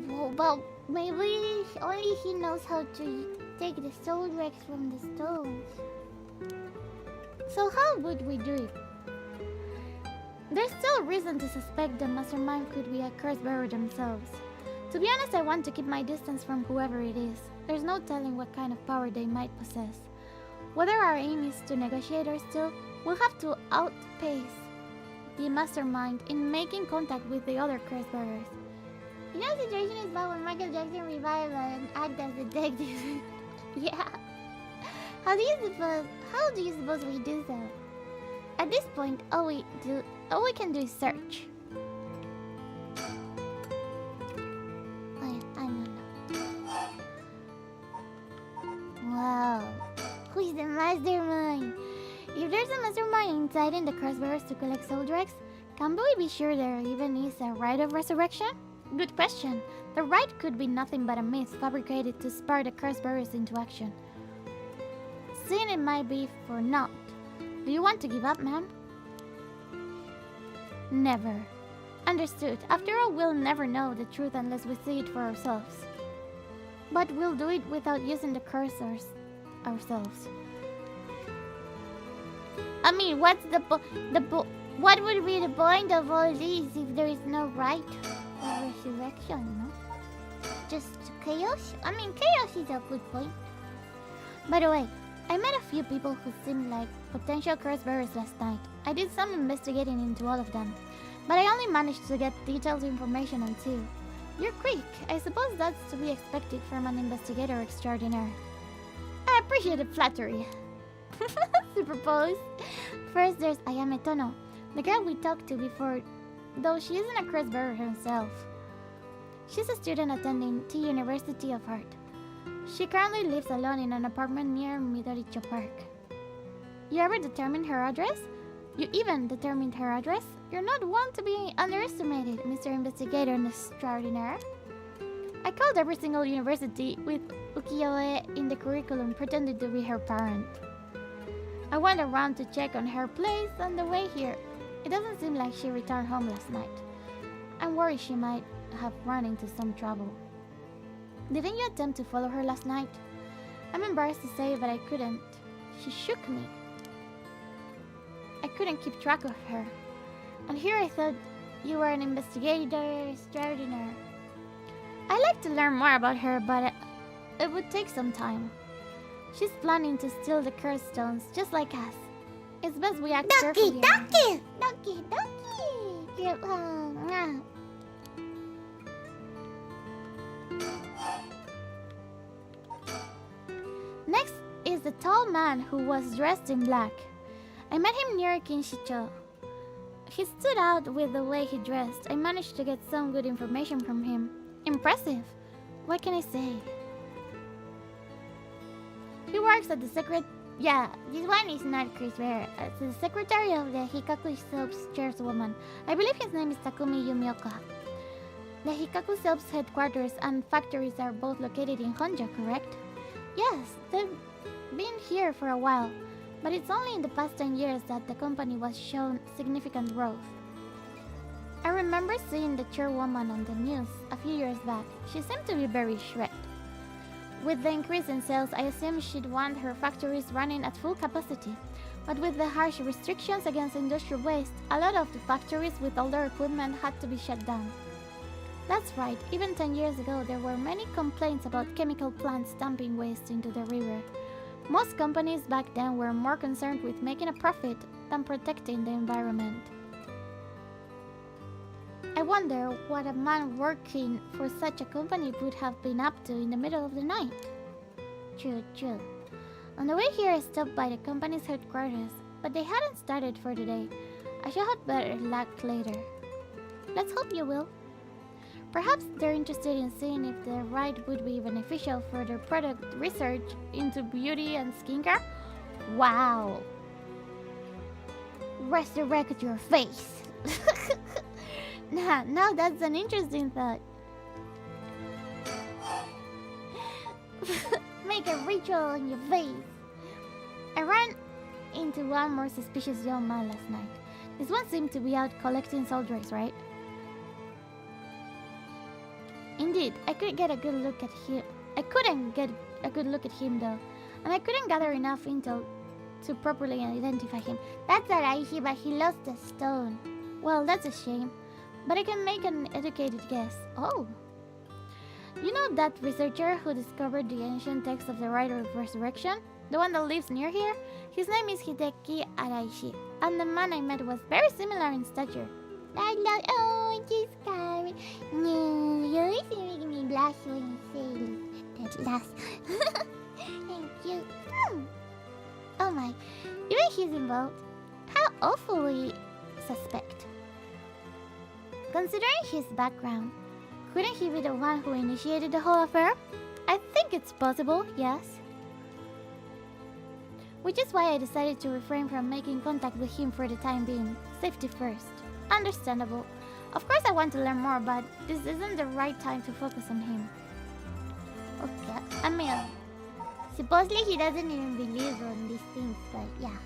Well, Maybe only he knows how to take the soul wrecks from the stones. So how would we do it? There's still reason to suspect the mastermind could be a curse bearer themselves. To be honest, I want to keep my distance from whoever it is. There's no telling what kind of power they might possess. Whether our aim is to negotiate or still, we'll have to outpace the mastermind in making contact with the other curse bearers. You know, the situation is bad when Michael Jackson revived and act as detective. Yeah. How do you suppose we do so? At this point, all we can do is search. I don't know. Wow. Who is the mastermind? If there's a mastermind inside in the crossbearers to collect soul dregs, can we be sure there even is a rite of resurrection? Good question. The rite could be nothing but a myth fabricated to spur the crossbearers into action. Seeing it might be for naught. Do you want to give up, ma'am? Never. Understood. After all, we'll never know the truth unless we see it for ourselves. But we'll do it without using the curse ourselves. I mean, what's what would be the point of all this if there is no right or resurrection, no? Just chaos? I mean, chaos is a good point. By the way, I met a few people who seemed like potential curse bearers last night. I did some investigating into all of them, but I only managed to get detailed information on 2. You're quick. I suppose that's to be expected from an investigator extraordinaire. I appreciate the flattery. Superpose. First, there's Ayame Tono, the girl we talked to before, though she isn't a curse bearer herself. She's a student attending T University of Art. She currently lives alone in an apartment near Midoricho Park. You ever determined her address? You even determined her address? You're not one to be underestimated, Mr. Investigator Extraordinaire. I called every single university with ukiyo-e in the curriculum pretending to be her parent. I went around to check on her place on the way here. It doesn't seem like she returned home last night. I'm worried she might have run into some trouble. Didn't you attempt to follow her last night? I'm embarrassed to say, but I couldn't. She shook me. I couldn't keep track of her. And here I thought you were an investigator extraordinaire. I'd like to learn more about her, but it would take some time. She's planning to steal the curse stones, just like us. It's best we act carefully. Doki! Next is the tall man who was dressed in black. I met him near Kinshicho. He stood out with the way he dressed. I managed to get some good information from him. Impressive. What can I say? He works at the Yeah, this one is not Chris Bear. As the secretary of the Hikaku Soaps chairwoman. I believe his name is Takumi Yumioka. The Hikaku Soaps headquarters and factories are both located in Honjo, correct? Yes, they've been here for a while, but it's only in the past 10 years that the company was shown significant growth. I remember seeing the chairwoman on the news a few years back. She seemed to be very shredded. With the increase in sales, I assumed she'd want her factories running at full capacity. But with the harsh restrictions against industrial waste, a lot of the factories with older equipment had to be shut down. That's right, even 10 years ago there were many complaints about chemical plants dumping waste into the river. Most companies back then were more concerned with making a profit than protecting the environment. I wonder what a man working for such a company would have been up to in the middle of the night. True. On the way here I stopped by the company's headquarters, but they hadn't started for the day. I should have better luck later. Let's hope you will. Perhaps they're interested in seeing if the ride would be beneficial for their product research into beauty and skincare. Wow! Resurrect your face! Now that's an interesting thought. Make a ritual on your face. I ran into one more suspicious young man last night. This one seemed to be out collecting soul dregs, right? In Indeed, I couldn't get a good look at him. I couldn't get a good look at him though, and I couldn't gather enough intel to properly identify him. That's Araishi, but he lost the stone. Well, that's a shame, but I can make an educated guess. Oh. You know that researcher who discovered the ancient text of the Rider of Resurrection? The one that lives near here? His name is Hideki Araishi, and the man I met was very similar in stature. Oh, she's scary. No, you always making me blush when you say that last. Thank you. Oh my, even he's involved. How awfully suspect. Considering his background, couldn't he be the one who initiated the whole affair? I think it's possible, yes. Which is why I decided to refrain from making contact with him for the time being. Safety first. Understandable. Of course I want to learn more, but this isn't the right time to focus on him. Okay, I mean, supposedly he doesn't even believe on these things, but yeah.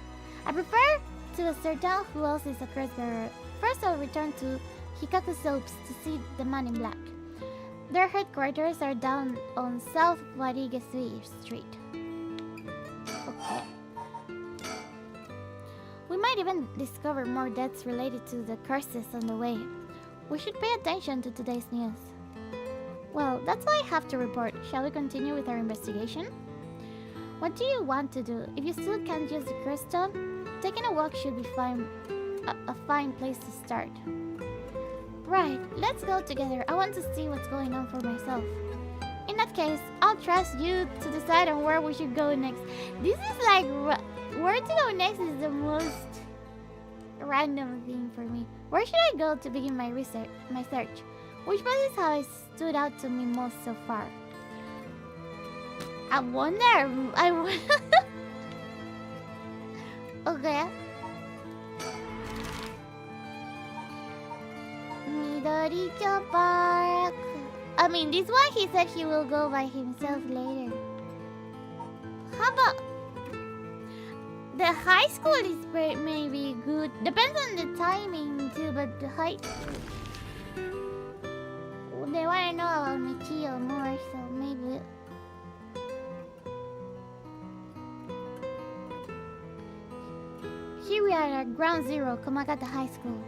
I prefer to ascertain who else is a curse bearer. First I'll return to Hikaku Soaps to see the man in black. Their headquarters are down on South Warigesui Street. Okay. We might even discover more deaths related to the curses on the way. We should pay attention to today's news. Well, that's all I have to report. Shall we continue with our investigation? What do you want to do? If you still can't use the curse stone, taking a walk should be a fine place to start. Right, let's go together. I want to see what's going on for myself. In that case, I'll trust you to decide on where we should go next. This is like, where to go next is the most random thing for me. Where should I go to begin my research, my search? Which places have stood out to me most so far? I wonder. Okay. Midoricho Park. I mean, this one he said he will go by himself later. How about the high school is maybe good. Depends on the timing too, but the high... They want to know about Michio more, so maybe... Here we are at Ground Zero, Komagata High School.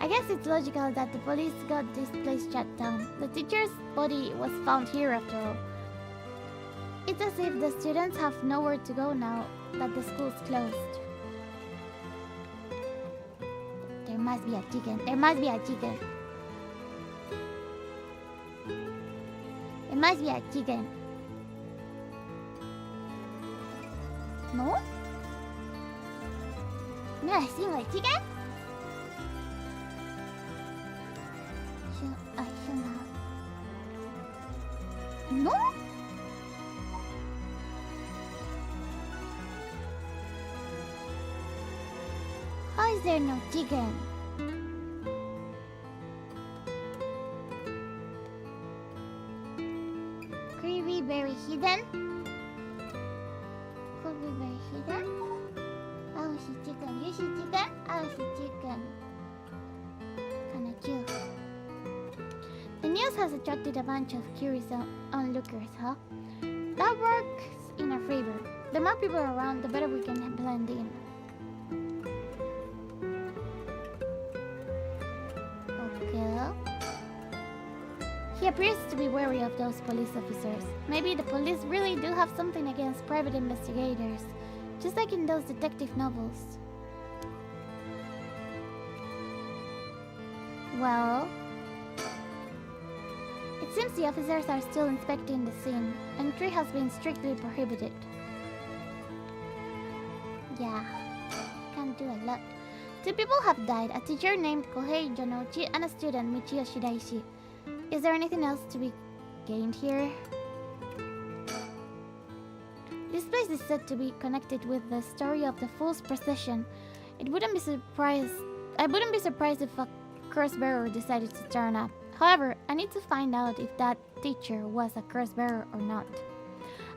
I guess it's logical that the police got this place shut down. The teacher's body was found here after all. It's as if the students have nowhere to go now that the school's closed. There must be a chicken. There must be a chicken. There must be a chicken. No? Not a single chicken? No? How is there no chicken? Could be very hidden? Could be very hidden? I don't see chicken. You see chicken? I don't see chicken. Kinda cute. The news has attracted a bunch of curious onlookers, huh? That works in our favor. The more people around, the better we can blend in. Okay. He appears to be wary of those police officers. Maybe the police really do have something against private investigators, just like in those detective novels. Well... It seems the officers are still inspecting the scene. Entry has been strictly prohibited. Yeah, can't do a lot. 2 people have died, a teacher named Kohei Jonouchi and a student, Michio Shiraishi. Is there anything else to be gained here? This place is said to be connected with the story of the Fool's Procession. I wouldn't be surprised if a curse bearer decided to turn up. However, I need to find out if that teacher was a curse bearer or not.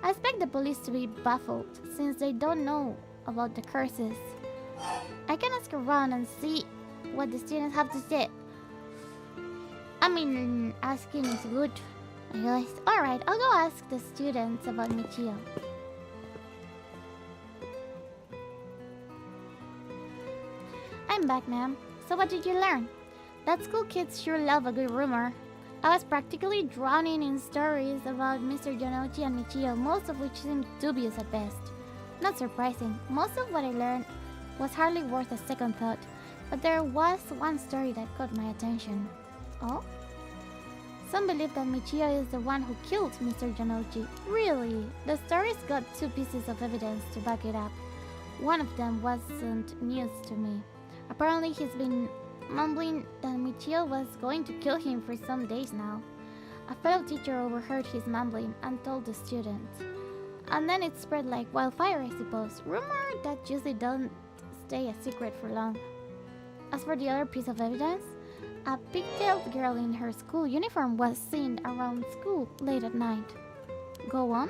I expect the police to be baffled, since they don't know about the curses. I can ask around and see what the students have to say. I mean, asking is good, I guess. Alright, I'll go ask the students about Michio. I'm back, ma'am. So what did you learn? That school kids sure love a good rumor. I was practically drowning in stories about Mr. Jonouchi and Michio, most of which seemed dubious at best. Not surprising, most of what I learned was hardly worth a second thought, but there was one story that caught my attention. Oh? Some believe that Michio is the one who killed Mr. Jonouchi. Really? The story's got two pieces of evidence to back it up. One of them wasn't news to me. Apparently he's been mumbling that Michio was going to kill him for some days now. A fellow teacher overheard his mumbling and told the students. And then it spread like wildfire, I suppose. Rumor that usually don't stay a secret for long. As for the other piece of evidence, a pigtailed girl in her school uniform was seen around school late at night. Go on?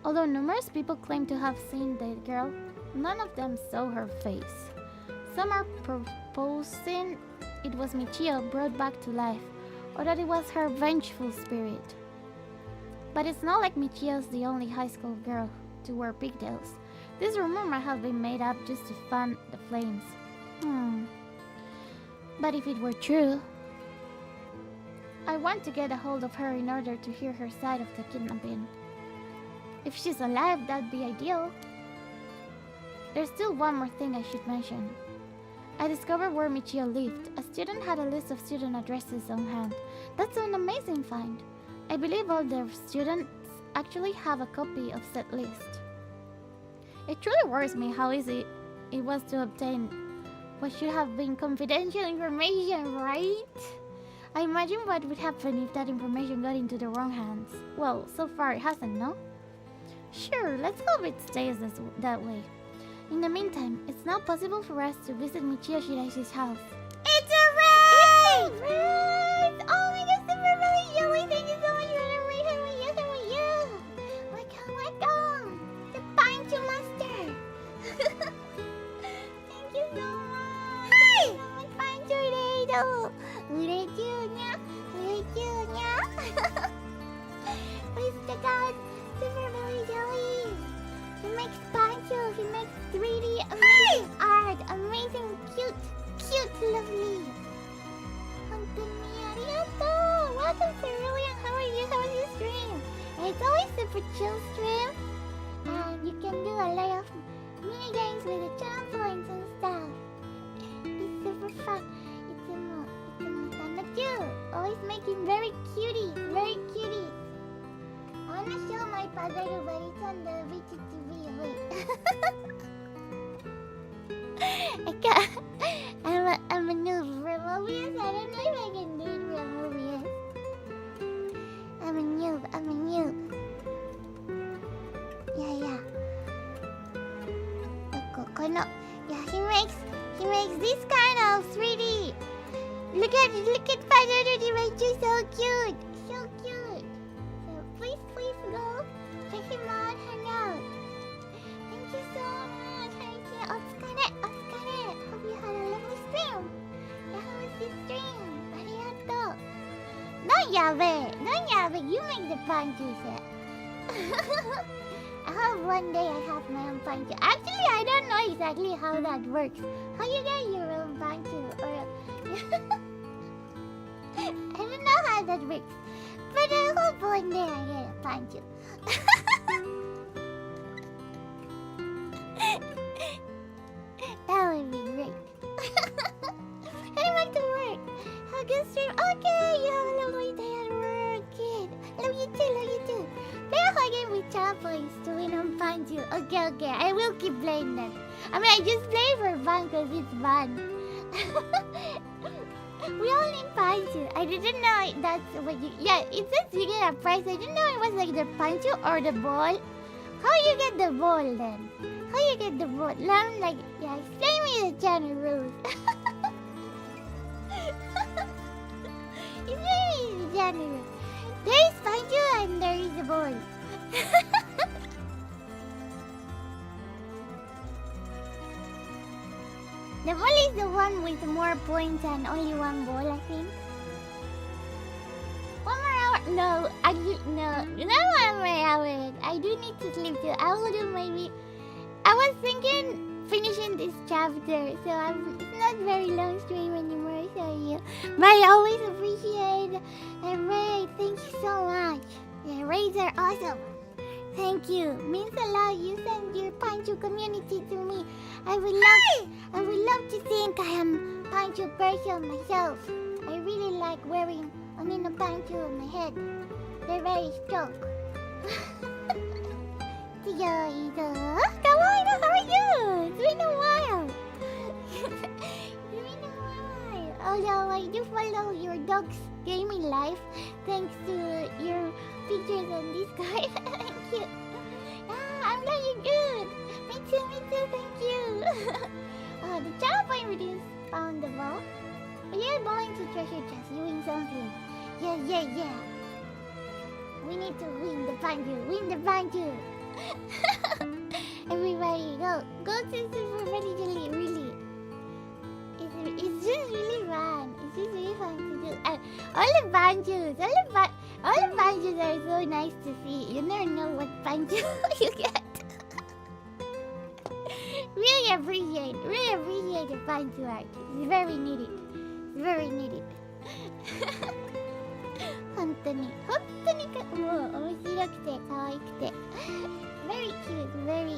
Although numerous people claim to have seen the girl, none of them saw her face. Some are proposing it was Michio brought back to life, or that it was her vengeful spirit. But it's not like Michio's the only high school girl to wear pigtails. This rumor might have been made up just to fan the flames. But if it were true, I want to get a hold of her in order to hear her side of the kidnapping. If she's alive, that'd be ideal. There's still one more thing I should mention. I discovered where Michio lived. A student had a list of student addresses on hand. That's an amazing find. I believe all the students actually have a copy of said list. It truly worries me how easy it was to obtain what should have been confidential information, right? I imagine what would happen if that information got into the wrong hands. Well, so far it hasn't, no? Sure, let's hope it stays that way. In the meantime, it's now possible for us to visit Michio Shiraishi's house. It's a race! It's a race! Oh my gosh, Super Billy Jelly, thank you so much for the race with you. Welcome. The Pancho Master. Thank you so much. Hi! Pancho Redo. Urejunya. Please check out Super Billy Jelly. He makes Pancho, he makes 3D amazing art, amazing, cute, lovely. Welcome Cerulean, how are you? How was your stream? It's always super chill stream. And you can do a lot of mini games with the trampolines and stuff. It's super fun. It's a fun too. Always making very cuties. I wanna show my pagaro, but it's on the VTTV. Wait. I'm a noob for Mobius. I don't know if I can do it for Mobius. I'm a noob. Yeah. Look, yeah, he makes this kind of 3D. Look at Pagaro, right? You're so cute. So please go check him out, hang out. Thank you so much. Thank you. Otsukare. Hope you had a lovely stream. Yeah, how was your stream? Arigato. Don't yabe. You make the pancho set. I hope one day I have my own pancho. Actually, I don't know exactly how that works. How you get your own pancho? Or I don't know how that works. But I hope one day I get a pancho. That would be great. Heading back to work. Have a good stream. Okay, you have a lovely day at work, kid. Love you too. Play a whole game with trampolines to win on pancho. Okay. I will keep playing that. I mean, I just play for fun because it's fun. We all need pancho. I didn't know that's what you... Yeah, it says you get a prize. I didn't know it was like the pancho or the ball. How you get the ball then? I'm like... Yeah, explain me the channel rules. Explain me the channel rules. There is pancho and there is the ball. The ball is the one with more points and only one ball, I think. no, now I'm awake. I do need to sleep too. I will do maybe. I was thinking finishing this chapter, so it's not very long stream anymore. So yeah, but I always appreciate a raid. Thank you so much. Yeah, raids are awesome. Thank you. Means a lot. You send your Pancho community to me. I would love to think I am Pancho person myself. I really like wearing a Pancho on my head. They're very strong. Tiyoido. Kawaii, how are you? It's been a while. Although I do follow your dog's gaming life thanks to your pictures on Discord. Thank you. I'm glad you're good. Me too, thank you. The channel point is foundable. You're going to treasure chest, you win something. Yeah. We need to win the banjo. Everybody go to Super Jelly, really. It's just really fun. It's just really fun to do. And all the banjos are so nice to see. You never know what banjo you get. Really appreciate the banjo art. It's very needed. 本当にもう面白くて可愛くて very cute, very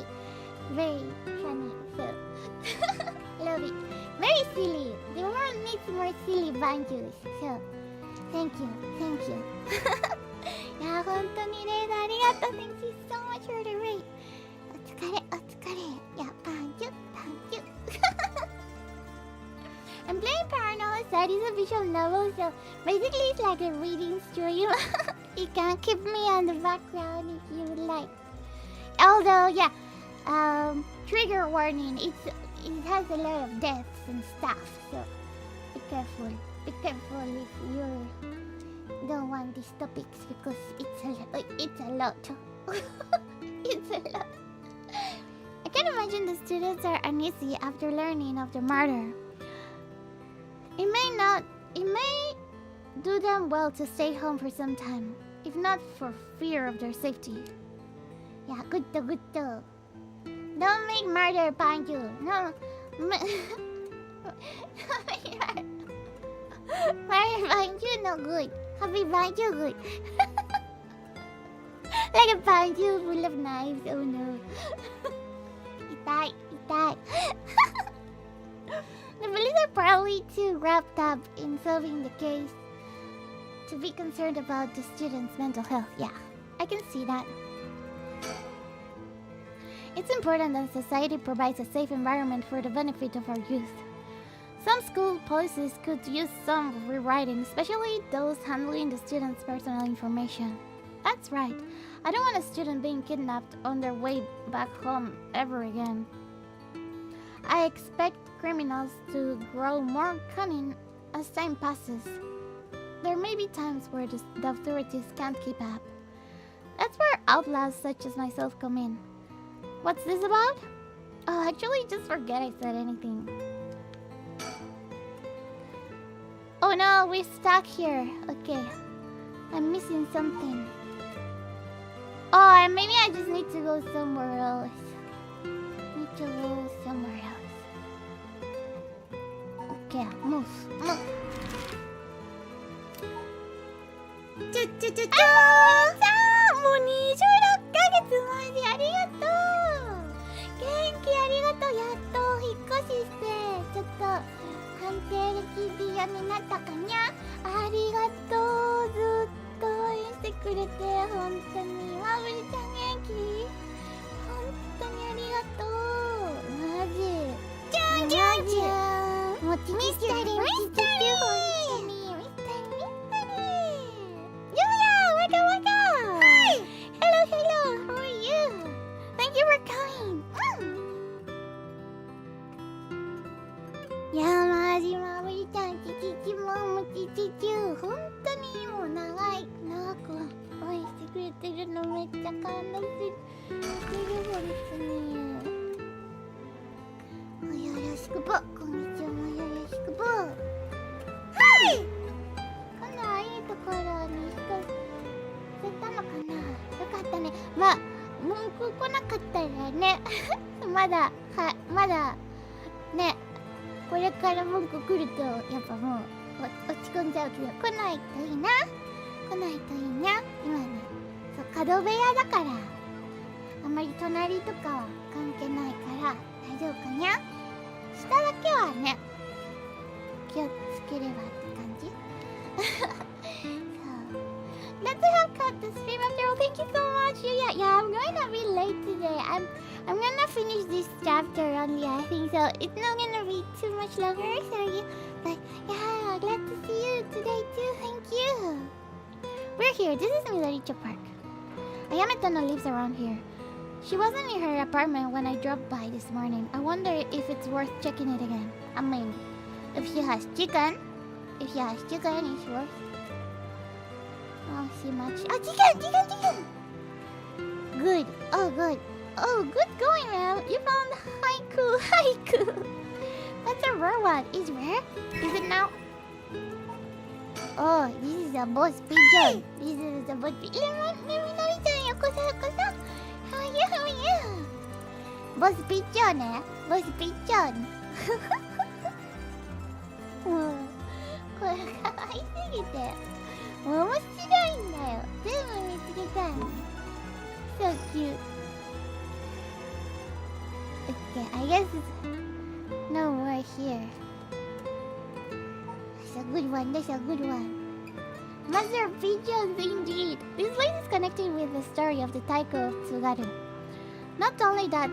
funny. So love it. Very silly. The world needs more silly banjos. So thank you. いや本当にレイダーありがとう。Thank you so much for the raid. お疲れ。いやパンチュ。I'm playing Paranormal Studies official novel, so basically it's like a reading stream. You can keep me on the background if you would like. Although, yeah, trigger warning. It has a lot of deaths and stuff, so be careful. Be careful if you don't want these topics because it's a lot. It's a lot. I can imagine the students are uneasy after learning of the murder. It may do them well to stay home for some time, if not for fear of their safety. Yeah, good. Don't make murder Panju. No. Murder Panju no good. Happy Panju good. Like a Panju full of knives. Oh no. Itai. The police are probably too wrapped up in solving the case to be concerned about the students' mental health. Yeah, I can see that. It's important that society provides a safe environment for the benefit of our youth. Some school policies could use some rewriting, especially those handling the students' personal information. That's right. I don't want a student being kidnapped on their way back home ever again. I expect criminals to grow more cunning as time passes. There may be times where the authorities can't keep up. That's where outlaws such as myself come in. What's this about? Oh, actually, just forget I said anything. Oh no, we're stuck here. Okay. I'm missing something. Oh, and maybe I just need to go somewhere else. Okay, move.もう26ヶ月前でありがとう。元気ありがとう。やっと引っ越ししてちょっと判定歴ビアになったかにゃ。ありがとう。ずっと応援してくれて本当にマブルちゃん元気。本当にありがとう。マジじゃんもちミスタリーHi! Hello, how are you? Thank you for coming! いやマジマブリちゃんちもち本当にもう長く応援してくれてるのめっちゃ感動してる本当によろしくぼこんにちはもよろしくぼ来なかったらねまだね、これから文句来るとやっぱもう落ち込んじゃうけど、来ないといいな。今ね、そう角部屋だからあんまり隣とかは関係ないから大丈夫かにゃ。下だけはね気をつければって感じLet's have cut the stream after all. Thank you so much. Yeah, I'm going to be late today. I'm gonna finish this chapter only. I think so. It's not gonna be too much longer. But yeah, glad to see you today too. Thank you. We're here. This is Midoricho Park. Ayame-Tano lives around here. She wasn't in her apartment when I dropped by this morning. I wonder if it's worth checking it again. I mean, if she has chicken, it's worth. Oh, see much. Oh, chicken! Good. Oh, good. Oh, good going, man. You found haiku. That's a rare one. Is rare? Is it now? Oh, this is a boss pigeon. Minori-chan, yoko-san. How are you? Boss pigeon, eh? Boss pigeon. もうこれ可愛すぎて面白いんだよ。全部見つけたい。So cute. Okay, I guess it's no more here. That's a good one. Mother of pigeons indeed. This place is connected with the story of the Taiko of Tsugaru. Not only that,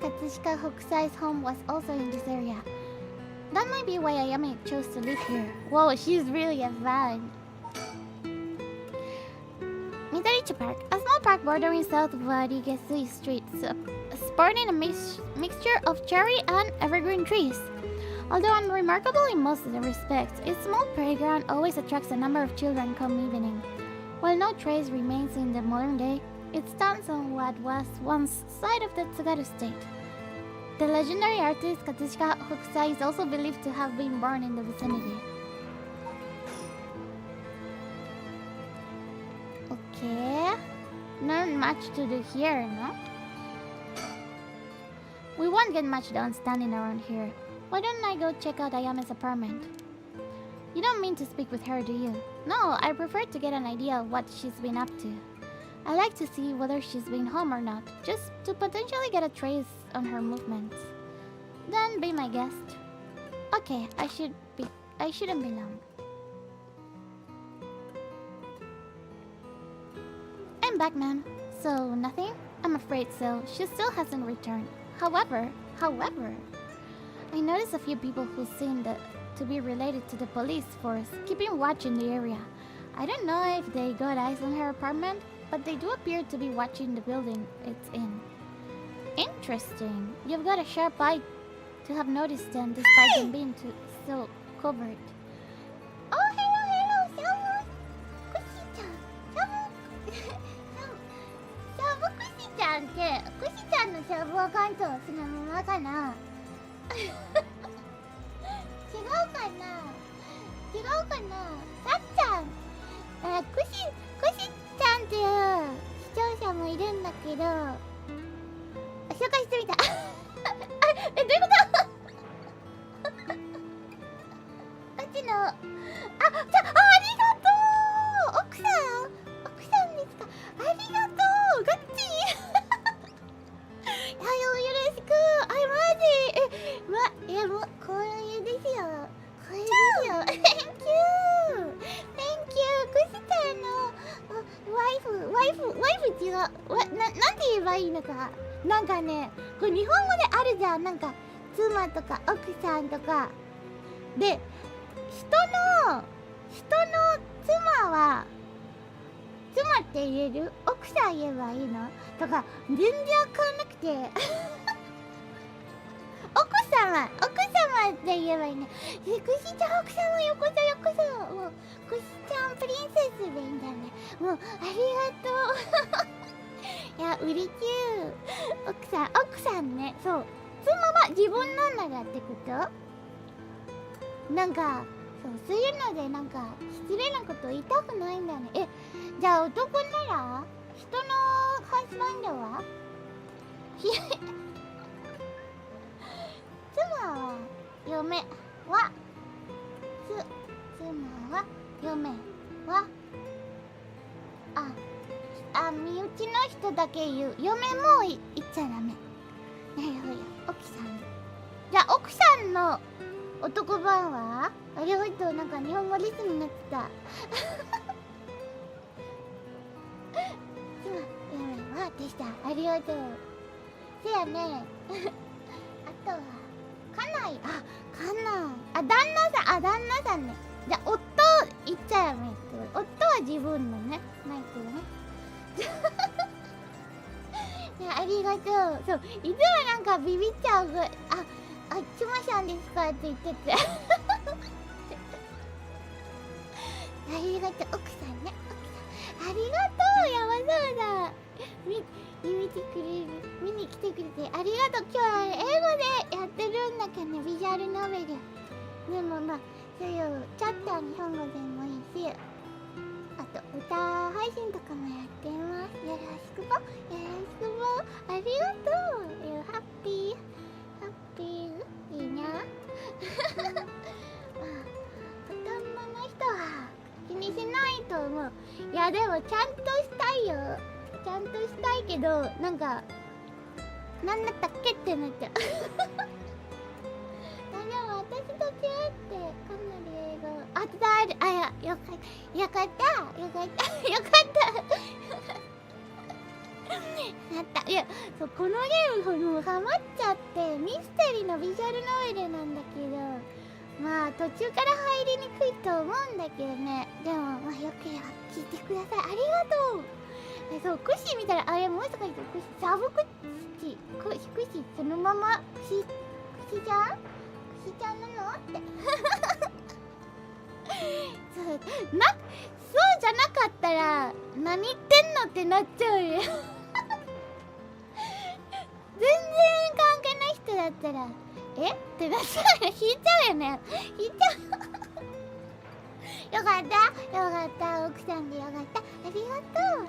Katsushika Hokusai's home was also in this area. That might be why Ayame chose to live here. Whoa, she's really a fan. Midoricho Park, a small park bordering south of Arigesui Street, sporting a mixture of cherry and evergreen trees. Although unremarkable in most respects, its small playground always attracts a number of children come evening. While no trace remains in the modern day, it stands on what was once site of the Tsugaru state. The legendary artist Katsushika Hokusai is also believed to have been born in the vicinity. Okay, not much to do here, no? We won't get much done standing around here. Why don't I go check out Ayame's apartment? You don't mean to speak with her, do you? No, I prefer to get an idea of what she's been up to. I like to see whether she's been home or not, just to potentially get a trace on her movements. Then be my guest. Okay, I shouldn't be long. I'm back, ma'am. So, nothing? I'm afraid so. She still hasn't returned. However, I noticed a few people who seem to be related to the police force keeping watch in the area. I don't know if they got eyes on her apartment, but they do appear to be watching the building it's in. Interesting. You've got a sharp eye to have noticed them despite them being so covered. Oh, hello, Samu! Kushi-chan! Samu Kushi-chan ってクシちゃんのシャボアカウントそのままかな違うかなさっちゃんクシちゃんっていう視聴者もいるんだけど紹介してみたどういうことこっちのありがとう奥さんですかありがとうガッチよろしくもう光栄ですよThank you クシちゃんのワイフ違うなんて言えばいいのかなんかねこれ日本語であるじゃんなんか妻とか奥さんとかで人の妻って言える奥さん言えばいいのとか全然わかんなくて奥様って言えばいいねクシちゃん奥様よこそもうクシちゃんプリンセスでいいんだねもうありがとういや売り中奥さんねそう妻は自分なんだがってことなんかそういうのでなんか失礼なこと言いたくないんだよねじゃあ男なら人のハズバンドは妻は嫁は妻は嫁は身内の人だけ言う。嫁も言っちゃダメ。なるほど。奥さん。じゃあ奥さんの男版はありがとう。なんか日本語リスになってた。妻嫁はでした。ありがとう。せやね。あとは家内。旦那さんね。じゃあ夫言っちゃダメ。夫は自分のね。ないけどね。いやありがとう。そういつもなんかビビっちゃうぐらい。ちまさんですかって言ってて。ありがとう。奥さんね。ありがとう。やばそうだ。見に来てくれてありがとう。今日は英語でやってるんだけどね、ビジュアルノベル。でもまあそういうちょっと日本語でもいいし、あと歌配信とかもやってます。よろしくぼ。ありがとう。ハッピーいいな。まあほとんどの人は気にしないと思う。いやでもちゃんとしたいよ。ちゃんとしたいけどなんかなんだったっけってなっちゃう。でも私と違ってかなり英語伝える。よかった。いやそうこのゲームもうハマっちゃってミステリーのビジュアルノベルなんだけど、まあ途中から入りにくいと思うんだけどね。でもまあよければ聞いてください。ありがとう。そうクシ見たらもしかしてクシサブクシそのままクシちゃんなのってそうじゃなかったら何言ってんのってなっちゃうよ。全然関係ない人だったらってなっちゃうよ。引いちゃうよね。よかった奥さんでよかった。ありがとう。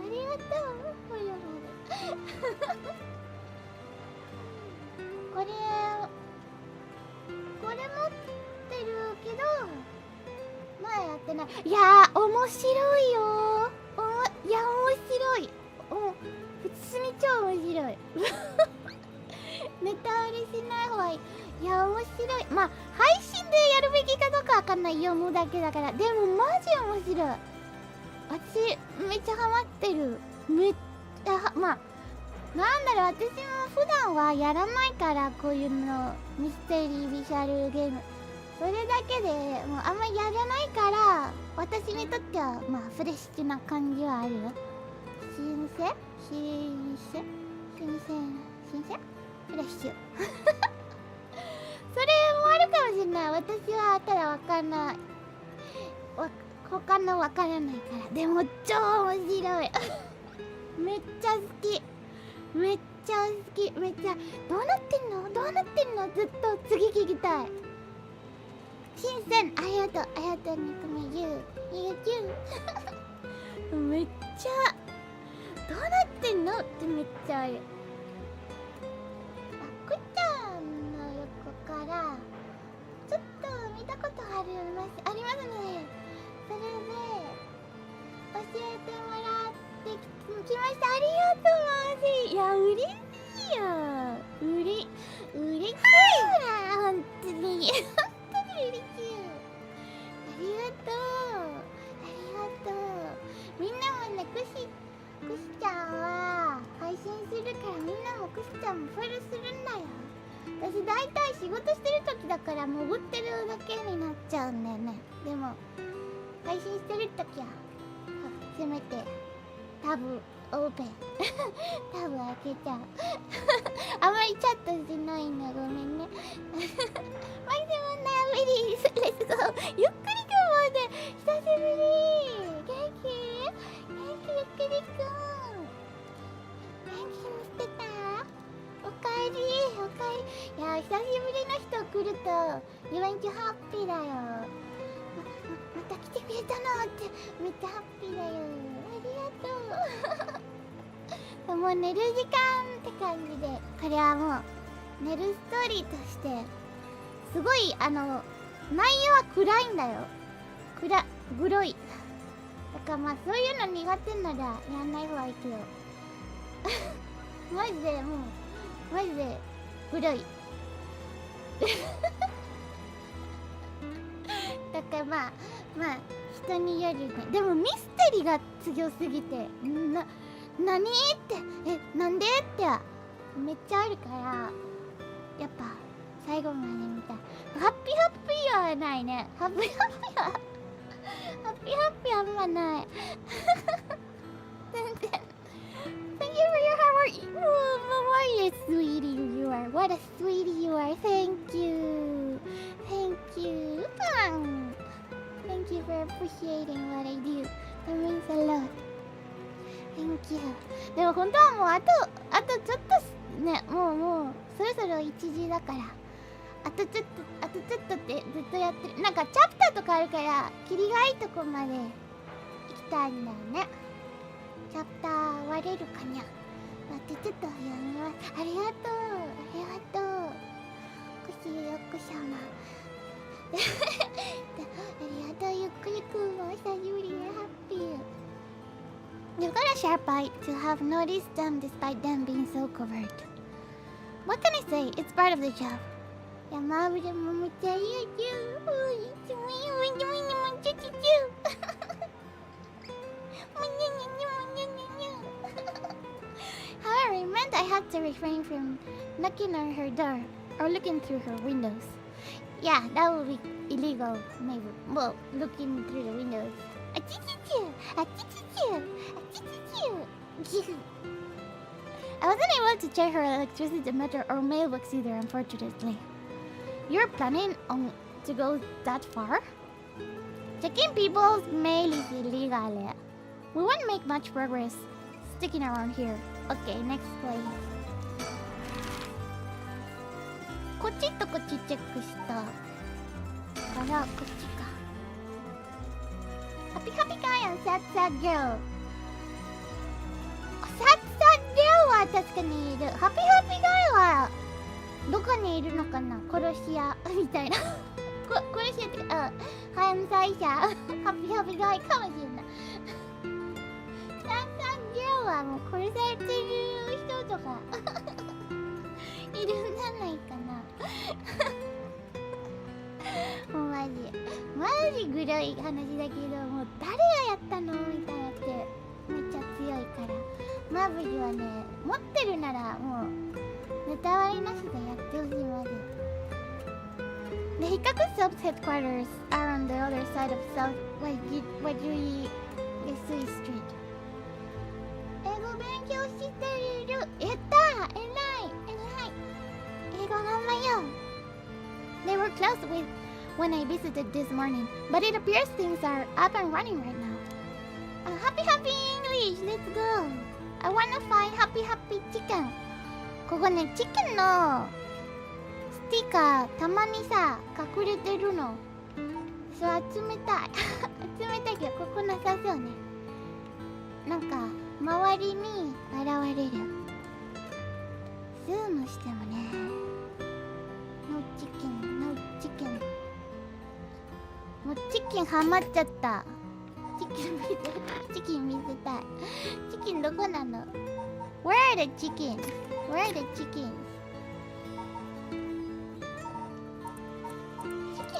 これ持ってるけどまだやってない。いやー面白いよ。いや面白い。普通に超面白い。ネタバレしない方がいい。いや面白い。まあ配信でやるべきかどうかわかんないよ。もうだけだから。でもマジ面白い。私めっちゃハマってる。まあなんだろう、私も普段はやらないからこういうのミステリービジュアルゲームそれだけでもうあんまりやらないから私にとってはまあフレッシュな感じはあるよ。新鮮フレッシュそれもあるかもしれない。私はただわかんない他のわからないから。でも超面白い。めっちゃ好き。どうなってんのずっと次聞きたい。新鮮。ありがとう肉目ゆうめっちゃどうなってんのってめっちゃある。くっちゃんの横からちょっと見たことありますね。それで教えてもらってきました。ありがとうマジ。いや嬉しいよ。嬉しいな本当に嬉しい。ありがとう。みんなもねクシちゃんは配信するからみんなもクシちゃんもフォローするんだよ。私大体仕事してる時だから潜ってるだけになっちゃうんだよね。でも配信してる時はせめてタブオープンタブ開けちゃう。あまりチャットしないんだ。ごめんね。マジで問題は無理。レッツゴー。ゆっくり今日まで久しぶり。元気ゆっくりくん。元気にしてた？おかえり。いや久しぶりの人来るとイベントハッピーだよ。また来てくれたのってめっちゃハッピーだよ。ありがとう。もう寝る時間って感じでこれはもう寝るストーリーとしてすごい内容は暗いんだよ。グロい。だからまあそういうの苦手ならやんない方がいいけどマジでもうマジでグロいだからまあ人によるね。でもミステリーが強すぎて何ってなんでってめっちゃあるからやっぱ最後まで見たい。ハッピーはないね。ハッピーあんまない全然。Thank you for your hard work. Oh, what a sweetie you are. What a sweetie you are. Thank you. Thank you. Thank you for appreciating what I do. That means a lot. Thank you. でも本当はもうあとちょっとね、もうそろそろ1時だから。あとちょっとってずっとやってる。なんかチャプターとかあるからキリがいいとこまで行きたいんだよね。チャプター割れるかにゃ。待ってちょっと読みます。ありがとう。こしよこしゃまありがとう。ゆっくりくんも久しぶりでハッピー。You've got a sharp eye to have noticed them despite them being so covert. What can I say? It's part of the job. 山ぶれもめっちゃいいよ。いつもいいもちょちょちょHowever, it meant I had to refrain from knocking on her door or looking through her windows. Yeah, that would be illegal, maybe. Well, looking through the windows. I wasn't able to check her electricity meter or mailbox either, unfortunately. You're planning on to go that far? Checking people's mail is illegal. We won't make much progress sticking around here. Okay, next place. こっちとこっちチェックしたからこっちか。ハピハピガイアンサッサッギャル。サッサッギャルは確かにいる。ハピハピガイはどこにいるのかな。殺し屋みたいな殺し屋って犯罪者ハピハピガイかもしれないサッサッギャルはもう殺されてる人とかいるんじゃないかなもうマジグロい話だけど、もう誰がやったのみたいなってめっちゃ強いから、マブリはね持ってるならもうネタバレなしでやってほしいマジ。The Hikaku Sub's headquarters are on the other side of South Wajuri Yasui Street. 英語勉強してる。やったー、偉い英語頑張よう。They were closed when I visited this morning, but it appears things are up and running right now. Happy English, let's go. I wanna find happy chicken. ここね、チキンのスティッカーたまにさ隠れてるの。それ集めたい集めたいけどここなさそうね。なんか周りに現れる。ズームしてもね。No chicken。もうチキンハマっちゃった。チキン見せたい。チキンどこなの？ Where are the chickens? チキン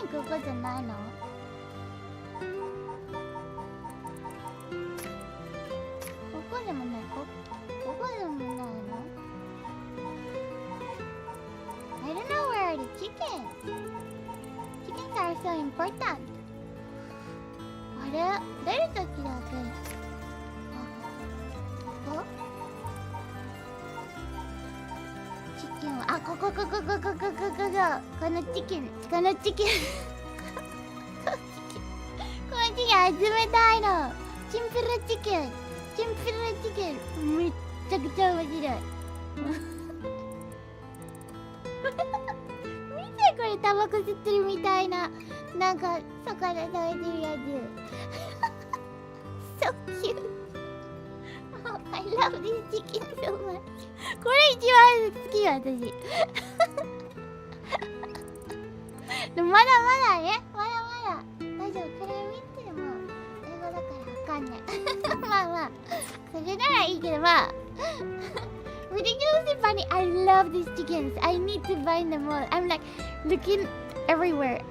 ここじゃないの？ここでもない。ここでもないの？ I don't know where are the chickens. Chickens are so important. あれ？出るときだけ。ここ？チキンはこのチキンこのチキン集めたいの。チンピラチキンめっちゃくちゃ面白い見てこれタバコ吸ってるみたいな、なんか魚食べてるやつSo cute. Oh my love this chicken so much. これ一番好き私。でもまだまだね、まだまだ大丈夫。これ見ても英語だからわかんない。まあまあ、それならいいけどまあ。Ridiculously funny. I love these chickens. I need to find them all. I'm like looking everywhere.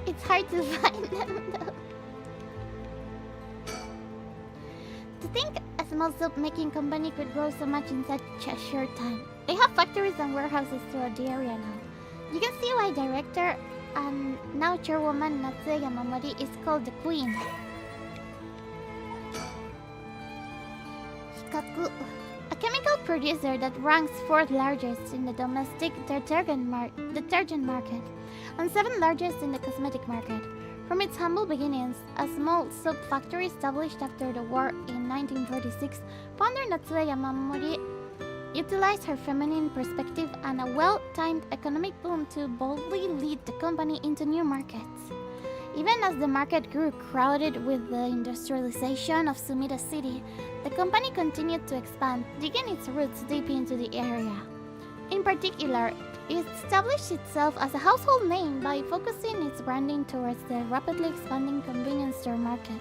It's hard to find them though. To think a small soap making company could grow so much in such a short time. They have factories and warehouses throughout the area now. You can see why director and now chairwoman Natsue Yamamori is called the queen. Hikaku, a chemical producer that ranks 4th largest in the domestic detergent market and 7th largest in the cosmetic market. From its humble beginnings, a small soap factory established after the war in 1946, founder Natsue Yamamori utilized her feminine perspective and a well-timed economic boom to boldly lead the company into new markets. Even as the market grew crowded with the industrialization of Sumida City, the company continued to expand, digging its roots deep into the area. In particular, it established itself as a household name by focusing its branding towards the rapidly expanding convenience store market.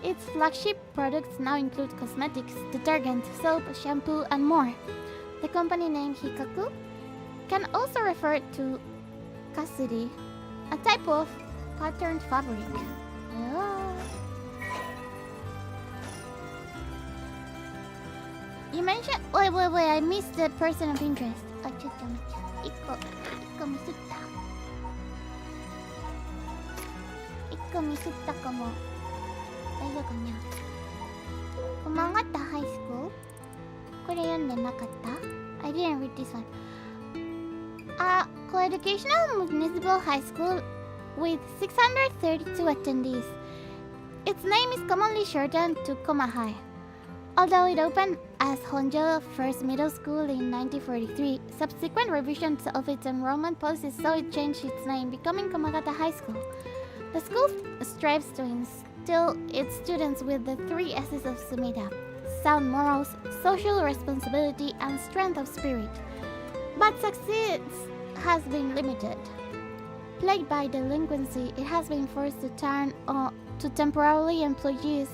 Its flagship products now include cosmetics, detergent, soap, shampoo, and more. The company name Hikaku can also refer to kasuri, a type of patterned fabric. Oh. You mentioned... Wait, I missed the person of interest. あ、ちょっと待って。一個ミスった。一個ミスったかも。大丈夫かな。こんばんはったハイスクール。これ読んでなかった？ I didn't read this one. Co-educational municipal high school with 632 attendees. Its name is commonly shortened to Koma High. Although it opened as Honjo First Middle School in 1943, subsequent revisions of its enrollment policies saw it change its name, becoming Komagata High School. The school strives to instill its students with the 3 S's of Sumida: sound morals, social responsibility, and strength of spirit. But success has been limited. Plagued by delinquency, it has been forced to turn to temporarily employees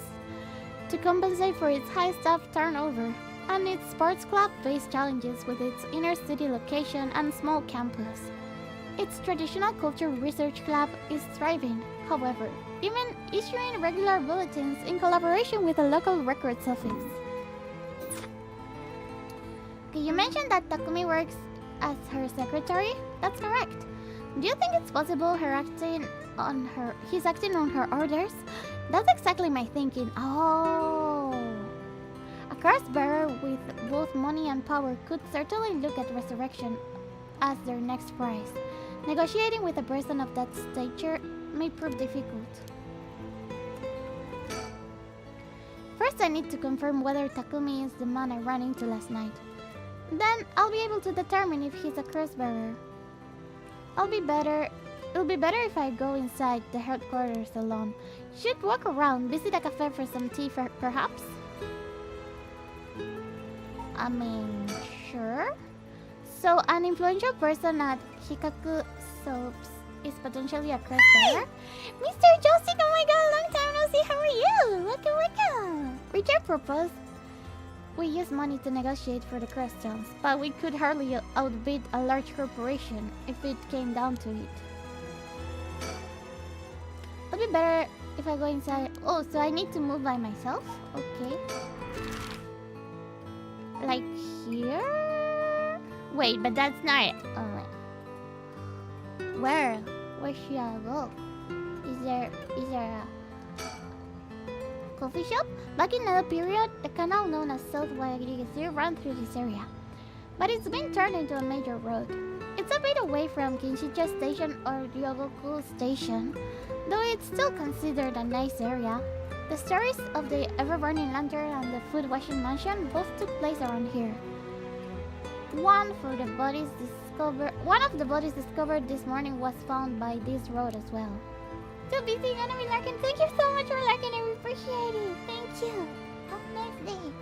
to compensate for its high staff turnover, and its sports club faced challenges with its inner-city location and small campus. Its traditional culture research club is thriving, however, even issuing regular bulletins in collaboration with a local records office. Okay, you mentioned that Takumi works as her secretary? That's correct. Do you think it's possible he's acting on her orders? That's exactly my thinking. Oh. A cross-bearer with both money and power could certainly look at resurrection as their next prize. Negotiating with a person of that stature may prove difficult. First, I need to confirm whether Takumi is the man I ran into last night. Then, I'll be able to determine if he's a cross-bearer. It'll be better if I go inside the headquarters alone. Should walk around, visit a cafe for some tea perhaps? I mean, sure. So, an influential person at Hikaku Soaps is potentially a cross-bearer? Mr. Justin, oh my god, long time no see, how are you? Welcome. Richard proposed we use money to negotiate for the questions, but we could hardly outbid a large corporation if it came down to it. It'd be better if I go inside. Oh, so I need to move by myself? Okay. Like here? Wait, but that's not it. Oh, wait. Where should I go? Is there a coffee shop? Back in the period, the canal known as South Waigiri ran through this area, but it's been turned into a major road. It's a bit away from Kinshicha Station or Ryogoku Station, though it's still considered a nice area. The stories of the ever-burning lantern and the food-washing mansion both took place around here. One of the bodies discovered this morning was found by this road as well. Too busy gonna be lurking. Thank you so much for lurking. I appreciate it. Thank you. Have a nice day.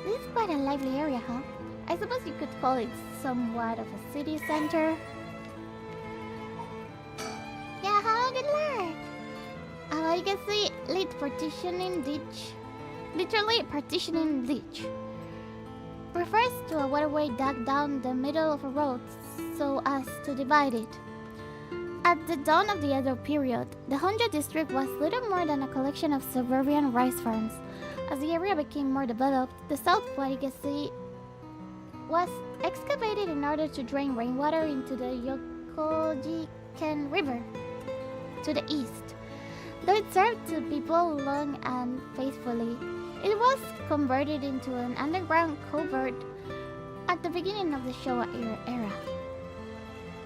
This is quite a lively area, huh? I suppose you could call it somewhat of a city center. Yeah, how good luck! You can see lit partitioning ditch. Literally partitioning ditch. Refers to a waterway dug down the middle of a road so as to divide it. At the dawn of the Edo period, the Honjo district was little more than a collection of suburban rice farms. As the area became more developed, the South Waigasi was excavated in order to drain rainwater into the Yokojiken River to the east. Though it served to people long and faithfully, it was converted into an underground covert at the beginning of the Showa era.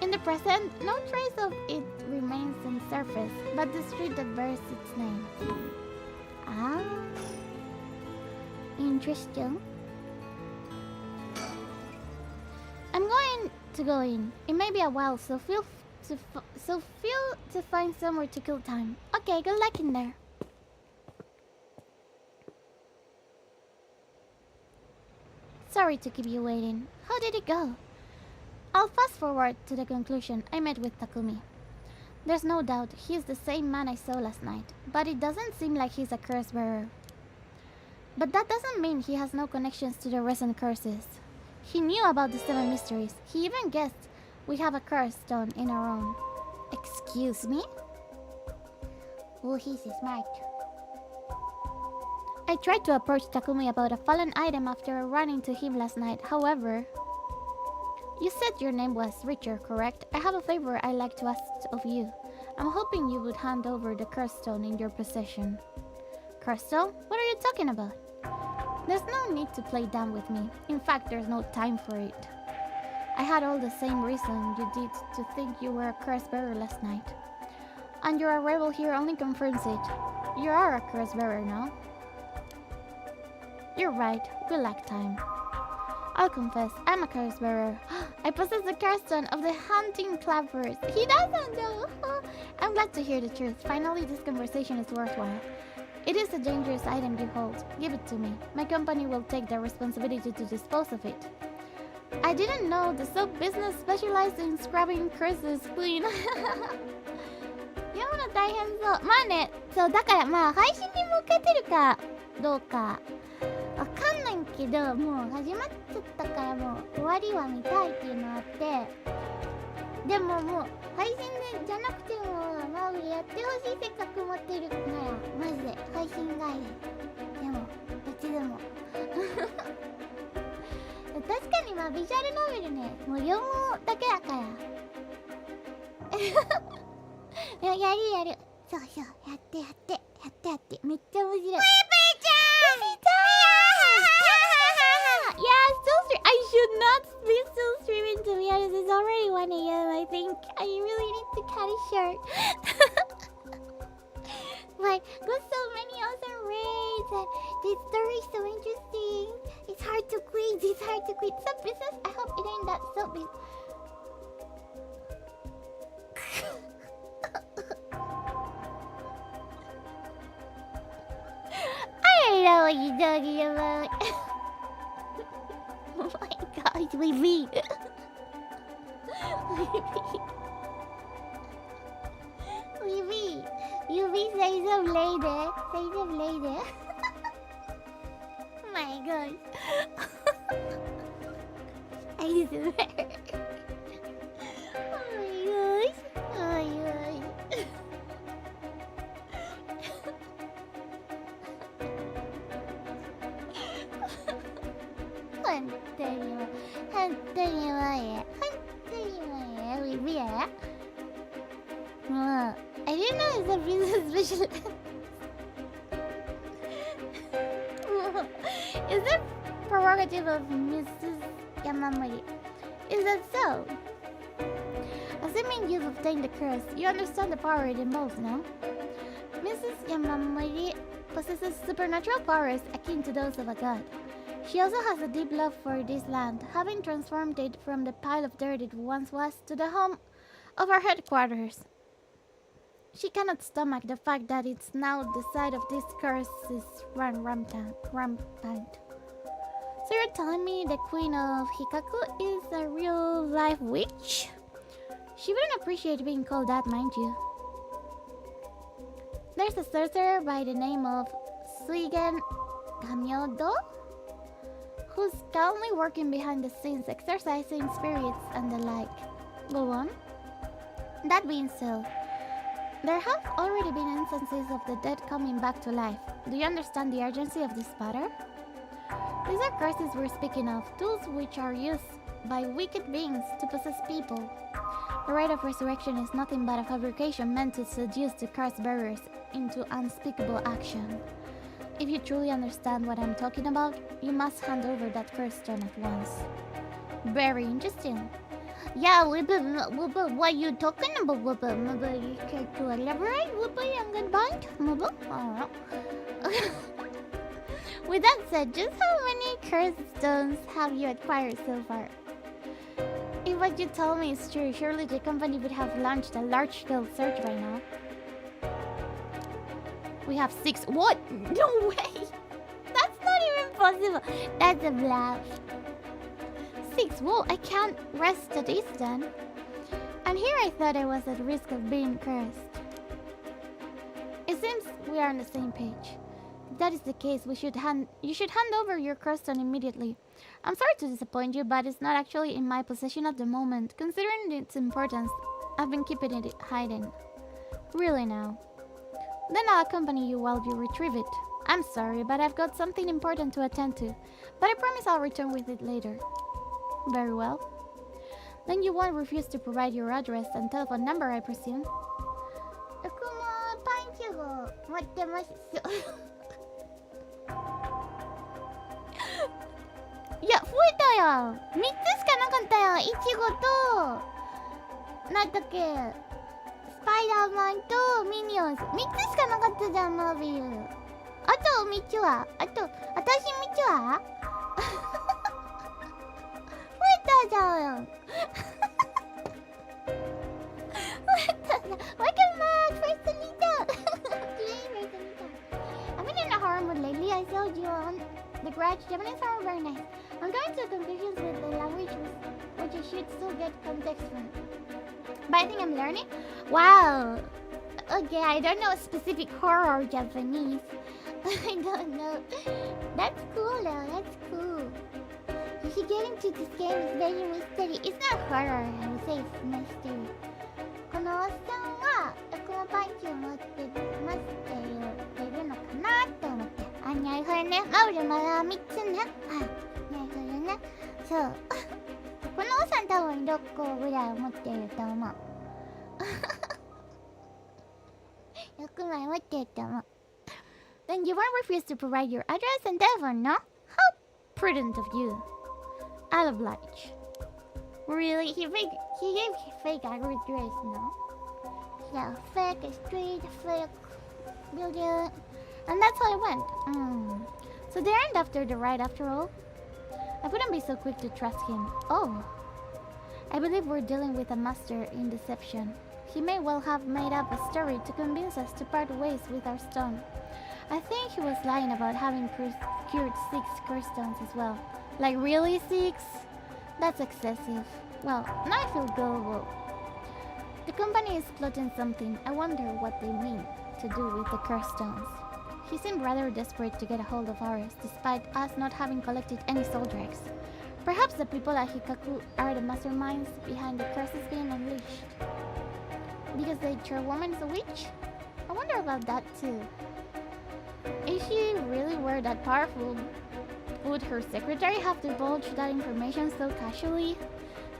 In the present, no trace of it remains on the surface, but the street that bears its name. Ah, interesting. I'm going to go in. It may be a while, so feel to find somewhere to kill time. Okay, good luck in there. Sorry to keep you waiting. How did it go? I'll fast forward to the conclusion. I met with Takumi. There's no doubt he's the same man I saw last night, but it doesn't seem like he's a curse bearer. But that doesn't mean he has no connections to the recent curses. He knew about the 7 mysteries. He even guessed we have a curse stone in our own. Excuse me? Oh, he's smart. I tried to approach Takumi about a fallen item after I ran into him last night. However, you said your name was Richard, correct? I have a favor I'd like to ask of you. I'm hoping you would hand over the curse stone in your possession. Curse stone? What are you talking about? There's no need to play dumb with me. In fact, there's no time for it. I had all the same reason you did to think you were a curse bearer last night. And your arrival here only confirms it. You are a curse bearer now. You're right. We lack time. I'll confess, I'm a curse bearer. I possess the curse stone of the hunting clappers. He doesn't know. I'm glad to hear the truth. Finally, this conversation is worthwhile. It is a dangerous item you hold. Give it to me. My company will take the responsibility to dispose of it. I didn't know the soap business specialized in scrubbing curses clean. 読むの大変そう。まあね、そうだからまあ配信に向けてるかどうかわかんないけど、もう始まっちゃったからもう終わりは見たいっていうのあって、でももう配信でじゃなくてもマウリやってほしいせっかく持ってるならマジで配信外でもどっちでも確かにまあビジュアルノベルねもう読むだけだからやるそうそうやってめっちゃ面白いペペちゃんYeah, still stream. I should not be still streaming to be honest. It's already 1 a.m. I think I really need to cut it short. But got so many awesome raids and the story is so interesting. It's hard to quit. Sub business. I hope it ain't that sub business. I don't know what you're talking about. Oh my gosh, we beat. You be say some later. Oh my gosh. I swear. Oh my gosh. I didn't know it's a business special. Is that prerogative of Mrs. Yamamori? Is that so? Assuming you've obtained the curse, you understand the power it involves, no? Mrs. Yamamori possesses supernatural powers akin to those of a god. She also has a deep love for this land, having transformed it from the pile of dirt it once was to the home of our headquarters. She cannot stomach the fact that it's now the site of this curse is run rampant. So you're telling me the queen of Hikaku is a real life witch? She wouldn't appreciate being called that, mind you. There's a sorcerer by the name of Suigen Kamyodo, who's calmly working behind the scenes, exorcising spirits and the like. Go on. That being so, there have already been instances of the dead coming back to life. Do you understand the urgency of this matter? These are curses we're speaking of, tools which are used by wicked beings to possess people. The rite of resurrection is nothing but a fabrication meant to seduce the curse bearers into unspeakable action. If you truly understand what I'm talking about, you must hand over that curse stone at once. Very interesting. Yeah, what are you talking about? You care to elaborate? Young band? With that said, just how many curse stones have you acquired so far? If what you told me is true, surely the company would have launched a large-scale search by now. We have 6. What? No way! That's not even possible. That's a bluff. 6. Whoa, I can't rest at this then. And here I thought I was at risk of being cursed. It seems we are on the same page. If that is the case, you should hand over your curse stone immediately. I'm sorry to disappoint you, but it's not actually in my possession at the moment. Considering its importance, I've been keeping it hidden. Really now. Then I'll accompany you while you retrieve it. I'm sorry, but I've got something important to attend to. But I promise I'll return with it later. Very well. Then you won't refuse to provide your address and telephone number, I presume? 僕もパンチを持ってます。いや、増えたやん。3つしかなかったやん。いちごと、なんだっけ、スパイダーマンとミニオンズ。3つしかなかったじゃん、マービル。あと3つは私3つは増えたじゃん。増えたじゃん。Welcome back, First Anita. I've been in a horror mood lately. I saw you on the garage. Japanese are very nice. I'm going to conclusions with the language which you should still get context from. But I think I'm learning. Wow. Okay, I don't know specific horror Japanese. I don't know. That's cool though. That's cool. You should get into this game. It's very mystery. It's not horror. I would say it's mystery. このおっさんはこのパンチを持ってますって言ってるのかなって思って。あ、なるほどね。マウルまだ3つね。はい。なるほどね。そう。このおっさん多分6個ぐらい持ってると思う。6枚持ってると思う。Then you won't refuse to provide your address and telephone, no? How prudent of you. I'll oblige. Really? He gave fake address, no? Yeah, fake street, fake building. And that's how it went. So they aren't after the ride after all? I wouldn't be so quick to trust him. Oh. I believe we're dealing with a master in deception. He may well have made up a story to convince us to part ways with our stone. I think he was lying about having procured 6 curse stones as well. Like, really 6? That's excessive. Well, now I feel gullible. The company is plotting something. I wonder what they mean to do with the curse stones. He seemed rather desperate to get a hold of ours, despite us not having collected any soul drakes. Perhaps the people at Hikaku are the masterminds behind the curses being unleashed. Because the chairwoman is a witch? I wonder about that too. If she really were that powerful, would her secretary have divulged that information so casually?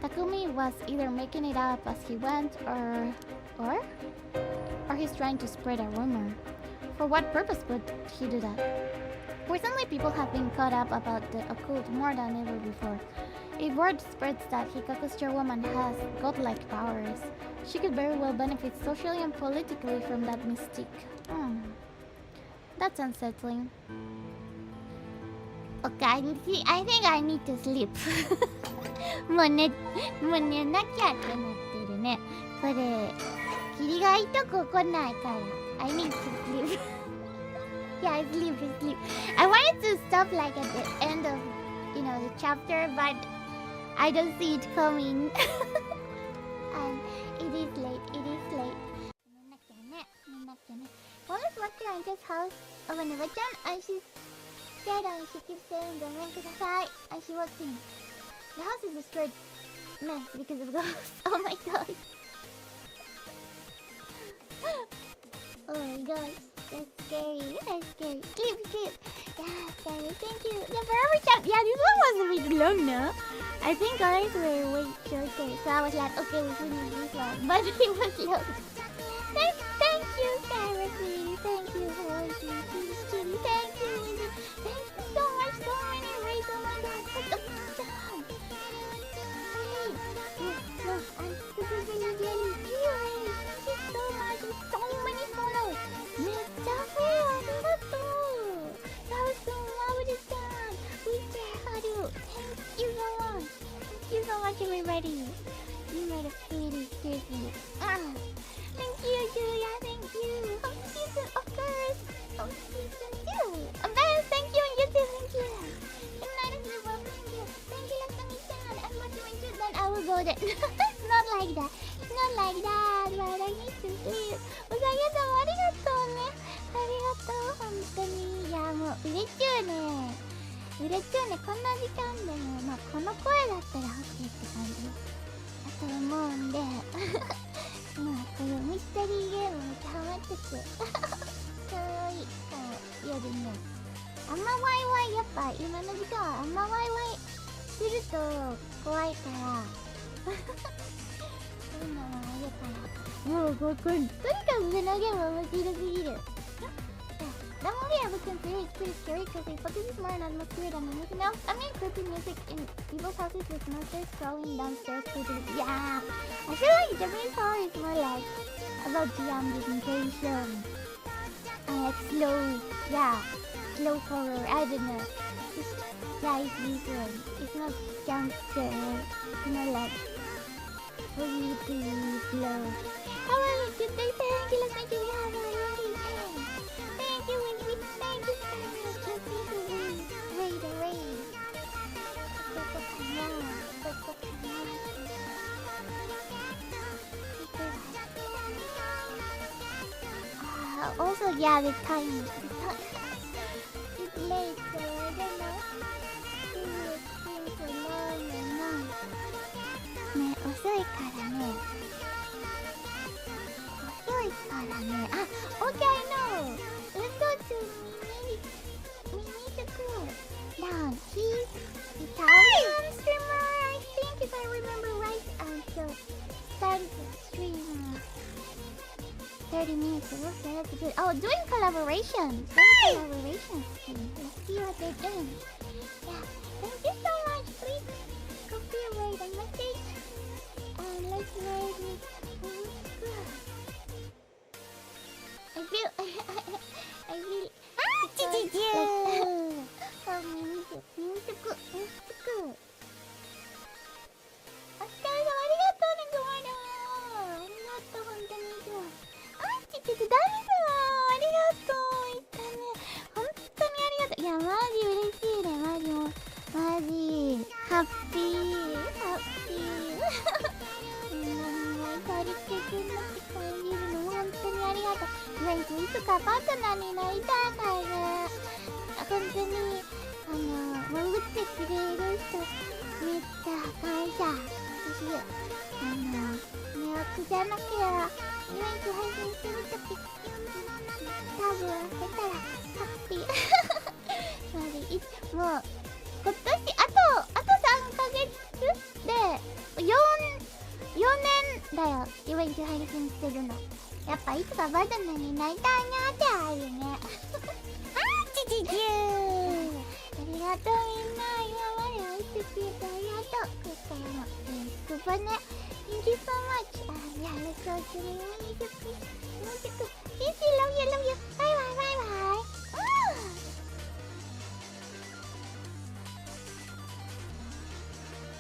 Takumi was either making it up as he went or he's trying to spread a rumor. For what purpose would he do that? Recently, people have been caught up about the occult more than ever before. If word spreads that Hikaku's chairwoman has godlike powers, she could very well benefit socially and politically from that mystique. That's unsettling. Okay, I think I need to sleep. もう寝なきゃってなってるね。これ、霧がいとこ来ないから。I need to sleep. Yeah, sleep. I wanted to stop like at the end of you know, the chapter, but I don't see it coming. And it is late. It is late. One is walking around this house of an Eva-chan, and she's scared and she keeps saying, "Gomen kudasai," and she walks in. The house is destroyed because of ghosts. Oh my god. Oh my gosh. That's scary. That's scary. Sleep. Yeah, scary. Thank you. The forever chat. Yeah, this one was a bit long, no? I think ours were way shorter. So I was like, okay, we finish this one. But it was long. Thank you, Sarah, sweetie. Thank you for watching. Kitty. Thank you. Thank you so much. So many rays. Oh my god. What the fuck? Hey. Look. I'm super jelly. Thank you so much. So many follows. めっちゃ増えありがとう。ラウスン、ラブリちゃん。We say hello. Thank you so much. Thank you so much, everybody. You made it pretty, seriously. Thank you, Julia. Thank you. Home season, of course. Home season 2. Ben, thank you, and you too, thank you. Good night, everyone. Thank you. Thank you, Lakami-chan. And what you want to do, then I will go there. It's not like that. It's not like that. But I need to sleep. おさげさん、ありがとうね。ありがとう、本当に。いや、もう、売れちゃうね。売れちゃうね。こんな時間でも、まあ、この声だったら OK って感じだと思うんで。まあ、このミステリーゲームめっちゃハマってて。かわいい。夜ね。あんまワイワイ、やっぱ今の時間はあんまワイワイすると怖いから。そういうのもあるから。もう、とにかくこのゲーム面白すぎる。That movie ever considered pretty scary because they focus more on atmosphere than anything else. I mean, creepy music in people's houses with monsters crawling downstairs to the... Yeah! I feel like Japanese horror is more like about zombification. And like slow... Yeah. Slow horror. I don't know. Yeah, it's different. It's not jumpscare. It's more like... really slow. How are you today? Thank you. Let's make you have a lovely day. Thank you, Winnie. Thank you so much. Let's see the raid. Also, yeah, the time. It's late, so I don't know. For long and long. ね、遅いからね。あ、OK, I know. Let's go to Mimi down. He's Italian streamer, I think, if I remember right. So started the stream 30 minutes ago, so that's good. Oh, doing collaboration. Collaboration stream. Let's see what they're doing. Yeah, thank you so much. Please copy a raid and message. And let's raid with I feelいつかパートナーになりたいから本当に潜ってくれる人めっちゃ感謝。私寝起きじゃなきゃイベント配信するとき多分開けたらハッピーもう今年あと3ヶ月で4年だよイベント配信してるの。やっぱいつかバトナーになりたいなってあるね。ありがとうみんな。今まで愛してくれてありがとう。これからもスーパーね。Thank you so much. Yeah, let's go to the music.